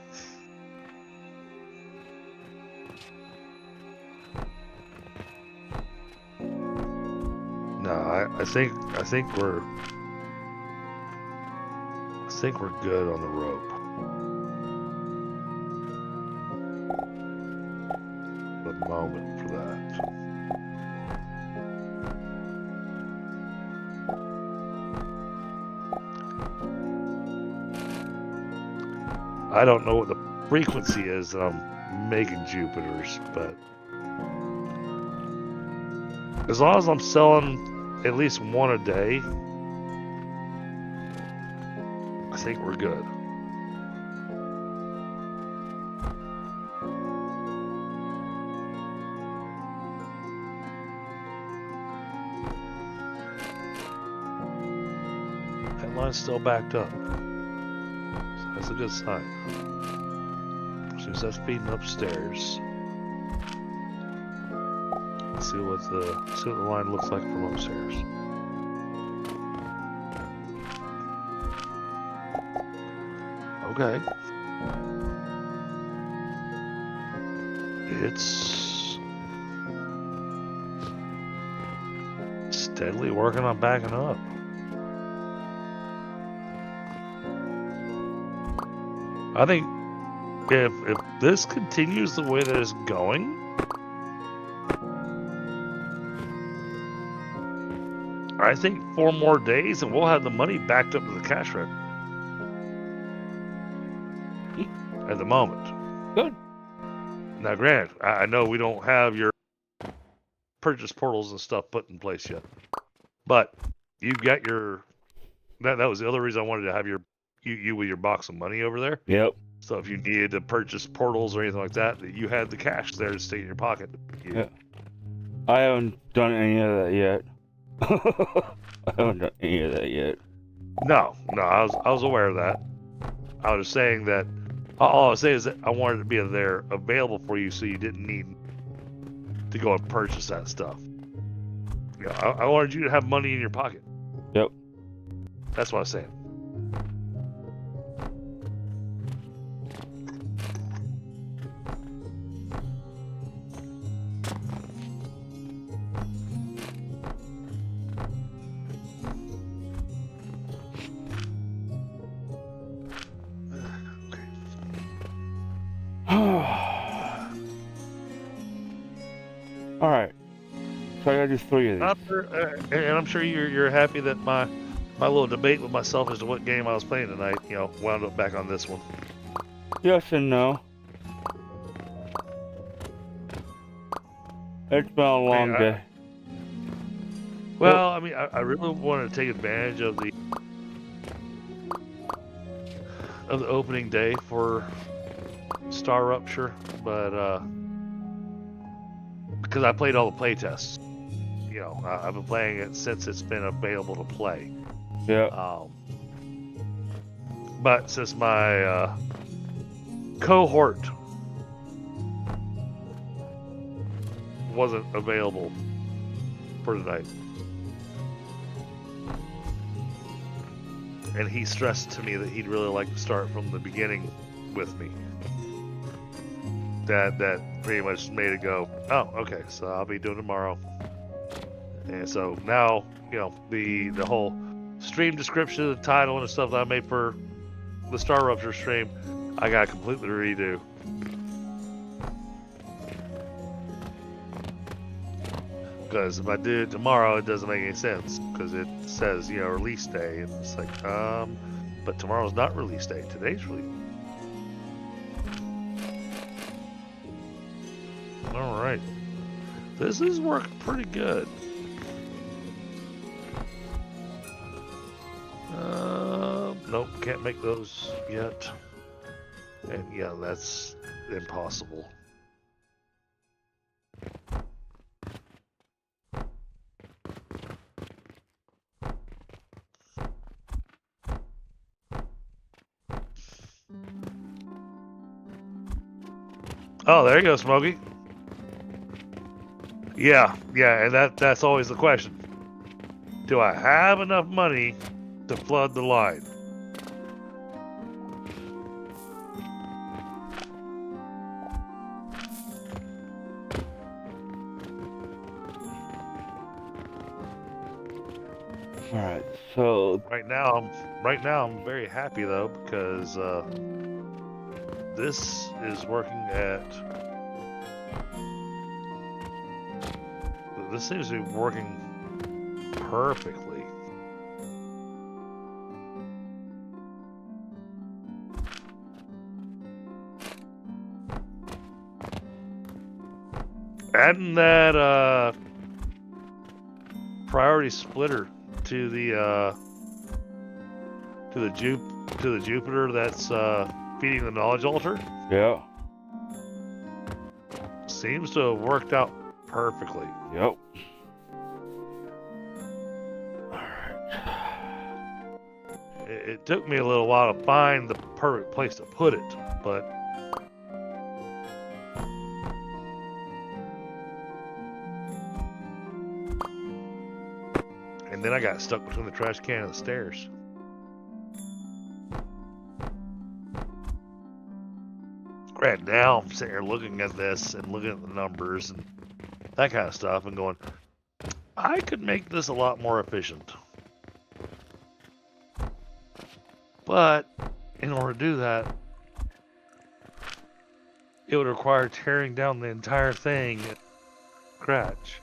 No, I think we're good on the rope. The moment for that. I don't know what the frequency is that I'm making Jupiters, but as long as I'm selling at least one a day, I think we're good. That line's still backed up. So that's a good sign. As soon as that's feeding upstairs. Let's see what the line looks like from upstairs. Okay. It's steadily working on backing up. I think if this continues the way that it's going, I think 4 more days and we'll have the money backed up to the cash register. At the moment. Good. Now, granted, I know we don't have your purchase portals and stuff put in place yet, but you've got your. That was the other reason I wanted to have you with your box of money over there. Yep. So if you needed to purchase portals or anything like that, you had the cash there to stay in your pocket. Yeah. I haven't done any of that yet. I haven't done any of that yet. No, I was aware of that. I was saying that. All I was saying is that I wanted to be there available for you, so you didn't need to go and purchase that stuff. You know, I wanted you to have money in your pocket. Yep. That's what I was saying. All right. So I gotta do 3 of these. And I'm sure you're happy that my little debate with myself as to what game I was playing tonight, wound up back on this one. Yes and no. It's been a long day. Well, I mean, I really wanted to take advantage of the opening day for Star Rupture, but because I played all the playtests, I've been playing it since it's been available to play. Yeah. But since my cohort wasn't available for tonight, and he stressed to me that he'd really like to start from the beginning with me. That pretty much made it go, oh, okay, so I'll be doing tomorrow. And so now, you know, the whole stream description, the title, and the stuff that I made for the Star Rupture stream, I got to completely redo. Because if I do it tomorrow, it doesn't make any sense. Because it says, you know, release day. And it's like, but tomorrow's not release day. Today's release. Alright. This is working pretty good. Nope, can't make those yet. And yeah, that's impossible. Oh, there you go, Smokey. Yeah, and that's always the question. Do I have enough money to flood the line? All right, so right now I'm very happy though, because this is working at. This seems to be working perfectly. Adding that priority splitter to the Jupiter that's feeding the knowledge altar. Yeah. Seems to have worked out perfectly. Yep. It took me a little while to find the perfect place to put it, but and then I got stuck between the trash can and the stairs. Right now, I'm sitting here looking at this and looking at the numbers and that kind of stuff and going, I could make this a lot more efficient. But in order to do that, it would require tearing down the entire thing at scratch.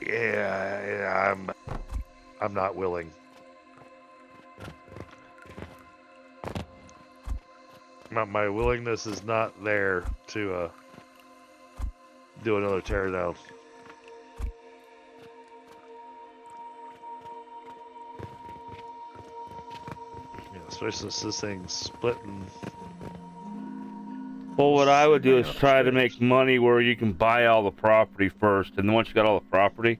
Yeah, I'm not willing. My willingness is not there to do another teardown. Yeah, especially since this thing's splitting. Well, what I would do is try to make money where you can buy all the property first, and then once you got all the property,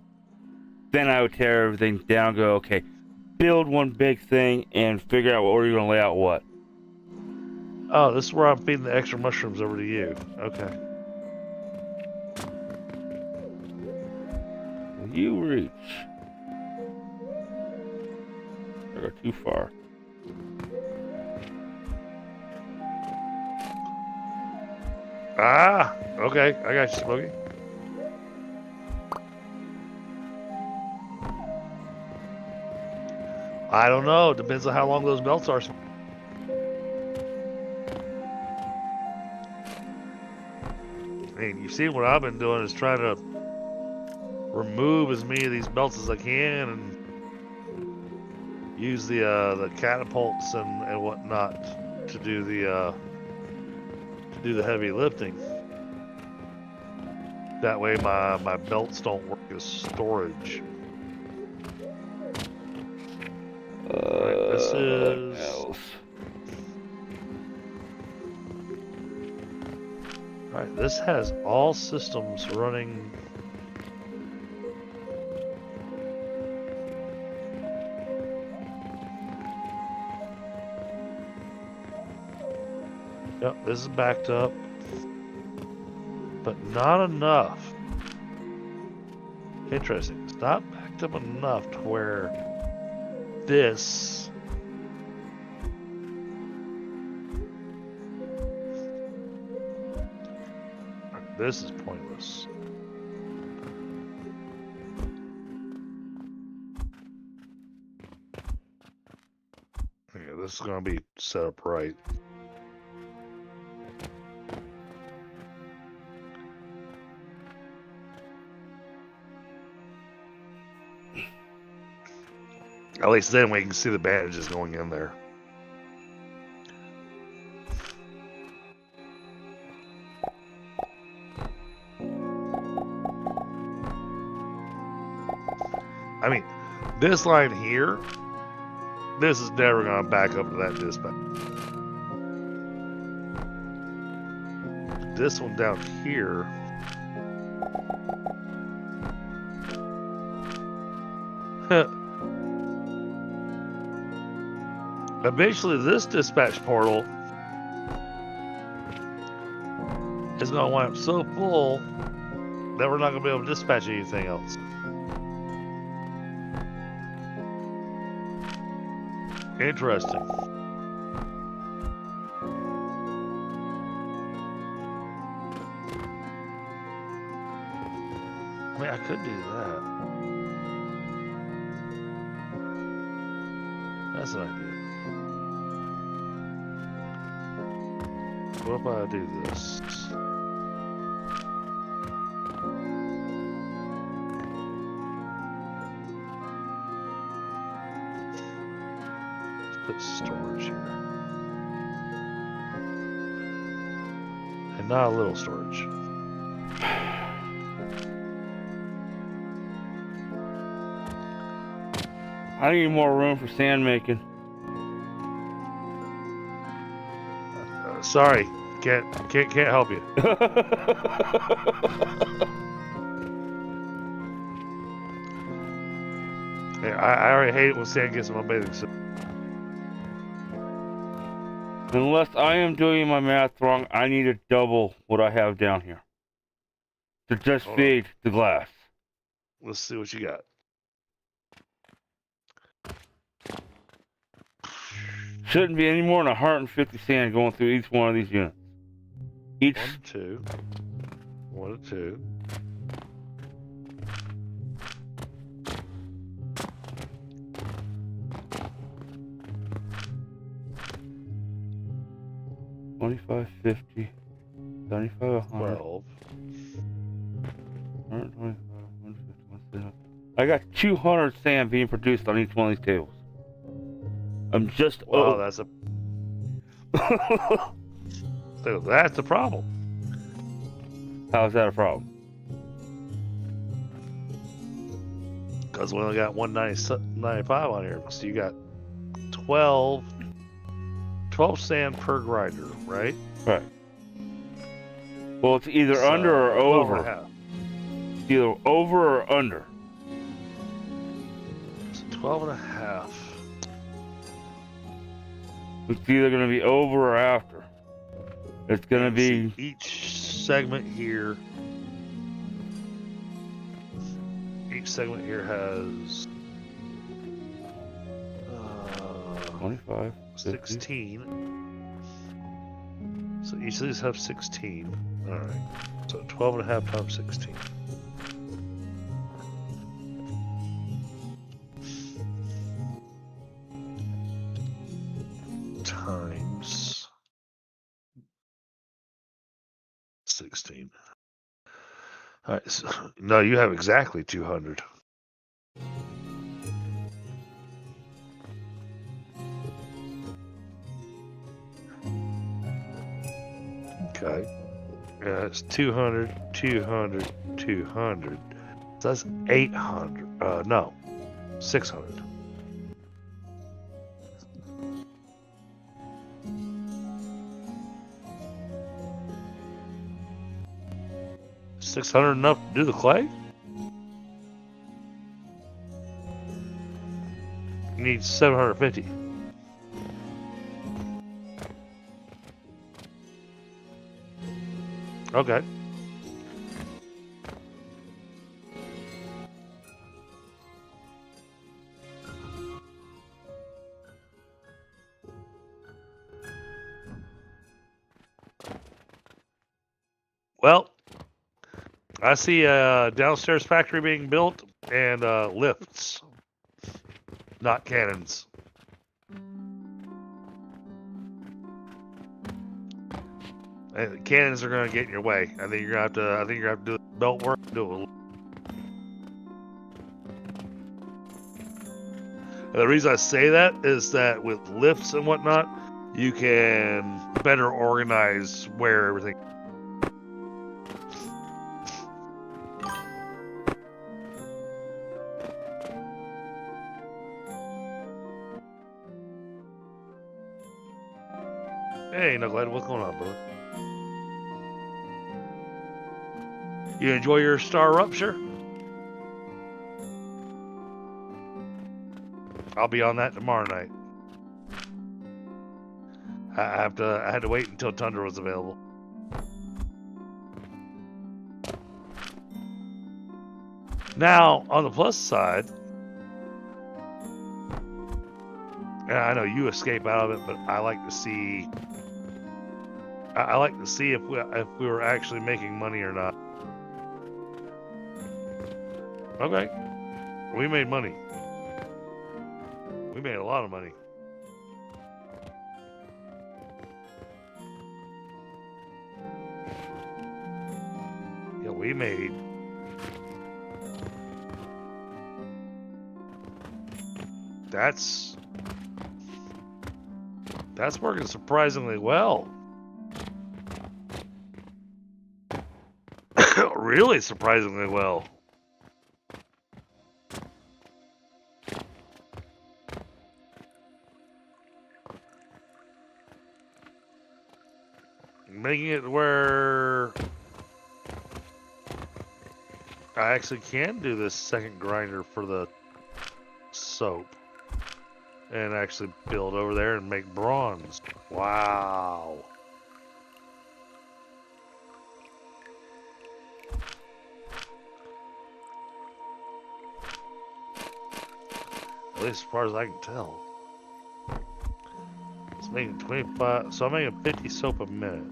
then I would tear everything down and go, okay, build one big thing and figure out where you're going to lay out what. Oh, this is where I'm feeding the extra mushrooms over to you. Okay. You reach. I got too far. Ah, okay. I got you, Smokey. I don't know. Depends on how long those belts are. I mean, you've seen what I've been doing is trying to remove as many of these belts as I can and use the catapults and whatnot to do the heavy lifting. That way my belts don't work as storage. Right, this is right. This has all systems running. Yep, this is backed up, but not enough. Interesting. It's not backed up enough to where this This is pointless. Yeah, this is gonna be set up right. At least then we can see the bandages going in there. I mean, this line here, this is never going to back up to that dispatch. This one down here, eventually this dispatch portal is going to wind up so full that we're not going to be able to dispatch anything else. Interesting. I mean, I could do that. That's an idea. What if I do this? Let's put storage here. And not a little storage. I need more room for sand making. Sorry, can't help you. I already hate it when sand gets in my bathing suit. Unless I am doing my math wrong, I need to double what I have down here to just feed the glass. Let's see what you got. Shouldn't be any more than 150 sand going through each one of these units. Each 1 to 2. 1 to 2. $25, $50, $75, $100, 12. $125, $150, $170. I got 200 sand being produced on each one of these tables. I'm just That's a that's a problem. How's that a problem? Because we only got 195 on here. So you got 12 sand per grinder, right? Right. Well, it's either under or over. Either over or under. So 12 and a half. It's either going to be over or after. It's going to be... Each segment here... Each segment here has... 25, 50. 16. So each of these have 16. Alright. So 12 and a half times 16. Times 16. Alright, so, no, you have exactly 200. Okay. Yeah, it's 200, 200, 200. So that's 800. No, 600. $600 enough to do the clay? You need 750. Okay. Well, I see a downstairs factory being built and lifts, not cannons. And cannons are going to get in your way. I think you're going to have to. I think you're going to have to do belt work. Do it. And the reason I say that is that with lifts and whatnot, you can better organize where everything. Hey, Knucklehead, what's going on, brother? You enjoy your star rupture? I'll be on that tomorrow night. I had to wait until Tundra was available. Now, on the plus side, and I know you escape out of it, but I like to see. I like to see if we were actually making money or not. Okay, we made money. We made a lot of money. Yeah, we made. That's working surprisingly well. Really surprisingly well. Making it where I actually can do this second grinder for the soap and actually build over there and make bronze. Wow. At least as far as I can tell. It's making 25, so I'm making 50 soap a minute.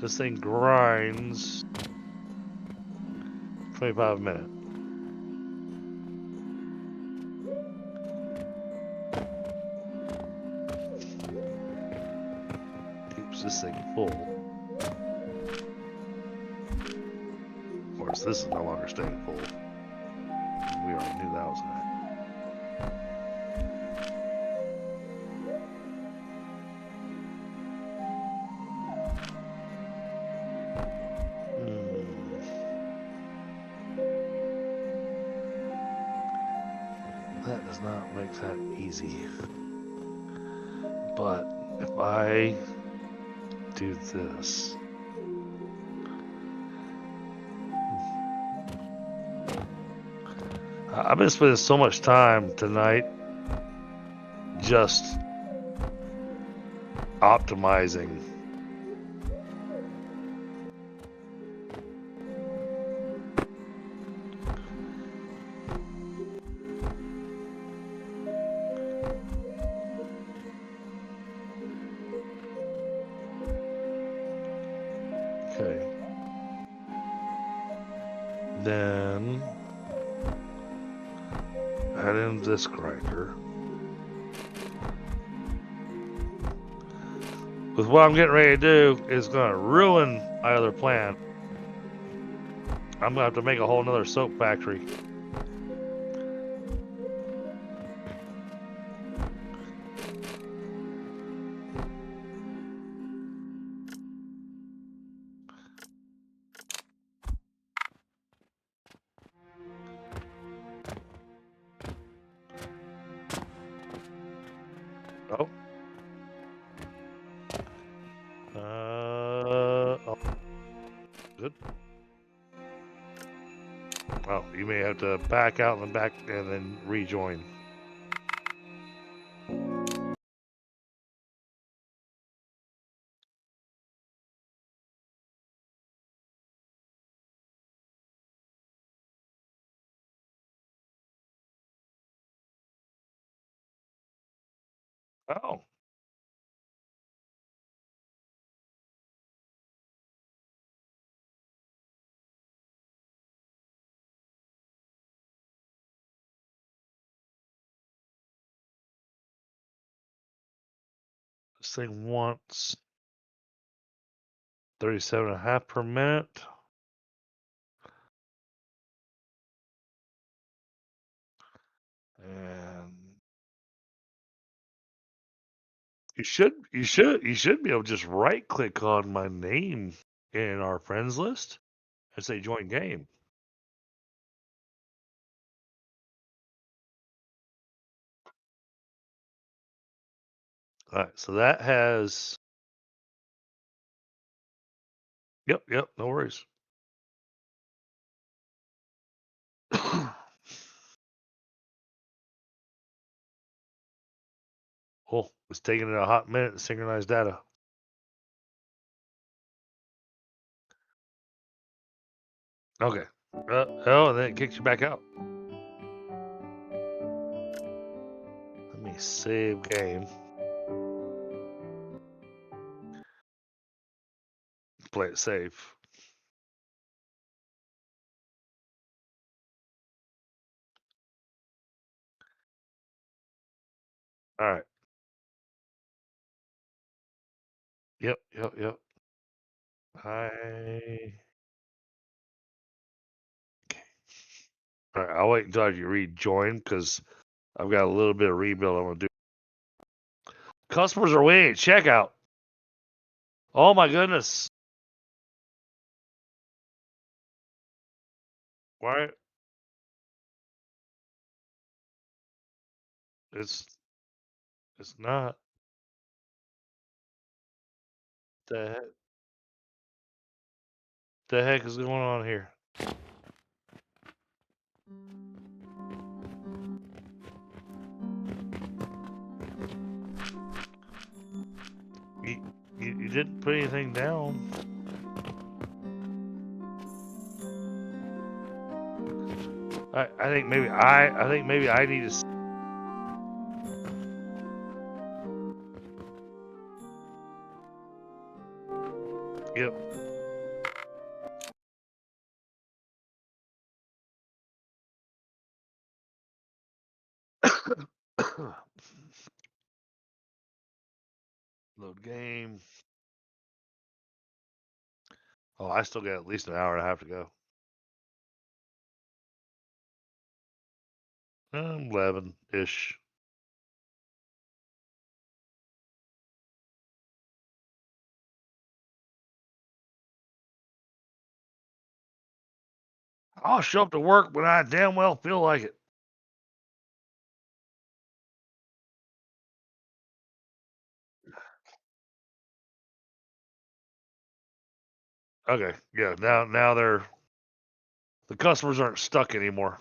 This thing grinds 25 a minute. Keeps this thing full. Of course, this is no longer staying full. We already knew that was going to happen. That does not make that easy. But if I do this. I've been spending so much time tonight just optimizing. Okay. Then add in this grinder. With what I'm getting ready to do is going to ruin my other plan. I'm going to have to make a whole nother soap factory. Oh. Oh. Good. Oh, you may have to back out and back and then rejoin. Oh. This thing wants 37.5 per minute. And you should be able to just right click on my name in our friends list and say join game. All right, so that has. Yep, no worries. Oh, it's taking it a hot minute to synchronize data. Okay. Oh, and then it kicks you back out. Let me save game. Play it safe. All right. Yep. Okay. All right, I'll wait until you rejoin because I've got a little bit of rebuild I want to do. Customers are waiting at checkout. Oh my goodness. Why? It's not. The heck is going on here? You didn't put anything down. I think maybe I need to. Yep. Load game. Oh, I still got at least an hour and a half to go. 11-ish. I'll show up to work when I damn well feel like it. Okay, yeah. Now the customers aren't stuck anymore.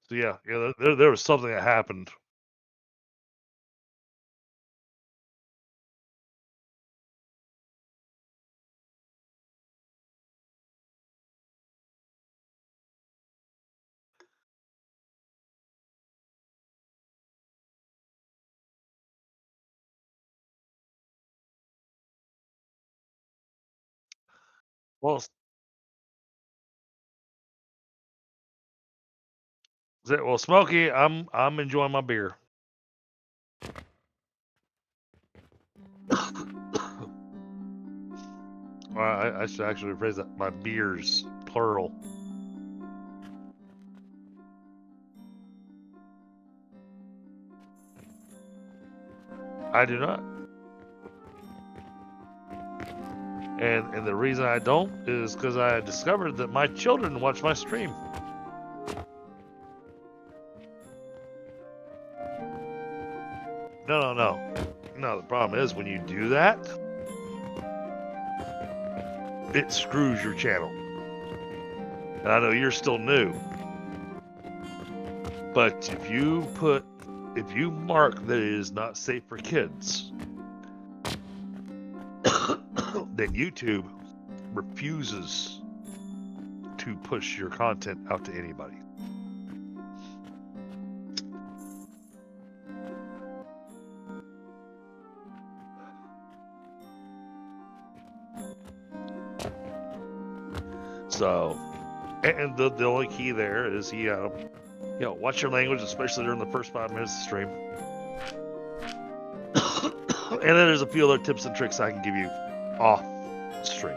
So yeah, there was something that happened. Well, Smokey, I'm enjoying my beer. I should actually rephrase that. My beers, plural. I do not. And the reason I don't is because I discovered that my children watch my stream. No. No, the problem is when you do that, it screws your channel. And I know you're still new, but if you mark that it is not safe for kids, then YouTube refuses to push your content out to anybody. So And the only key there is watch your language, especially during the first 5 minutes of stream. And then there's a few other tips and tricks I can give you off stream.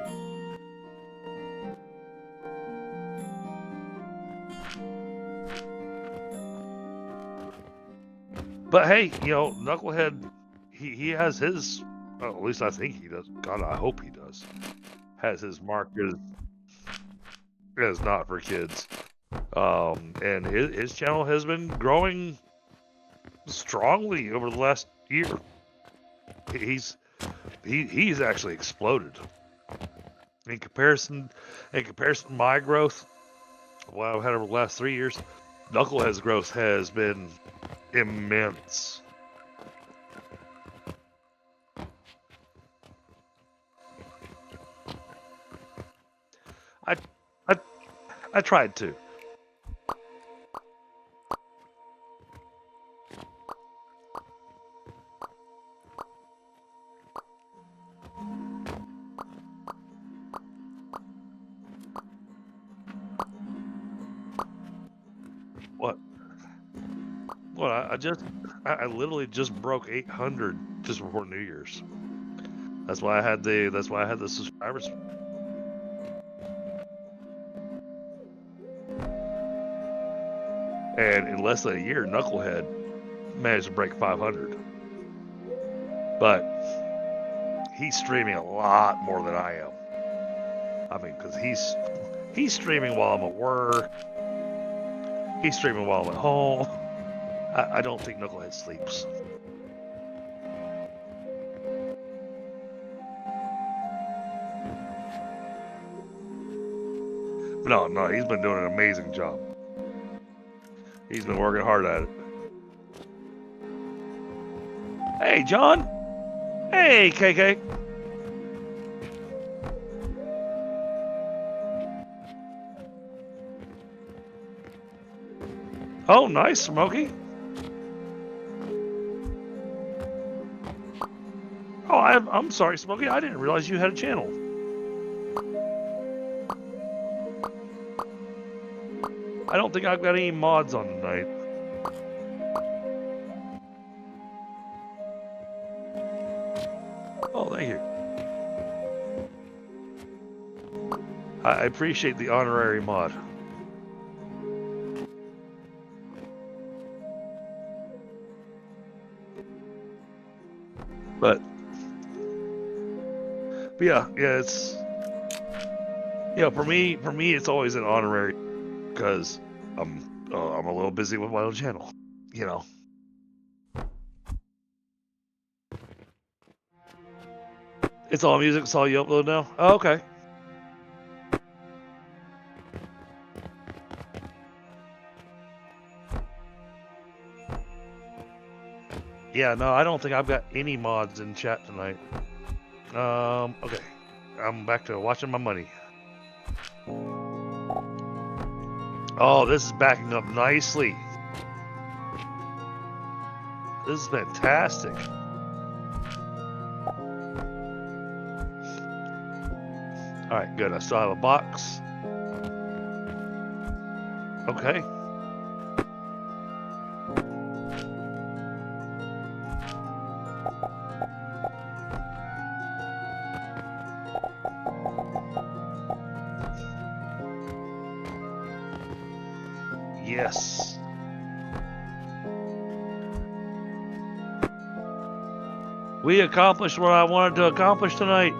But hey, Knucklehead, he has his, at least I think he does. God, I hope he does. Has his mark as not for kids. And his channel has been growing strongly over the last year. He's actually exploded. In comparison to my growth, what I've had over the last 3 years, Knucklehead's growth has been immense. I tried to. What? I literally just broke 800 just before New Year's. That's why I had the subscribers. And in less than a year, Knucklehead managed to break 500. But he's streaming a lot more than I am. I mean, because he's streaming while I'm at work. He's streaming while I'm at home. I don't think Knucklehead sleeps. But no, he's been doing an amazing job. He's been working hard at it. Hey, John. Hey, KK. Oh, nice, Smokey. Oh, I'm sorry, Smokey. I didn't realize you had a channel. I don't think I've got any mods on tonight. Oh, thank you. I appreciate the honorary mod. But yeah, it's for me it's always an honorary because I'm a little busy with my own channel, It's all music. It's all you upload now. Oh, okay. Yeah, no, I don't think I've got any mods in chat tonight. Okay. I'm back to watching my money. Oh, this is backing up nicely. This is fantastic. Alright, good. I still have a box. Okay. Yes. We accomplished what I wanted to accomplish tonight.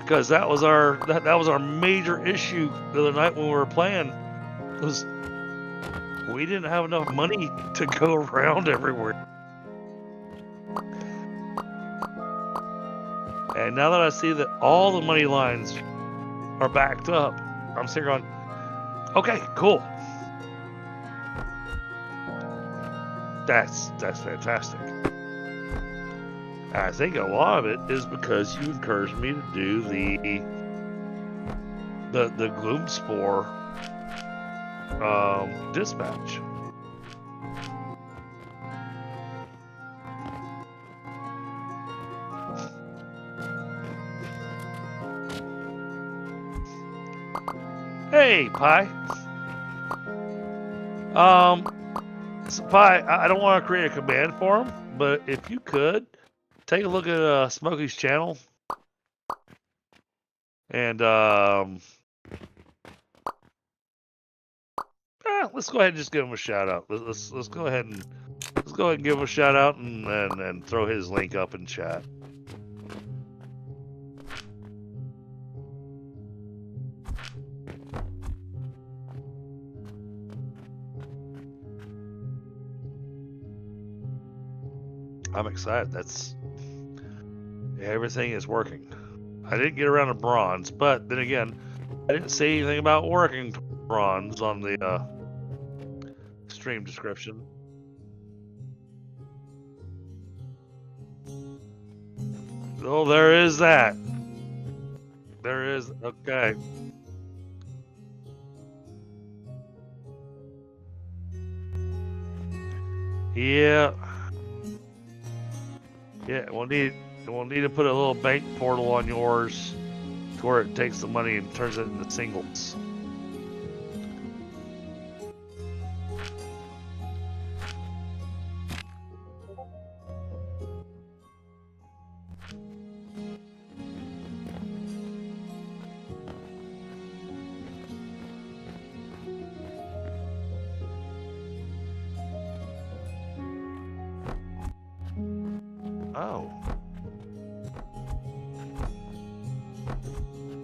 Because that was our major issue the other night when we were playing. Was we didn't have enough money to go around everywhere. And now that I see that all the money lines are backed up, I'm sitting going, okay, cool. That's fantastic. I think a lot of it is because you encouraged me to do the Gloom Spore dispatch. Hey, Pi. So Pi, I don't want to create a command for him, but if you could, take a look at Smokey's channel. And let's go ahead and just give him a shout out. Let's go ahead and give him a shout out and throw his link up in chat. I'm excited. Everything is working. I didn't get around to bronze, but then again, I didn't say anything about working bronze on the stream description. Oh, there is that. There is. Okay. Yeah. Yeah, we'll need to put a little bank portal on yours to where it takes the money and turns it into singles. Oh.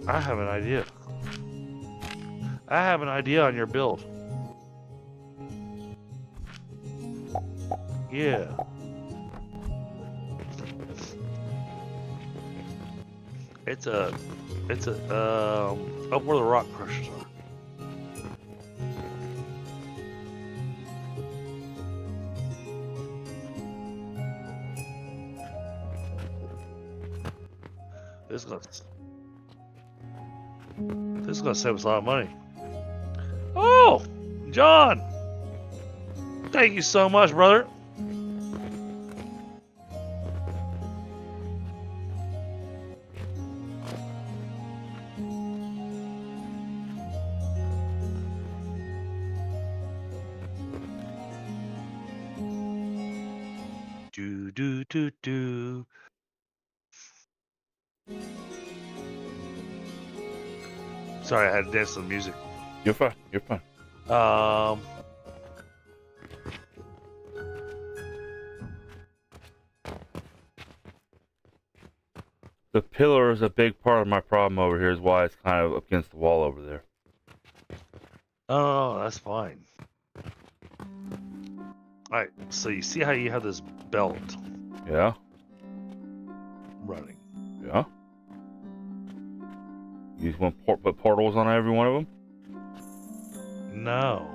I have an idea. I have an idea on your build. Yeah. It's up where the rock crushers are. This is gonna save us a lot of money. Oh, John! Thank you so much, brother. Do. Sorry, I had to dance to the music. You're fine. You're fine. The pillar is a big part of my problem over here. Is why it's kind of up against the wall over there. Oh, that's fine. Alright, so you see how you have this belt Yeah. running? Yeah. You just want to put portals on every one of them? No.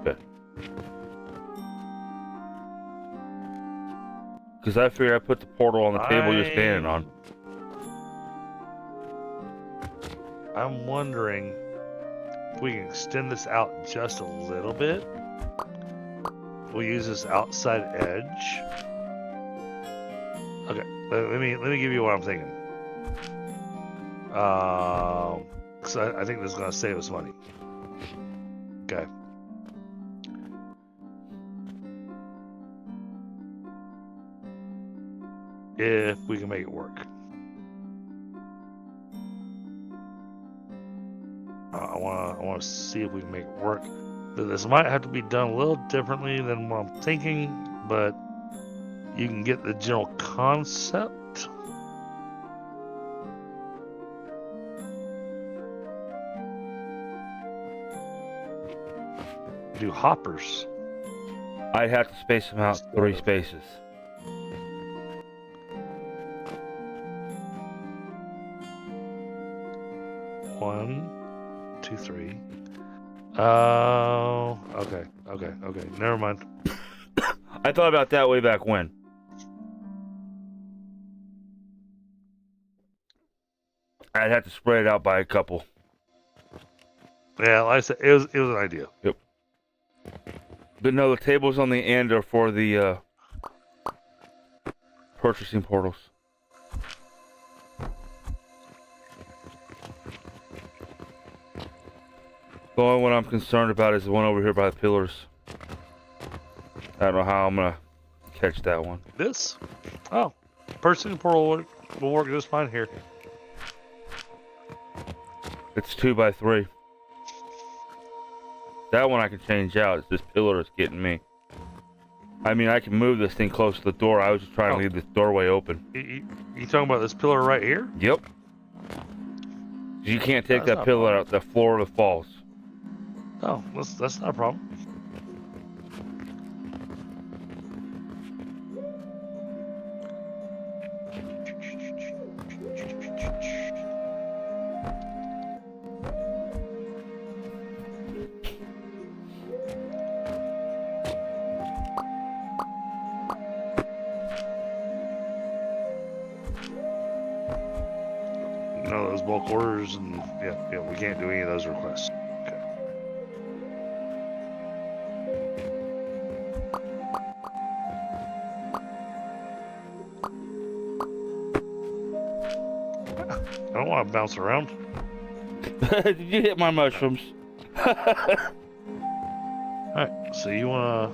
Okay. Because I figured I put the portal on the table you're standing on. I'm wondering if we can extend this out just a little bit. We'll use this outside edge. Okay, let me give you what I'm thinking. So I think this is gonna save us money. Okay. If we can make it work. I want to see if we can make it work. This might have to be done a little differently than what I'm thinking, but you can get the general concept. Do hoppers. I'd have to space them out 3 spaces. One, 2, 3. Oh, okay. Never mind. I thought about that way back when. I'd have to spread it out by a couple. Yeah, like I said, it was an idea. Yep. But no, the tables on the end are for the purchasing portals. The only one I'm concerned about is the one over here by the pillars. I don't know how I'm gonna catch that one. This? Oh, person portal will work just fine here. It's 2 by 3. That one I can change out. It's this pillar that's getting me. I mean, I can move this thing close to the door. I was just trying to leave this doorway open. You talking about this pillar right here? Yep. You can't take that pillar out. The floor of the falls. Oh, that's not a problem. No, those bulk orders and yeah, we can't do any of those requests. Okay. I don't want to bounce around. Did you hit my mushrooms? Alright, so you're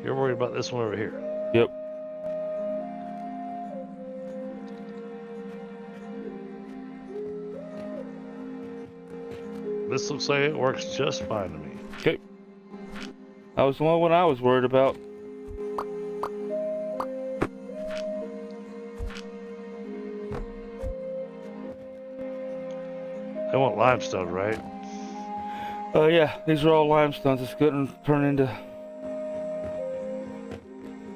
worried about this one over here. Yep. This looks like it works just fine to me. Okay. That was the only one I was worried about. I want limestone, right? Yeah, these are all limestones. It's going to turn into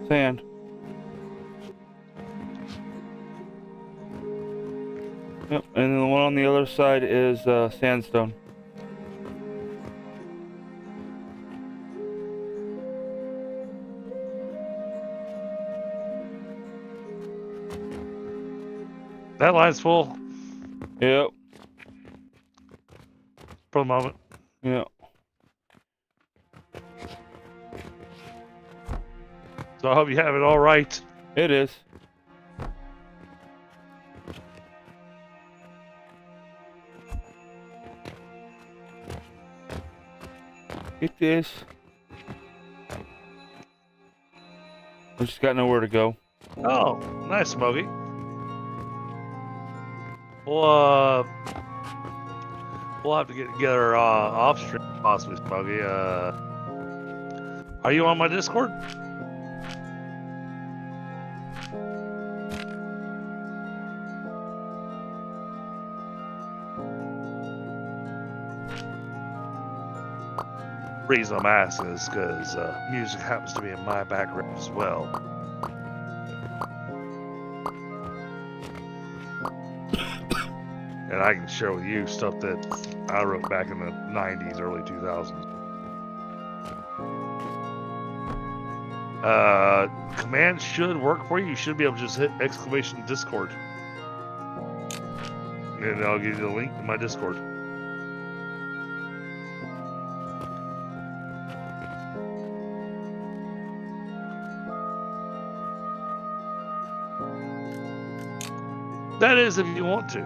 sand. Yep, and then the one on the other side is sandstone. That line's full Yep. for the moment. Yeah. So I hope you have it all right. It is. It is. I just got nowhere to go. Oh, nice, Smokey. We'll have to get together off stream, possibly, Smokey. Are you on my Discord? The reason I'm asking is because music happens to be in my background as well. And I can share with you stuff that I wrote back in the 90s, early 2000s. Command should work for you. You should be able to just hit exclamation Discord. And I'll give you the link to my Discord. That is if you want to.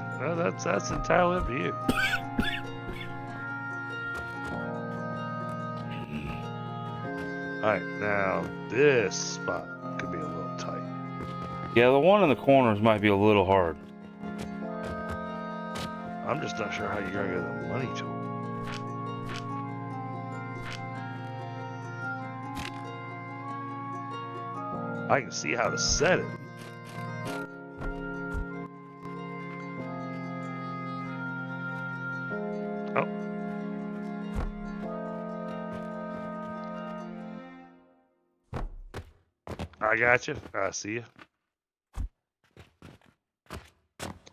That's entirely up to you. Alright, now this spot could be a little tight. Yeah, the one in the corners might be a little hard. I'm just not sure how you're going to get the money to it. I can see how to set it. Oh. I got you. I see you.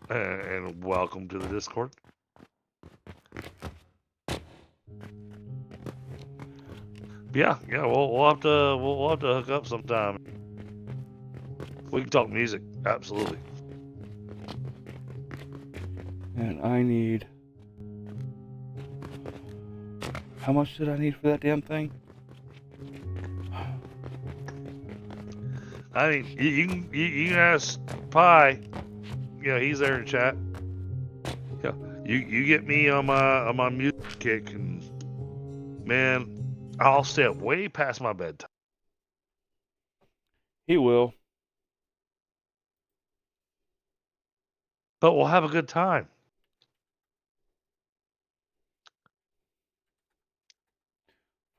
And welcome to the Discord. Yeah, we'll have to hook up sometime. We can talk music, absolutely. And I need... How much did I need for that damn thing? I mean, you can ask Pi. You know, he's there in chat. Yeah, You get me on my music kick, and man, I'll stay up way past my bedtime. He will. But we'll have a good time.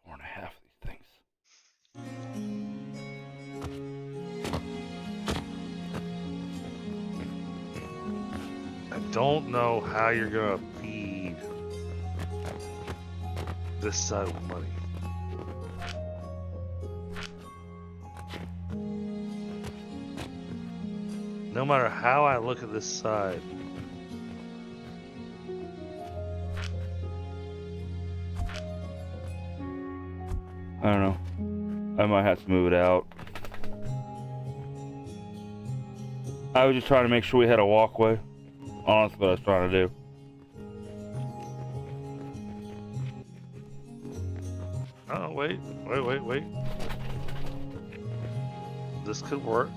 Four and a half of these things. I don't know how you're gonna feed this side of the money. No matter how I look at this side, I don't know. I might have to move it out. I was just trying to make sure we had a walkway. Honestly, what I was trying to do. oh wait. This could work.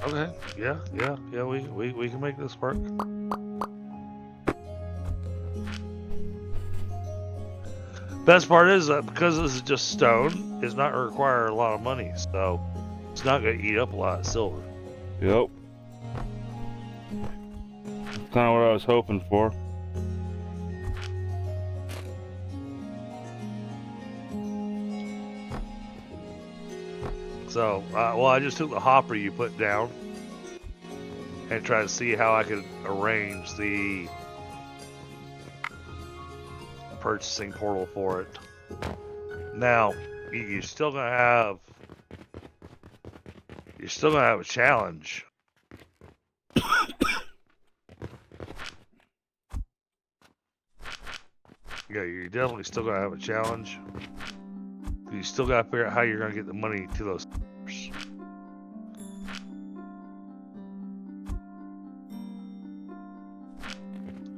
Okay, yeah, we can make this work. Best part is that because this is just stone, it's not gonna require a lot of money, so it's not gonna eat up a lot of silver. Yep. That's kind of what I was hoping for. So, well, I just took the hopper you put down and tried to see how I could arrange the purchasing portal for it. Now, you're still gonna have a challenge. Yeah, you're definitely still gonna have a challenge. You still gotta figure out how you're gonna get the money to those.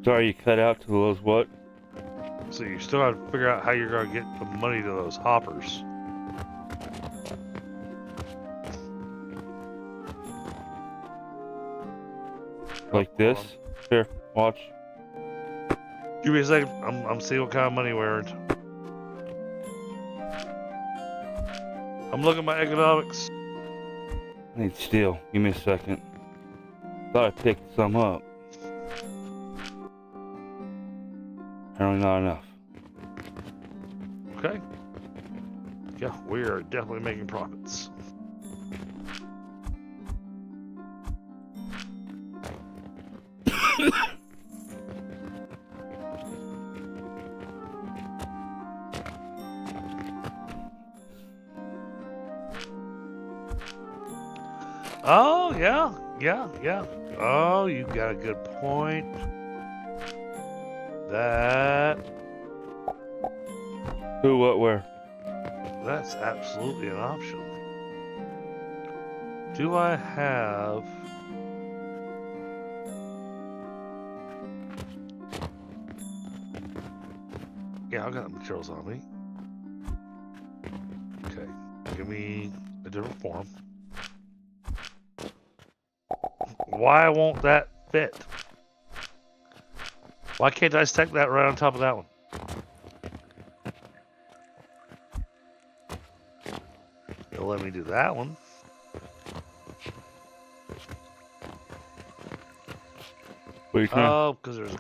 Sorry, you cut out to those what? So you still gotta figure out how you're gonna get the money to those hoppers. Like this? Here, watch. Give me a second. I'm seeing what kind of money we earned. I'm looking at my economics. I need steel. Give me a second. Thought I picked some up. Apparently not enough. Okay. Yeah, we are definitely making profits. Oh, yeah. Oh, you got a good point. Who, what, where? That's absolutely an option. Do I have... Yeah, I got the materials on me. Okay, give me a different form. Why won't that fit? Why can't I stack that right on top of that one? It'll let me do that one. What are you trying? Oh, because there's a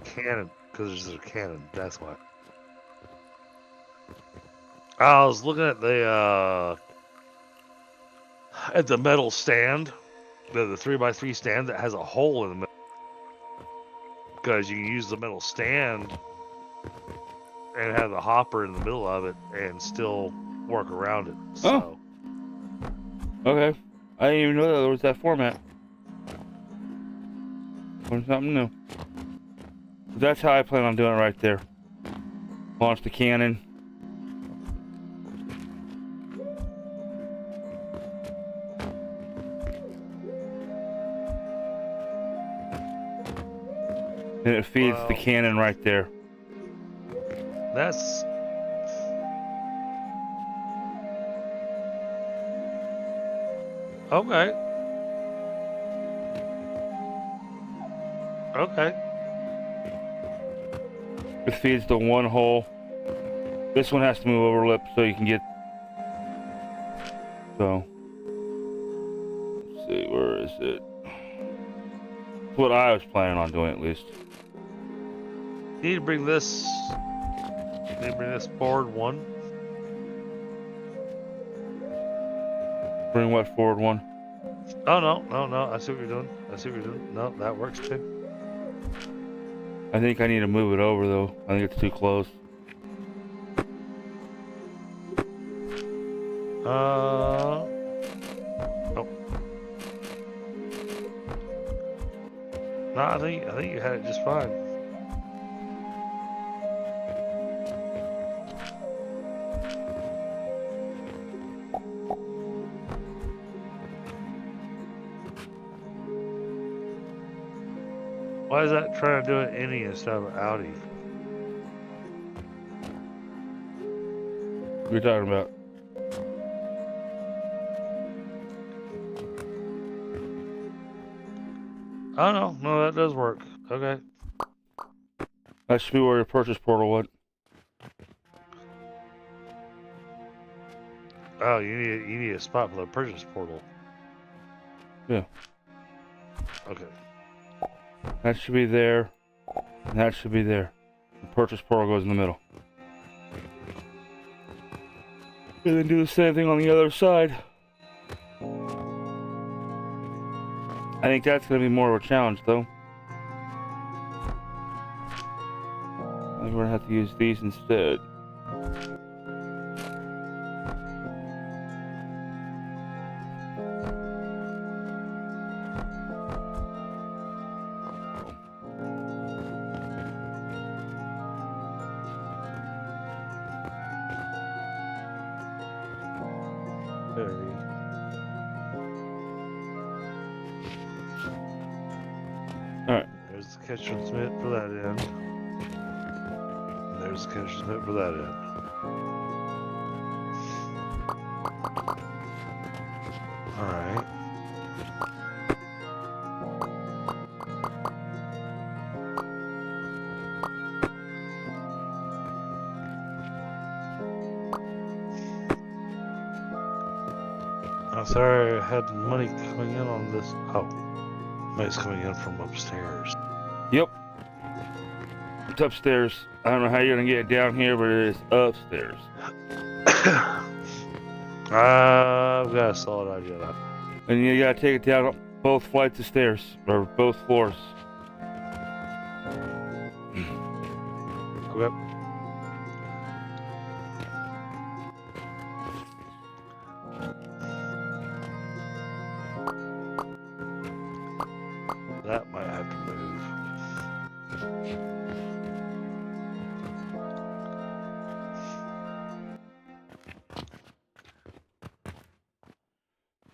cannon. That's why. I was looking at the metal stand, the 3x3 stand that has a hole in the middle. Because you can use the metal stand and have the hopper in the middle of it and still work around it. So. Oh. Okay. I didn't even know that there was that format. Learn something new. That's how I plan on doing it right there. Launch the cannon. And it feeds the cannon right there. That's okay. Okay. It feeds the one hole. This one has to move over lip so you can get. So, let's see, where is it? It's what I was planning on doing at least. You need to bring this. Need to bring this forward one. Bring what forward one? Oh no! I see what you're doing. I see what you're doing. No, that works too. I think I need to move it over though. I think it's too close. Oh. No, I think you had it just fine. Why is that trying to do an innie instead of an outie? What are you talking about? Oh no, that does work. Okay. That should be where your purchase portal went. Oh, you need a spot for the purchase portal. Yeah. Okay. That should be there. And that should be there. The purchase portal goes in the middle. And then do the same thing on the other side. I think that's going to be more of a challenge, though. I think we're going to have to use these instead. Alright. There's the catch transmit for that end. And there's the catch transmit for that end. Alright. I'm sorry, I had money coming in on this. Oh, money's coming in from upstairs. Yep. It's upstairs. I don't know how you're going to get it down here, but it is upstairs. I've got a solid idea now. And you got to take it down both flights of stairs, or both floors. Okay. That might have to move.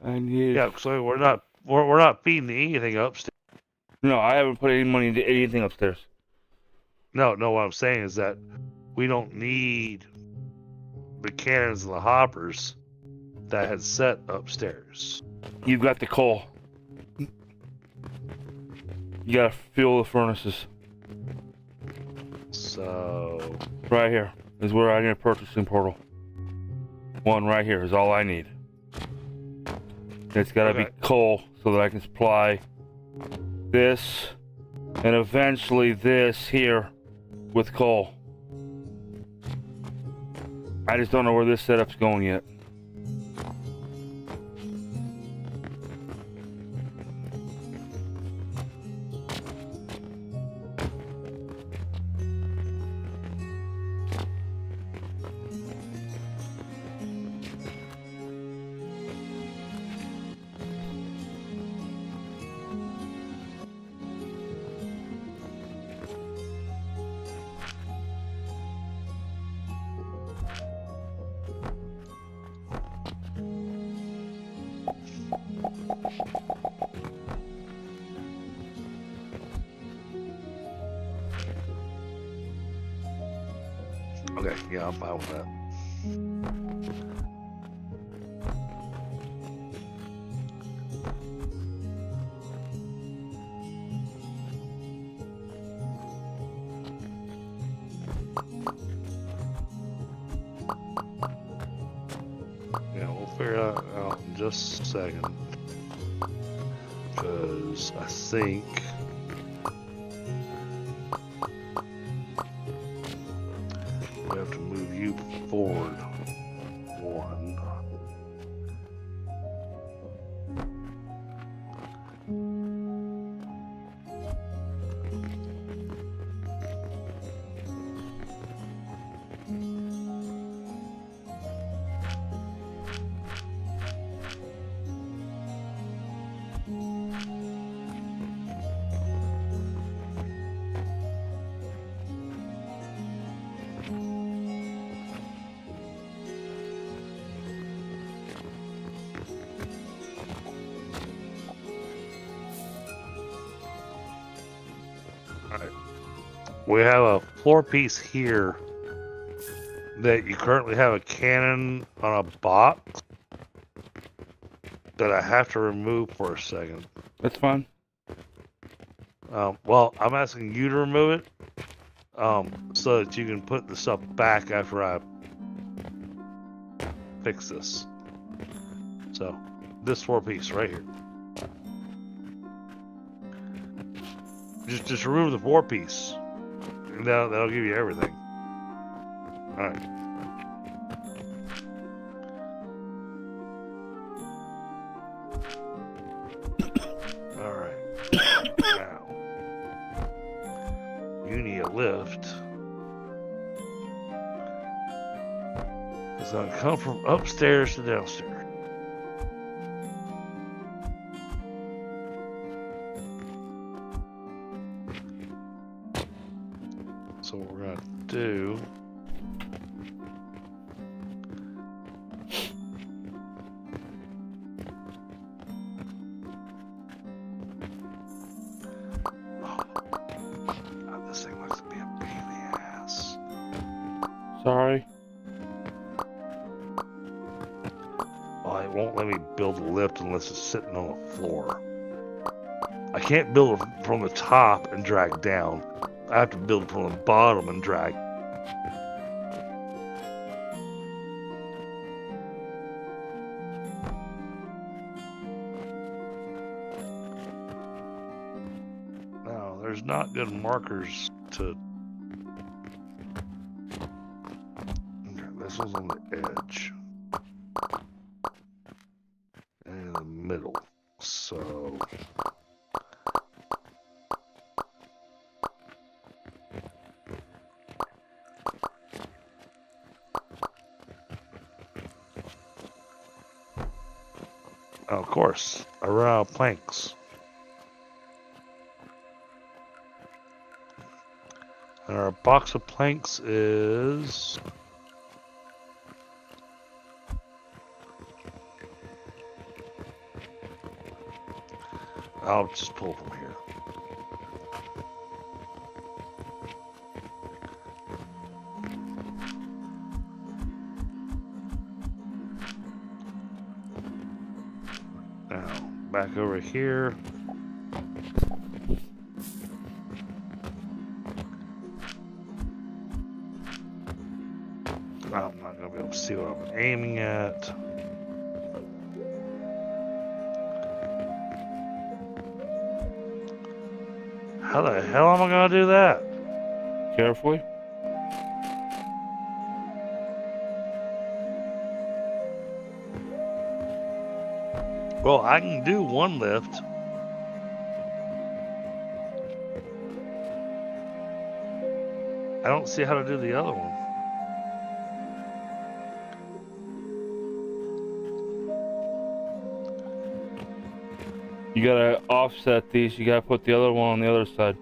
I need. Yeah, so we're not feeding anything upstairs. No, I haven't put any money into anything upstairs. No, what I'm saying is that we don't need the cannons and the hoppers that had set upstairs. You've got the coal. You gotta fuel the furnaces. So Right here is where I need a purchasing portal. One right here is all I need. It's gotta be coal so that I can supply this and eventually this here with coal. I just don't know where this setup's going yet. Okay, yeah, I'm fine with that. Yeah, we'll figure that out in just a second. Because I think we have to move you forward one. Alright. We have a floor piece here that you currently have a cannon on a box that I have to remove for a second. That's fine. Well, I'm asking you to remove it so that you can put the stuff back after I fix this. So, this floor piece right here. Just remove the floor piece. And that'll give you everything. Alright. Alright. Now. You need a lift. It's gonna come from upstairs to downstairs. So what we're gonna do God, this thing looks to be a pain in the ass. Sorry. Well, it won't let me build a lift unless it's sitting on the floor. I can't build it from the top and drag down. I have to build it from the bottom and drag. Now, there's not good markers to... Okay, this one's on the edge. And in the middle. So... Of course, I run out of planks. And our box of planks is... I'll just pull from here. Now, back over here. I'm not going to be able to see what I'm aiming at. How the hell am I going to do that? Carefully. Well, I can do one lift. I don't see how to do the other one. You gotta offset these. You gotta put the other one on the other side.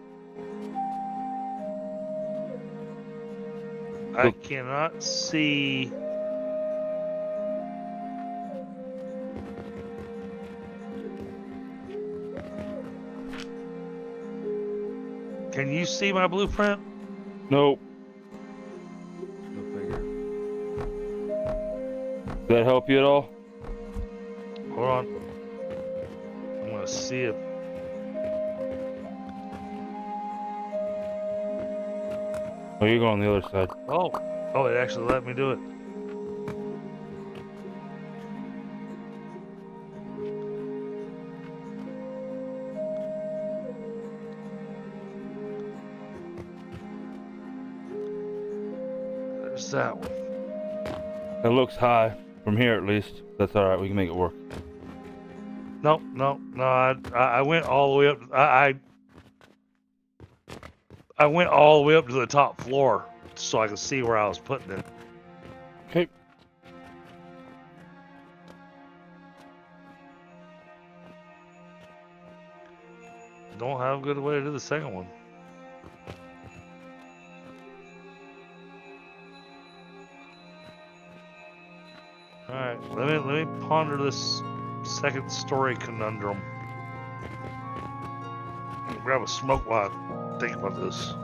I cannot see. Can you see my blueprint? Nope. Does that help you at all? Hold on. I'm gonna see if. Oh, you're going on the other side. Oh, it actually let me do it. There's that one. It looks high from here, at least. That's all right. We can make it work. No. I went all the way up. I went all the way up to the top floor so I could see where I was putting it. Okay. Don't have a good way to do the second one. All right, let me ponder this second story conundrum. Grab a smoke while I think about this.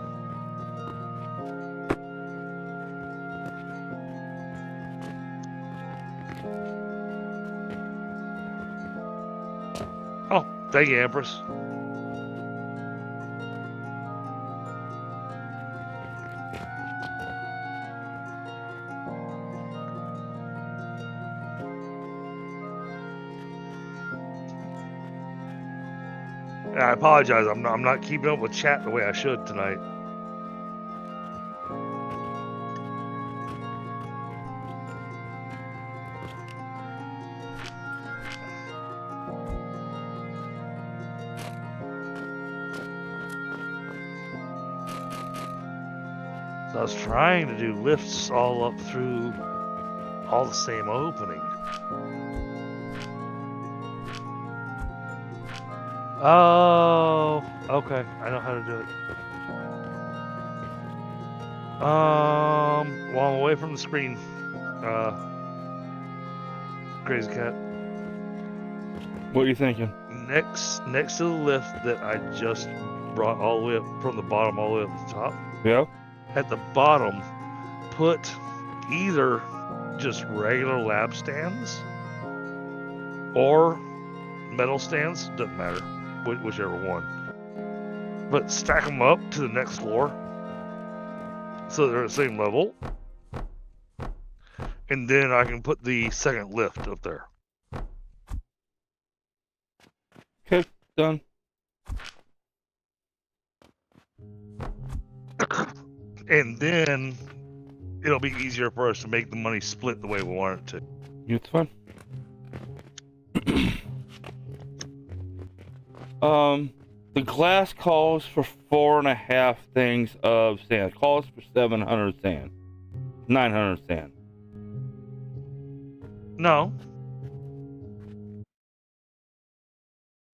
Oh, thank you, Empress. I apologize. I'm not keeping up with chat the way I should tonight. So I was trying to do lifts all up through all the same opening. Oh, okay. I know how to do it. While I'm away from the screen, Crazy Cat. What are you thinking? Next to the lift that I just brought all the way up from the bottom all the way up to the top. Yeah. At the bottom, put either just regular lab stands or metal stands. Doesn't matter, whichever one. But stack them up to the next floor so they're at the same level. And then I can put the second lift up there. Okay, done. And then it'll be easier for us to make the money split the way we want it to. It's fine. The glass calls for 4.5 things of sand. Calls for 700 sand. 900 sand. No,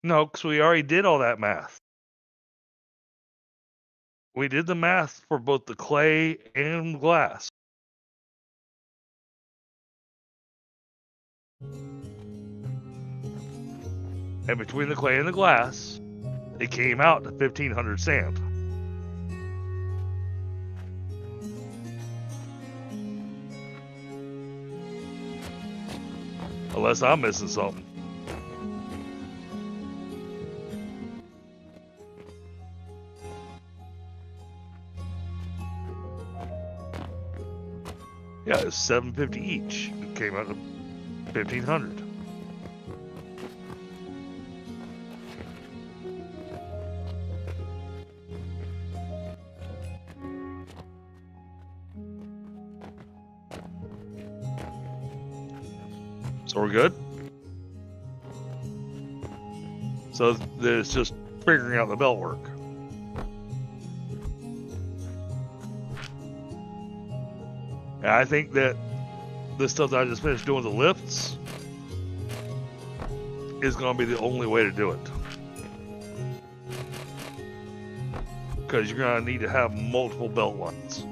because we already did all that math. We did the math for both the clay and glass. And between the clay and the glass, it came out to 1,500 sand. Unless I'm missing something. Yeah, it's 750 each. It came out to 1,500. So we're good? So it's just figuring out the belt work. And I think that this stuff that I just finished doing, the lifts, is going to be the only way to do it. Because you're going to need to have multiple belt lines.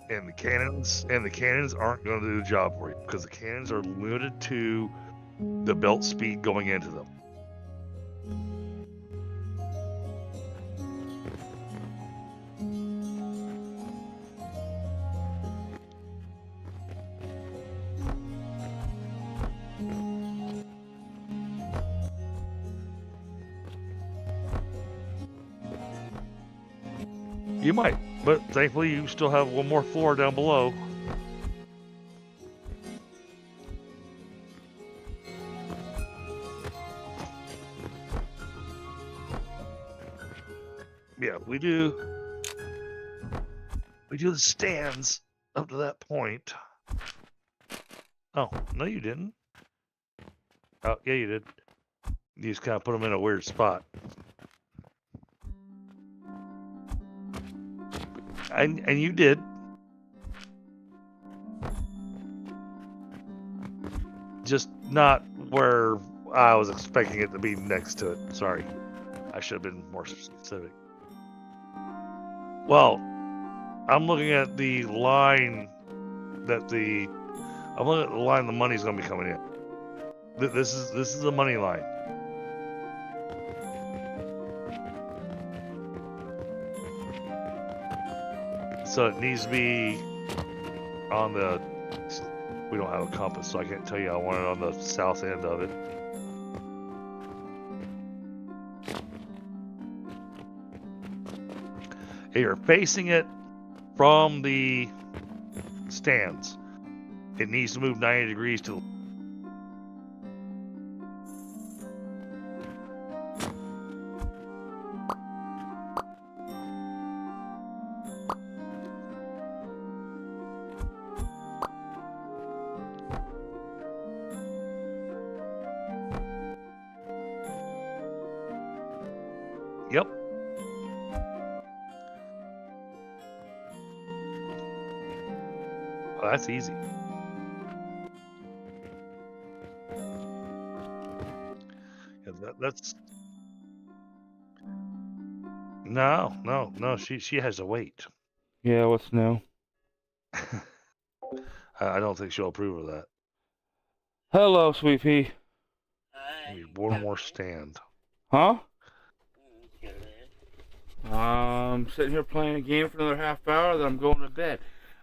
And the cannons aren't going to do the job for you, because the cannons are limited to the belt speed going into them. You might, but thankfully you still have one more floor down below. Yeah, we do the stands up to that point. Oh, no you didn't. Oh, yeah you did. You just kind of put them in a weird spot. And you did. Just not where I was expecting it to be next to it. Sorry. I should have been more specific. Well, I'm looking at the line that the money's going to be coming in. This is the money line. So it needs to be on the. We don't have a compass, so I can't tell you. I want it on the south end of it. If you're facing it from the stands, it needs to move 90 degrees to. Yep. Well, that's easy. Yeah, that's. No. She has to wait. Yeah, what's new? I don't think she'll approve of that. Hello, Sweet Pea. Need one more stand. Huh? Sitting here playing a game for another half hour, then I'm going to bed.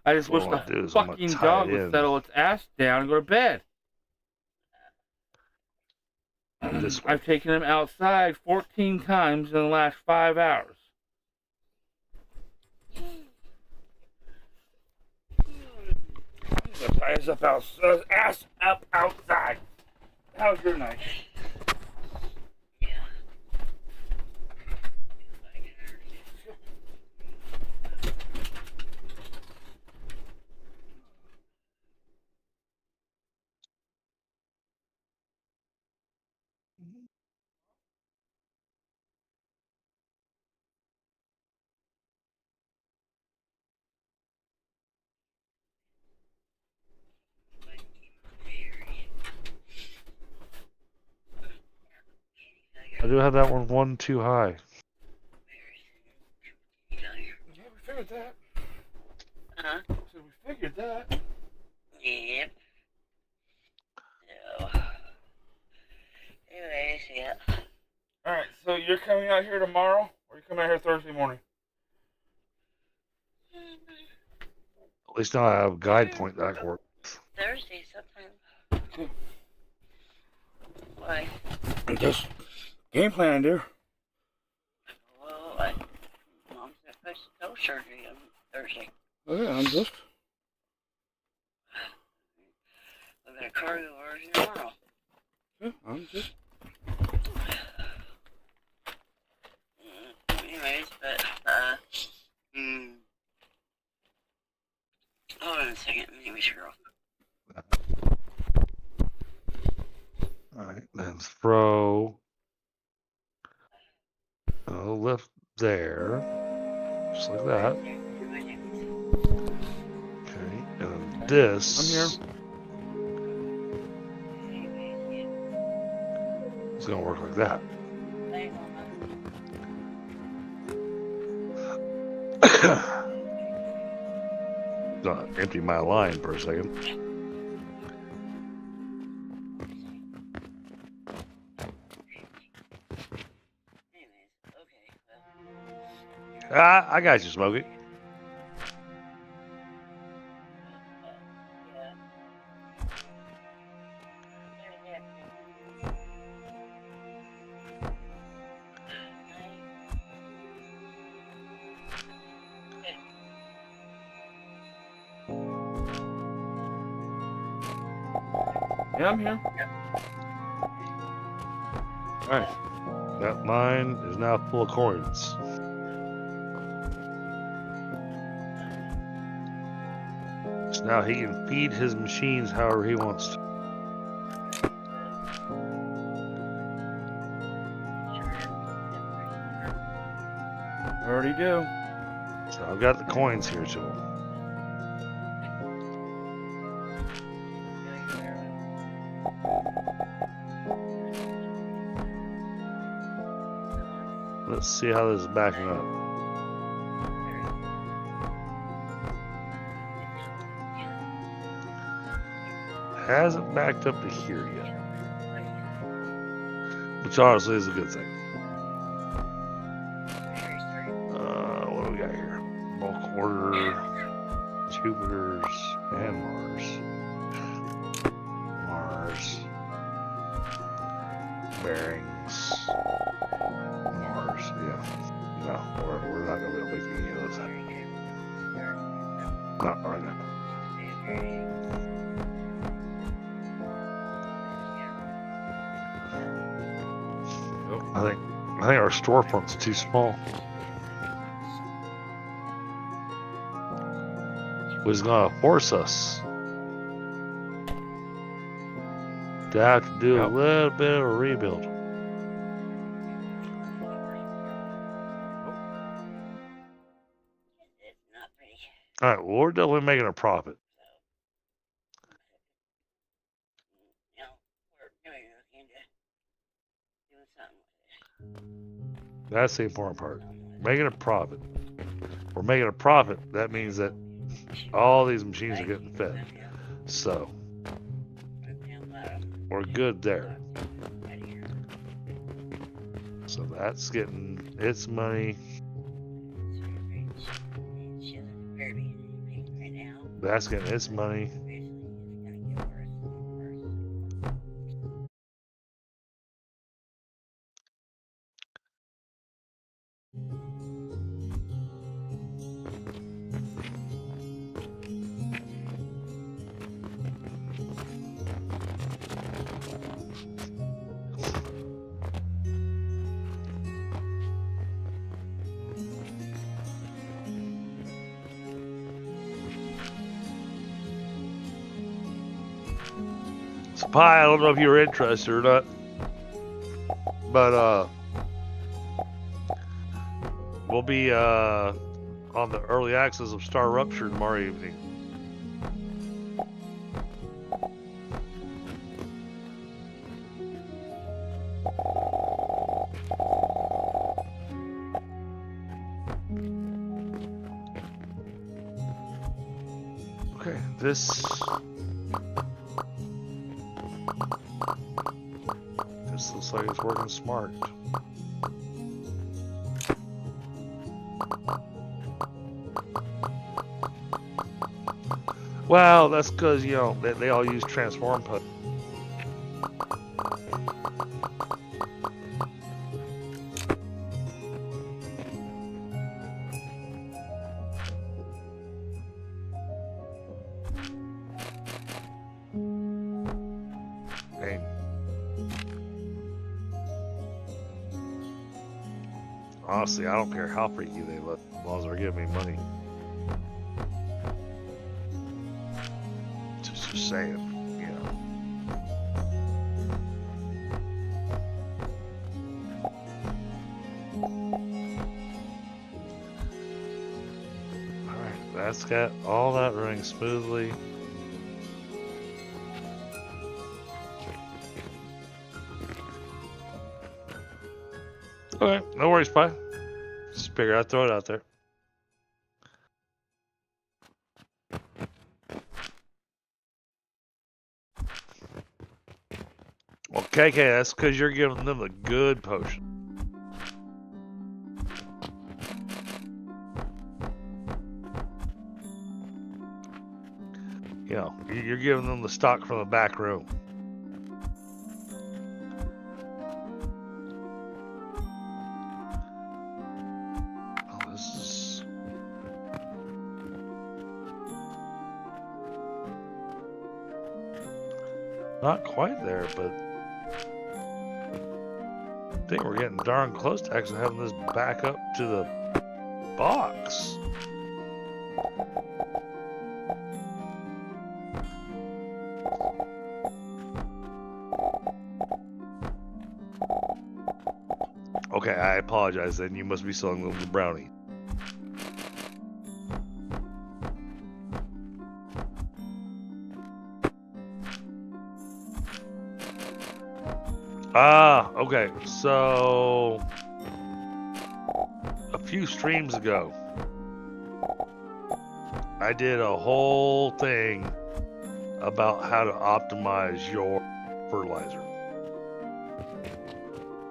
I just wish the fucking dog would settle its ass down and go to bed. I've taken him outside 14 times in the last 5 hours. Tie his ass up outside. How's your night? I do have that one too high. Yeah, we figured that. Huh? So we figured that. Yep. So, anyways, yeah. Alright, so you're coming out here tomorrow, or you coming out here Thursday morning? At least now I have a guide point that works. Thursday sometime. Okay. Why? Just game planning, dear. Well, Mom's supposed to toe surgery on Thursday. Okay, I'm just. We've got a cargo order tomorrow. Yeah, I'm just. Anyways, but, hold on a second. Let me make sure. Alright, then throw a lift there. Just like that. Okay, and then this. I'm here. It's gonna work like that. Gonna empty my line for a second. I got you, Smokey. Yeah, I'm here. Alright. That mine is now full of coins. So now he can feed his machines however he wants to. Already do. So I've got the coins here to him. Let's see how this is backing up. Hasn't backed up to here yet. Which honestly is a good thing. What do we got here? Bulk order, Jupiter's, and Mars. Mars. Bearings. Mars, yeah. No, we're not going to be able to make any of those. Not right now. I think our storefront's too small. Was gonna force us to have to do a little bit of a rebuild. All right, well, we're definitely making a profit. That's the important part. Making a profit. We're making a profit. That means that all these machines are getting fed. So we're good there. So that's getting its money. That's getting its money. So, Pi, I don't know if you're interested or not, but we'll be on the early access of Star Rupture tomorrow evening. Okay, this looks like it's working smart. Well, that's because, you know, they all use transform put. Hey. Honestly, I don't care how freaky they look, as long as they're giving me money. Just saying, you know. Alright, that's got all that running smoothly. Okay, no worries, Pi. Just figure I'd throw it out there. Well, KK, that's because you're giving them the good potion. You know, you're giving them the stock from the back room. Oh, this is... Not quite there, but I think we're getting darn close to actually having this back up to the box. Okay, I apologize then. You must be selling them the brownie. Ah, okay. So a few streams ago, I did a whole thing about how to optimize your fertilizer.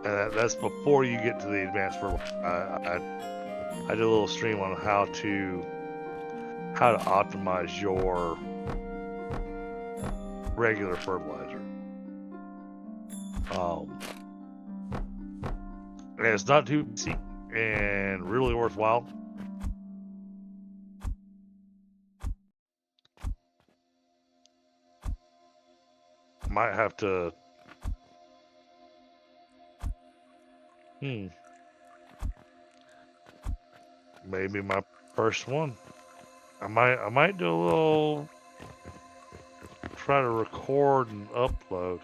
And that's before you get to the advanced fertilizer. I did a little stream on how to optimize your regular fertilizer. And it's not too easy and really worthwhile. Might have to. Maybe my first one. I might do a little. Try to record and upload.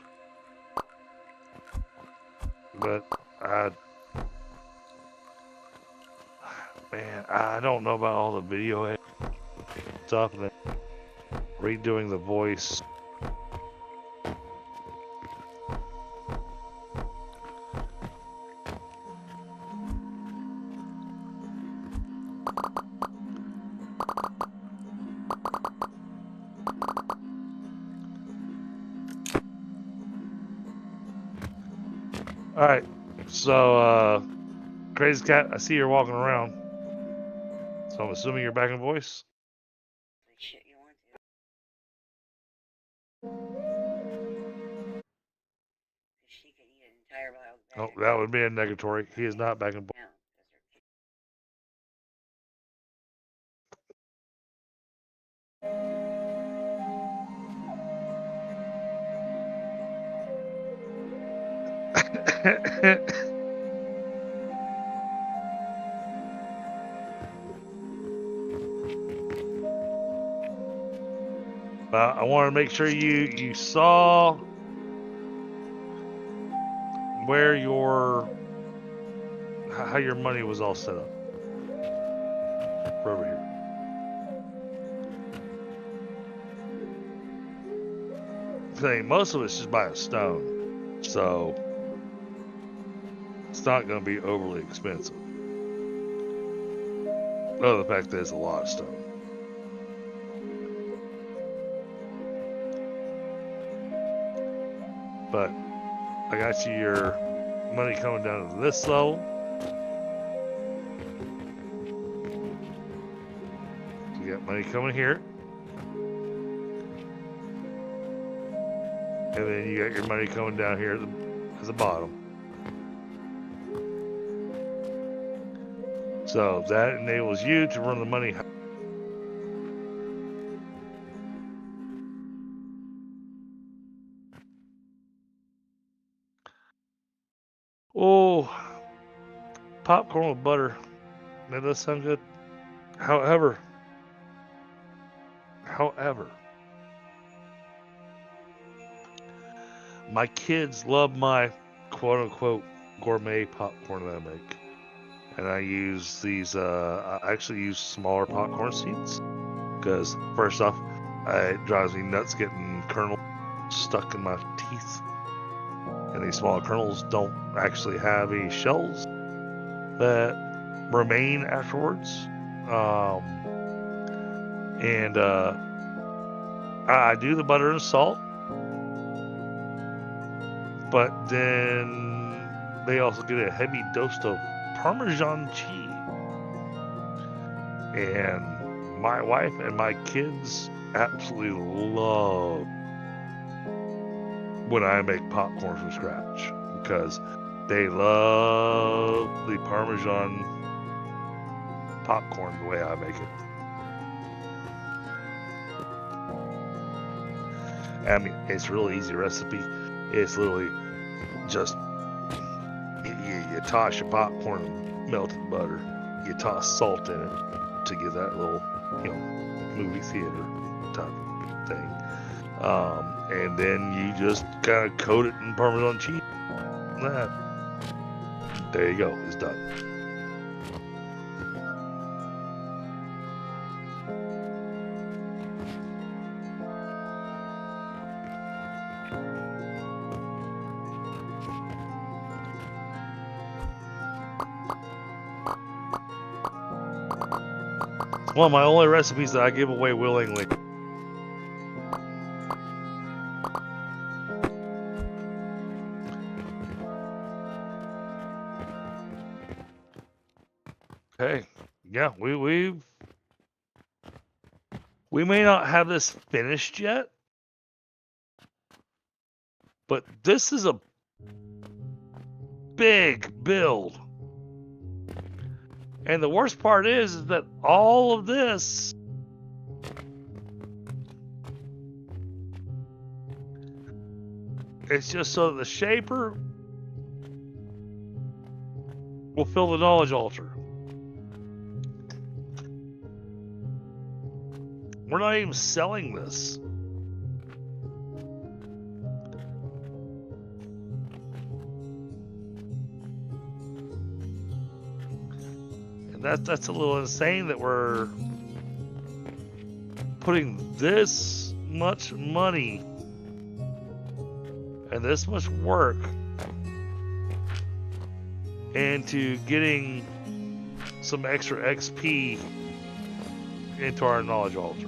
But man, I don't know about all the video stuff and then redoing the voice. All right, so Crazy Cat, I see you're walking around, so I'm assuming you're back in voice. Shit, you want to? She could eat an entire bottle of Oh, that would be a negatory. He is not back in voice. I want to make sure you saw where how your money was all set up for over here. Thing, most of it's just by a stone, so it's not going to be overly expensive. Other than the fact that it's a lot of stone. But I got you your money coming down to this level. You got money coming here. And then you got your money coming down here at the bottom. So that enables you to run the money. Oh, popcorn with butter. That does sound good. However, my kids love my quote-unquote gourmet popcorn that I make. And I use these, I actually use smaller popcorn seeds. Because, first off, it drives me nuts getting kernels stuck in my teeth. And these smaller kernels don't actually have any shells that remain afterwards. I do the butter and salt. But then they also get a heavy dose of Parmesan cheese. And my wife and my kids absolutely love when I make popcorn from scratch because they love the Parmesan popcorn the way I make it. I mean, it's a really easy recipe. It's literally just you toss your popcorn in melted butter. You toss salt in it to give that little, movie theater type of thing. And then you just kind of coat it in Parmesan cheese. That. There you go. It's done. It's one of my only recipes that I give away willingly. Okay, yeah, we may not have this finished yet, but this is a big build. And the worst part is that all of this it's just so that the shaper will fill the knowledge altar. We're not even selling this. And that's a little insane that we're putting this much money and this much work into getting some extra XP into our knowledge altar.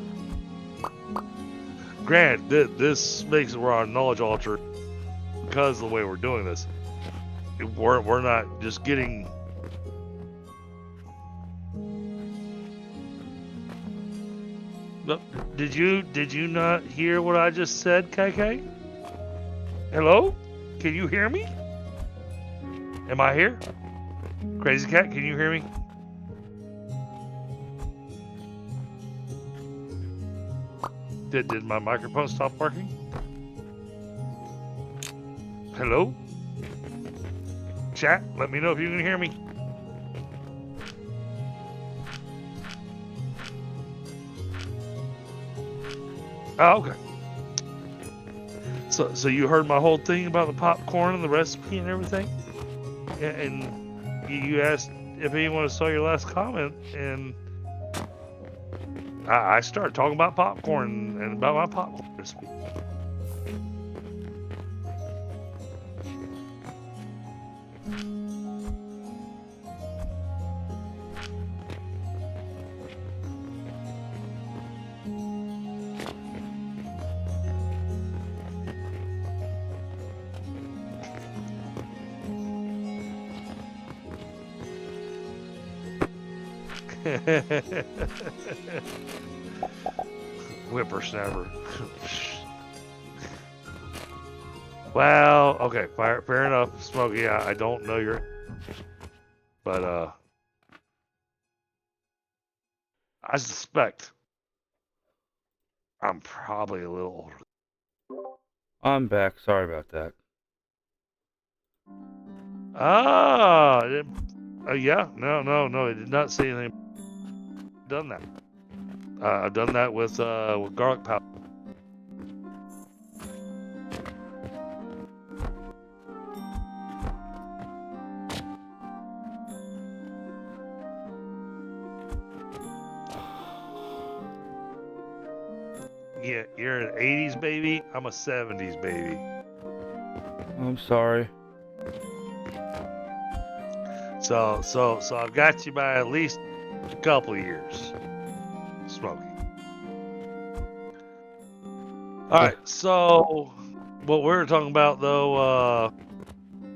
Granted, this makes it we're on knowledge altar because of the way we're doing this. We're not just getting. No, did you not hear what I just said, KK? Hello? Can you hear me? Am I here? Crazy Cat, can you hear me? Did my microphone stop working? Hello? Chat, let me know if you can hear me. Oh, okay. So you heard my whole thing about the popcorn and the recipe and everything? And you asked if anyone saw your last comment, and I started talking about popcorn and about my popcorn recipe. Whippersnapper. Well, okay, fair enough, Smokey. I don't know your, but I suspect I'm probably a little older. I'm back. Sorry about that. Yeah, no. It did not say anything. Done that. I've done that with garlic powder. Yeah, you're an 80s baby. I'm a 70s baby. I'm sorry. So I've got you by at least a couple of years, Smokey. All right. So what we were talking about though,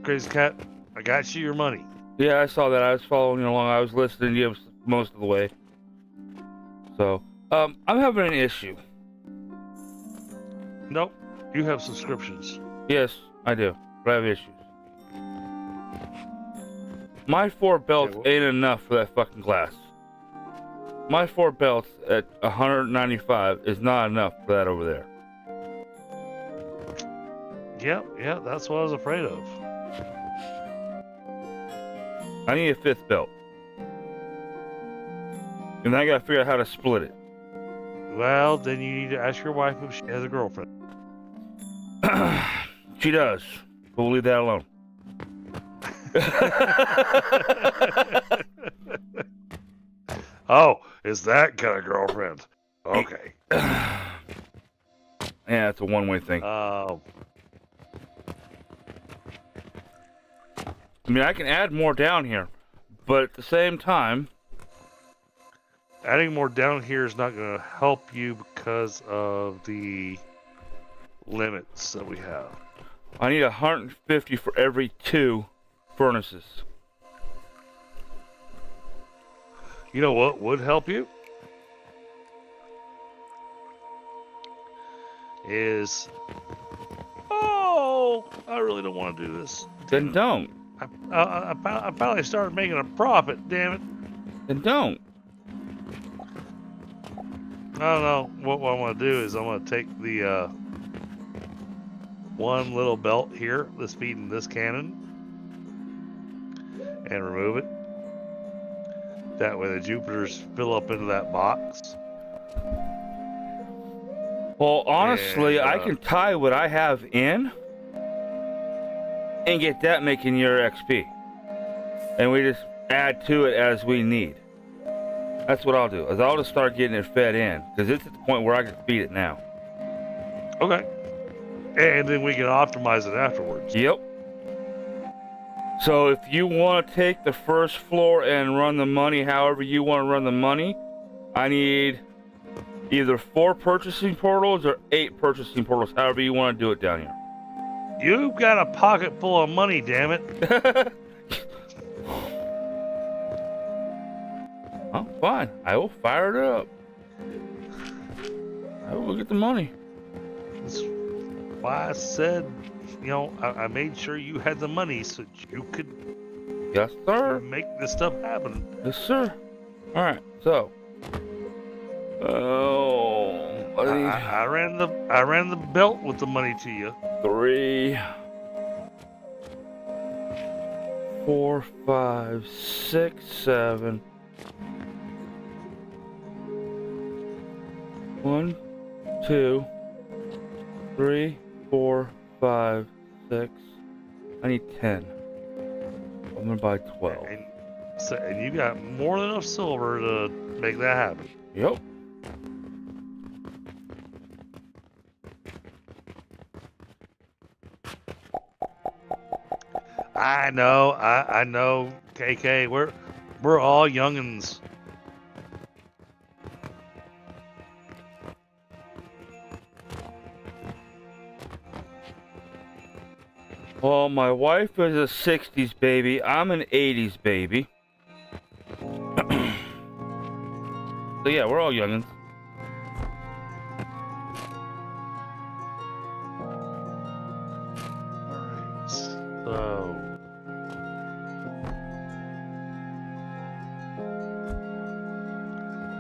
Crazy Cat, I got you your money. Yeah, I saw that. I was following you along. I was listening to you most of the way. So, I'm having an issue. Nope. You have subscriptions. Yes, I do. But I have issues. My 4 belts ain't enough for that fucking glass. My 4 belts at 195 is not enough for that over there. Yep, that's what I was afraid of. I need a 5th belt. And I gotta figure out how to split it. Well, then you need to ask your wife if she has a girlfriend. She does. But we'll leave that alone. Oh, is that kind of girlfriend? Okay. Yeah, it's a one-way thing. Uh, I mean, I can add more down here, but at the same time, Adding more down here is not going to help you because of the limits that we have. I need 150 for every 2 furnaces. You know what would help you? Is, oh, I really don't want to do this. Then don't. I finally started making a profit, damn it. Then don't. I don't know. What I want to do is I'm going to take the one little belt here that's feeding this cannon and remove it. That way the Jupiters fill up into that box. Well, honestly, And, I can tie what I have in and get that making your XP. And we just add to it as we need. That's what I'll do. Is I'll just start getting it fed in because it's at the point where I can feed it now. Okay. And then we can optimize it afterwards. Yep. So if you want to take the first floor and run the money however you want to run the money, I need either 4 purchasing portals or 8 purchasing portals, however you want to do it down here. You've got a pocket full of money, damn it. Oh, fine. I will fire it up. I will get the money. That's why I said, you know, I made sure you had the money so that you could Yes, sir. make this stuff happen. Yes, sir. All right. So. Oh, I ran the belt with the money to you. 3, 4, 5, 6, 7. 1, 2, 3, 4, 5, 6. I need 10. I'm gonna buy 12. And you got more than enough silver to make that happen. Yep. I know, KK. We're all youngins. Well, my wife is a 60s baby. I'm an 80s baby. So yeah, we're all youngins. Alright, so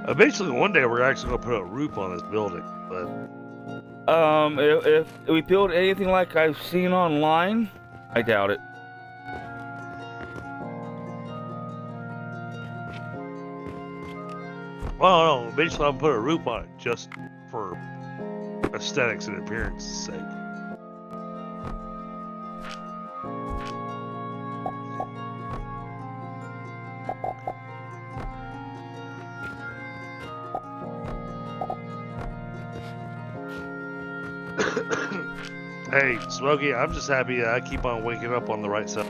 eventually one day we're actually gonna put a roof on this building, but If we build anything like I've seen online, I doubt it. well, no, eventually I'll put a roof on it just for aesthetics and appearance's sake. Hey, Smokey, I'm just happy that I keep on waking up on the right side.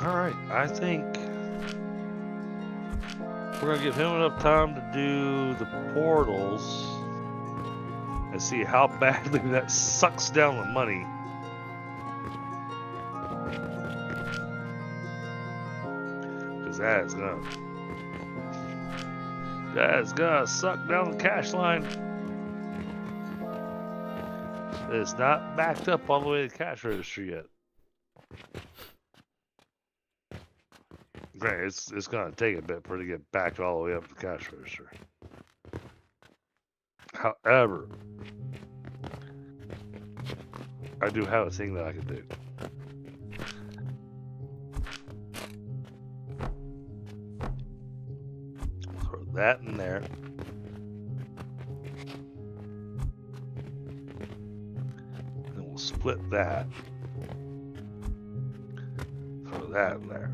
Alright, I think we're gonna give him enough time to do the portals and see how badly that sucks down the money. Because that is gonna suck down the cash line. It's not backed up all the way to the cash register yet. Granted, it's gonna take a bit for it to get backed all the way up to the cash register. However, I do have a thing that I can do. Throw that in there. And we'll split that. Throw that in there.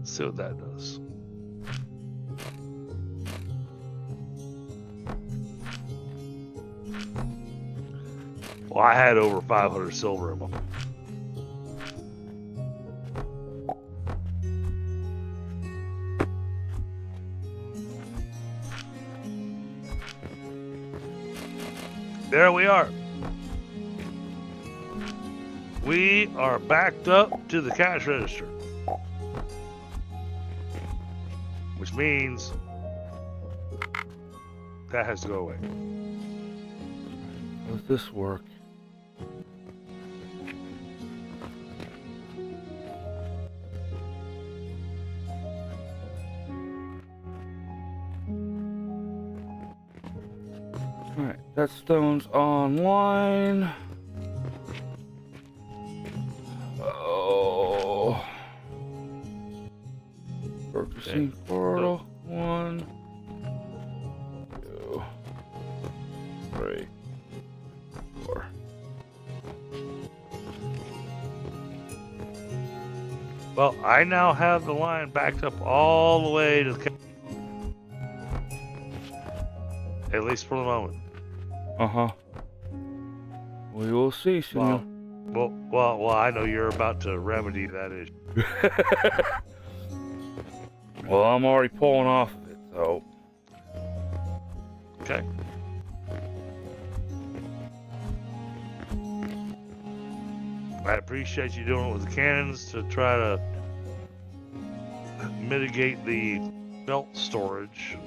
See what that does. Well, I had over 500 silver in them. There we are. We are backed up to the cash register. Which means that has to go away. How does this work? Alright, that stone's online. Oh. Purchasing portal. 1, 2, 3, 4. Well, I now have the line backed up all the way to the at least for the moment. Uh-huh. We will see, senor. Well, I know you're about to remedy that issue. Well, I'm already pulling off of it, so. Okay. I appreciate you doing it with the cannons to try to mitigate the belt storage.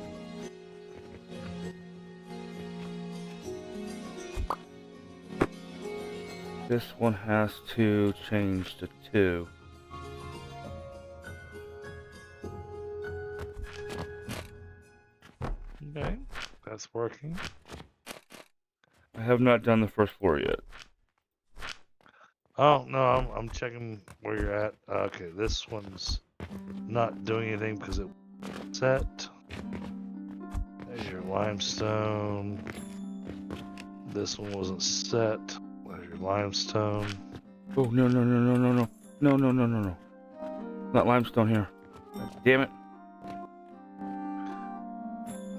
This one has to change to 2. Okay, that's working. I have not done the first floor yet. Oh no, I'm checking where you're at. Okay, this one's not doing anything because it's set. There's your limestone. This one wasn't set. There's your limestone. Oh, no. No. Not limestone here. Damn it.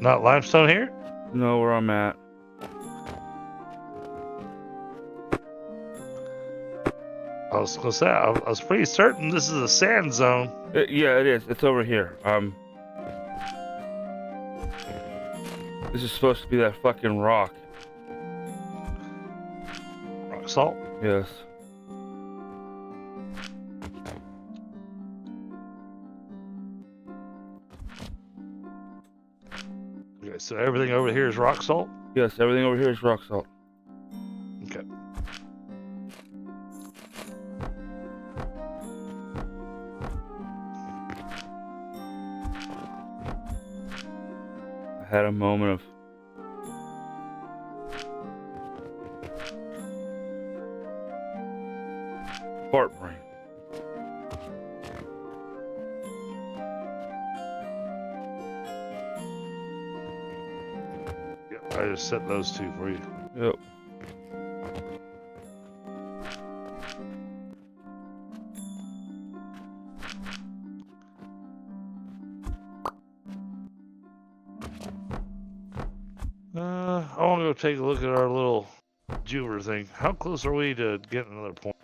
Not limestone here? No, where I'm at. I was gonna say I was pretty certain this is a sand zone. Yeah, it is. It's over here. This is supposed to be that fucking rock. Rock salt. Yes. Okay, so everything over here is rock salt? Yes, everything over here is rock salt. Okay. I had a moment of fart brain. Yep, I just set those two for you. Yep. I want to go take a look at our little jeweler thing. How close are we to getting another point?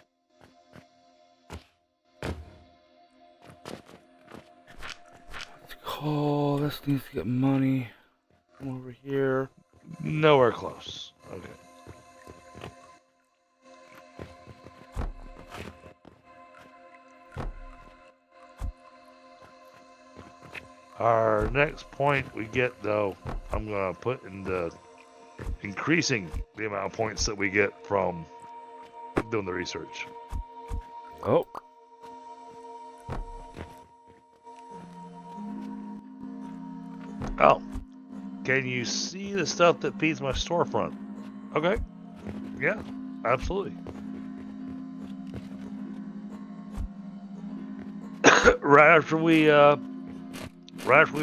Let's call. This needs to get money. Come over here. Nowhere close. Okay. Our next point we get, though, I'm gonna put in the increasing the amount of points that we get from doing the research. Oh. Oh, can you see the stuff that feeds my storefront? Okay, yeah, absolutely. right after we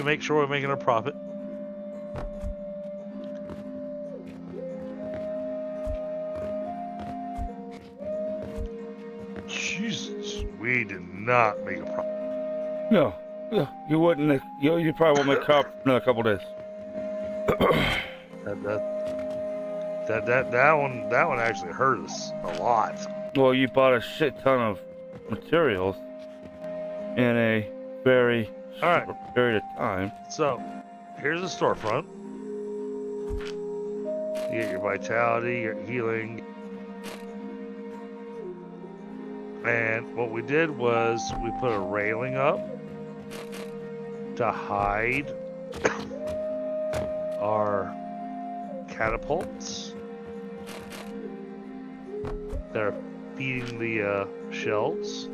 make sure we're making a profit. Jesus, we did not make a profit. No. Yeah, you wouldn't. You probably won't make crop in another couple days. That one actually hurt us a lot. Well, you bought a shit ton of materials in a very short period of time. So, here's the storefront. You get your vitality, your healing. And what we did was we put a railing up to hide our catapults. They're feeding the shells.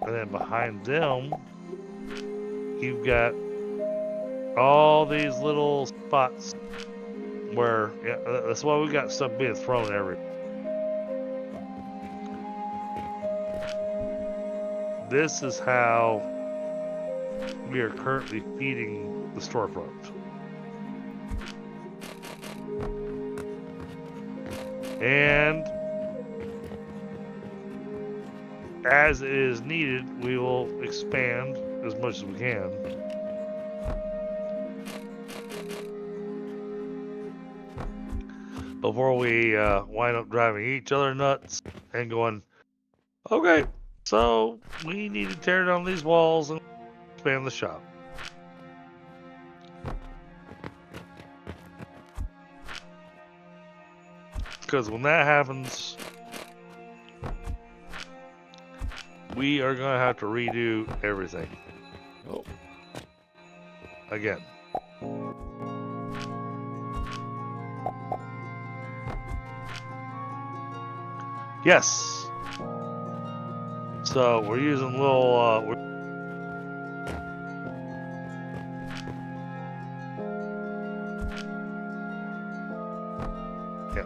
And then behind them, you've got all these little spots where, yeah, that's why we got stuff being thrown everywhere. This is how we are currently feeding the storefront. And as it is needed, we will expand as much as we can. Before we wind up driving each other nuts and going, okay, so we need to tear down these walls and expand the shop. Because when that happens, we are going to have to redo everything. Oh. Again. Yes. So we're using little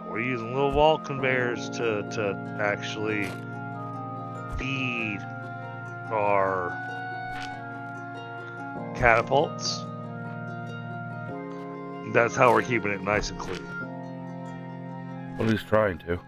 we're using little wall conveyors to actually feed our catapults. That's how we're keeping it nice and clean. Well, he's trying to.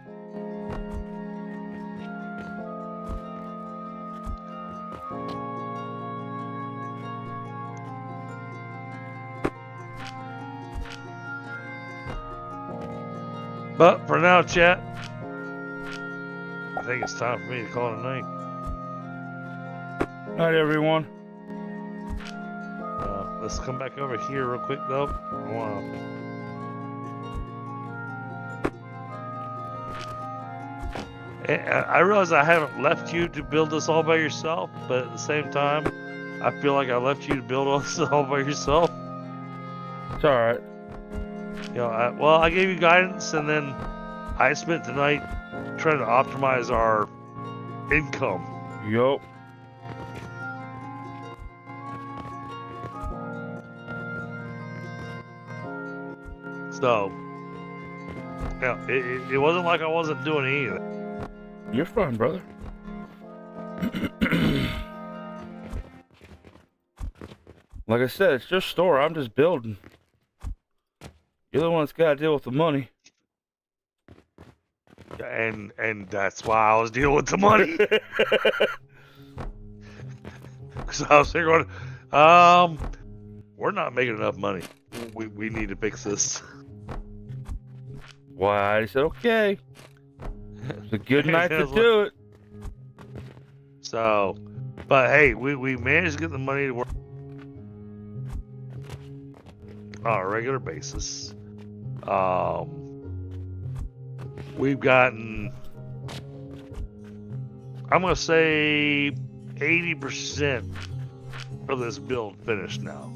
But for now, chat, I think it's time for me to call it a night. Night, everyone. Let's come back over here real quick, though. I realize I haven't left you to build this all by yourself, but at the same time, I feel like I left you to build all this all by yourself. It's all right. You know, I gave you guidance, and then I spent the night trying to optimize our income. Yup. So, yeah, it wasn't like I wasn't doing anything. You're fine, brother. Like I said, it's your store. I'm just building. You're the one that's got to deal with the money. And that's why I was dealing with the money. Because I was there going, we're not making enough money. We need to fix this. Why? I said, okay. It's a good night to do it. So, but hey, we managed to get the money to work on a regular basis. We've gotten, I'm going to say 80% of this build finished now.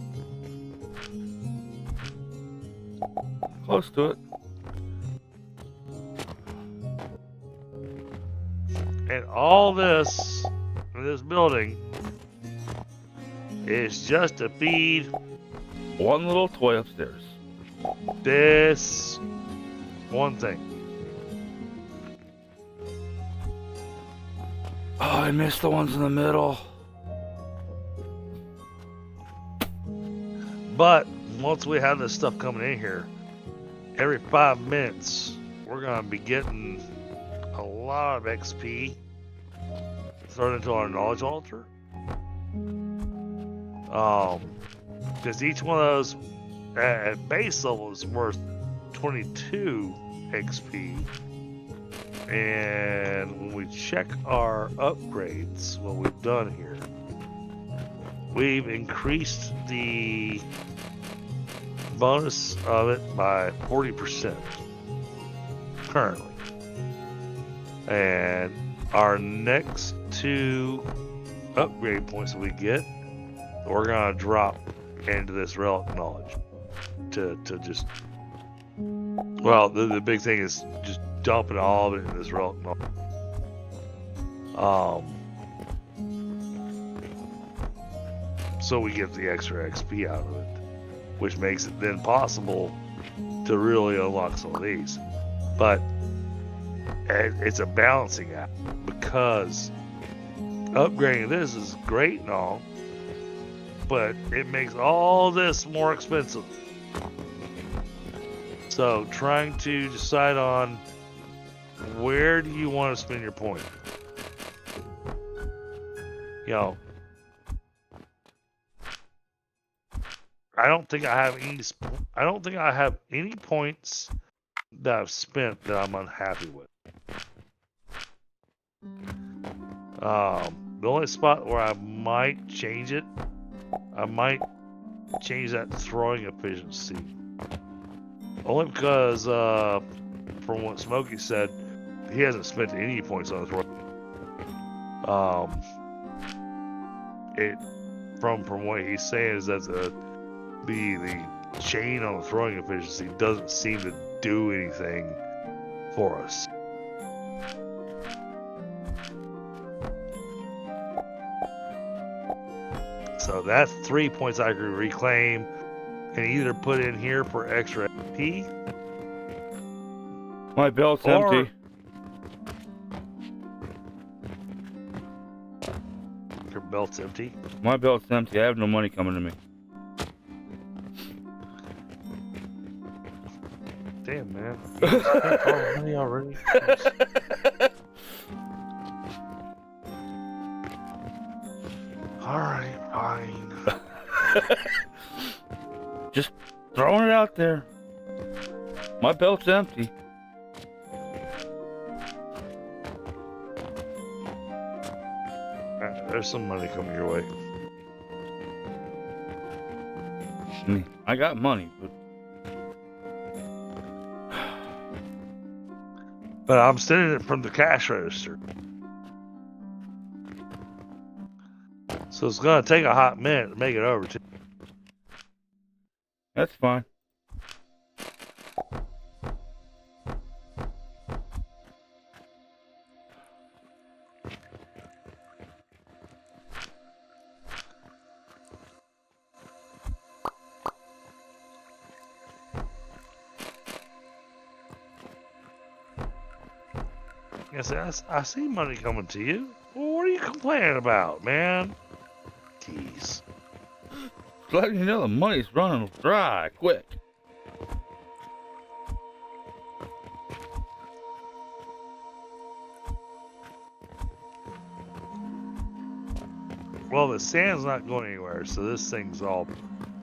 Close to it. And all this in this building is just to feed One little toy upstairs. this one thing. Oh, I missed the ones in the middle. But once we have this stuff coming in here, every 5 minutes, we're going to be getting a lot of XP thrown into our knowledge altar. Because each one of those at base level is worth 22 XP. And when we check our upgrades, what we've done here, we've increased the bonus of it by 40% currently. And our next 2 upgrade points that we get, we're going to drop into this relic knowledge to just, well, the big thing is just dumping all of it in this relic knowledge. So we get the extra XP out of it, which makes it then possible to really unlock some of these. But it's a balancing act, because upgrading this is great and all, but it makes all this more expensive. So trying to decide on where do you want to spend your point. You know, I don't think I have any points that I've spent that I'm unhappy with. The only spot where I might change it, I might change that throwing efficiency. Only because, from what Smokey said, he hasn't spent any points on the throwing. From what he's saying is that the chain on the throwing efficiency doesn't seem to do anything for us. So that's 3 points I could reclaim and either put in here for extra XP. My belt's empty. Your belt's empty? My belt's empty. I have no money coming to me. Damn, man. You spent all the money already? Alright, fine. Just throwing it out there. My belt's empty. There's some money coming your way. I got money, but I'm sending it from the cash register. So it's going to take a hot minute to make it over to. That's fine. I see money coming to you. Well, what are you complaining about, man? Jeez. Just letting you know the money's running dry quick. Well, the sand's not going anywhere, so this thing's all.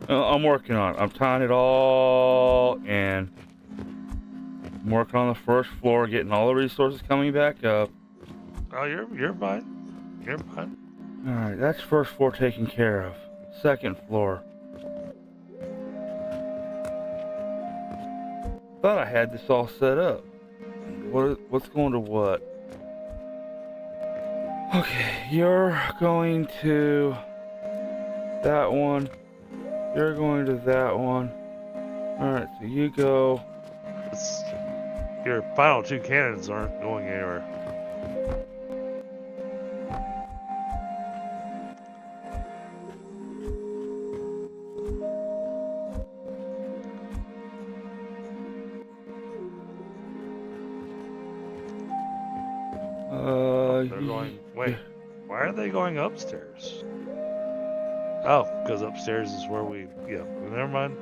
I'm working on it. I'm tying it all in. I'm working on the first floor, getting all the resources coming back up. Oh, you're fine. You're fine. Alright, that's first floor taken care of. Second floor. Thought I had this all set up. What's going to what? Okay, you're going to that one. You're going to that one. Alright, so you go. It's, your final two cannons aren't going anywhere. They're going. Wait, why are they going upstairs? Oh, because upstairs is where we. Yeah, never mind.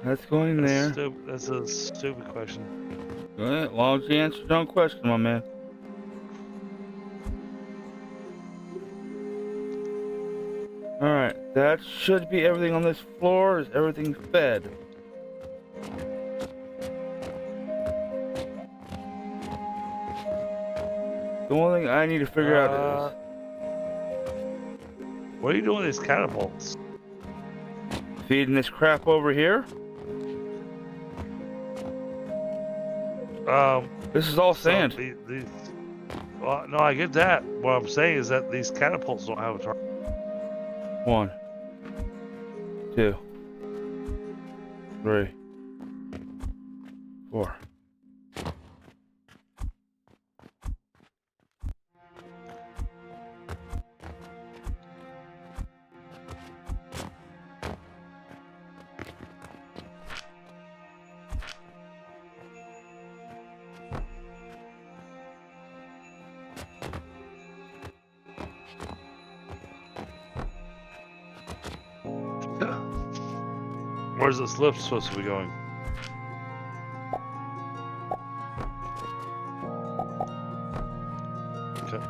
That's going there. That's a stupid question. As long as you answer your own question, my man. Alright, that should be everything on this floor. Is everything fed? The only thing I need to figure out is... What are you doing with these catapults? Feeding this crap over here? This is all sand. Well, no, I get that. What I'm saying is that these catapults don't have a target. 1, 2, 3, 4. Where's this lift supposed to be going? Okay.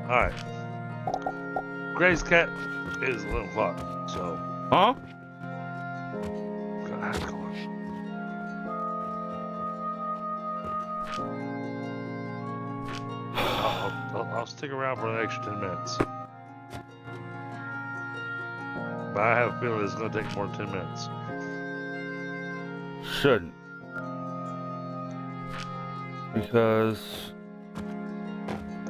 Alright. Gray's cat is 11 o'clock, so. Huh? God, come on. I'll stick around for an extra 10 minutes. But I have a feeling it's going to take more than 10 minutes. Shouldn't. Because...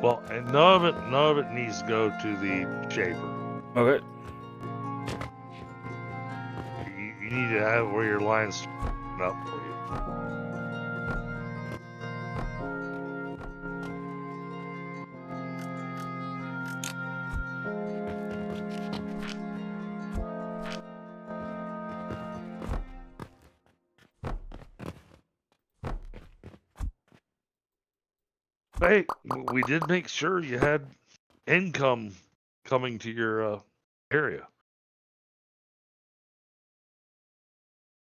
Well, and none of it needs to go to the shaper. Okay. You need to have where your lines up for you. Hey, we did make sure you had income coming to your area.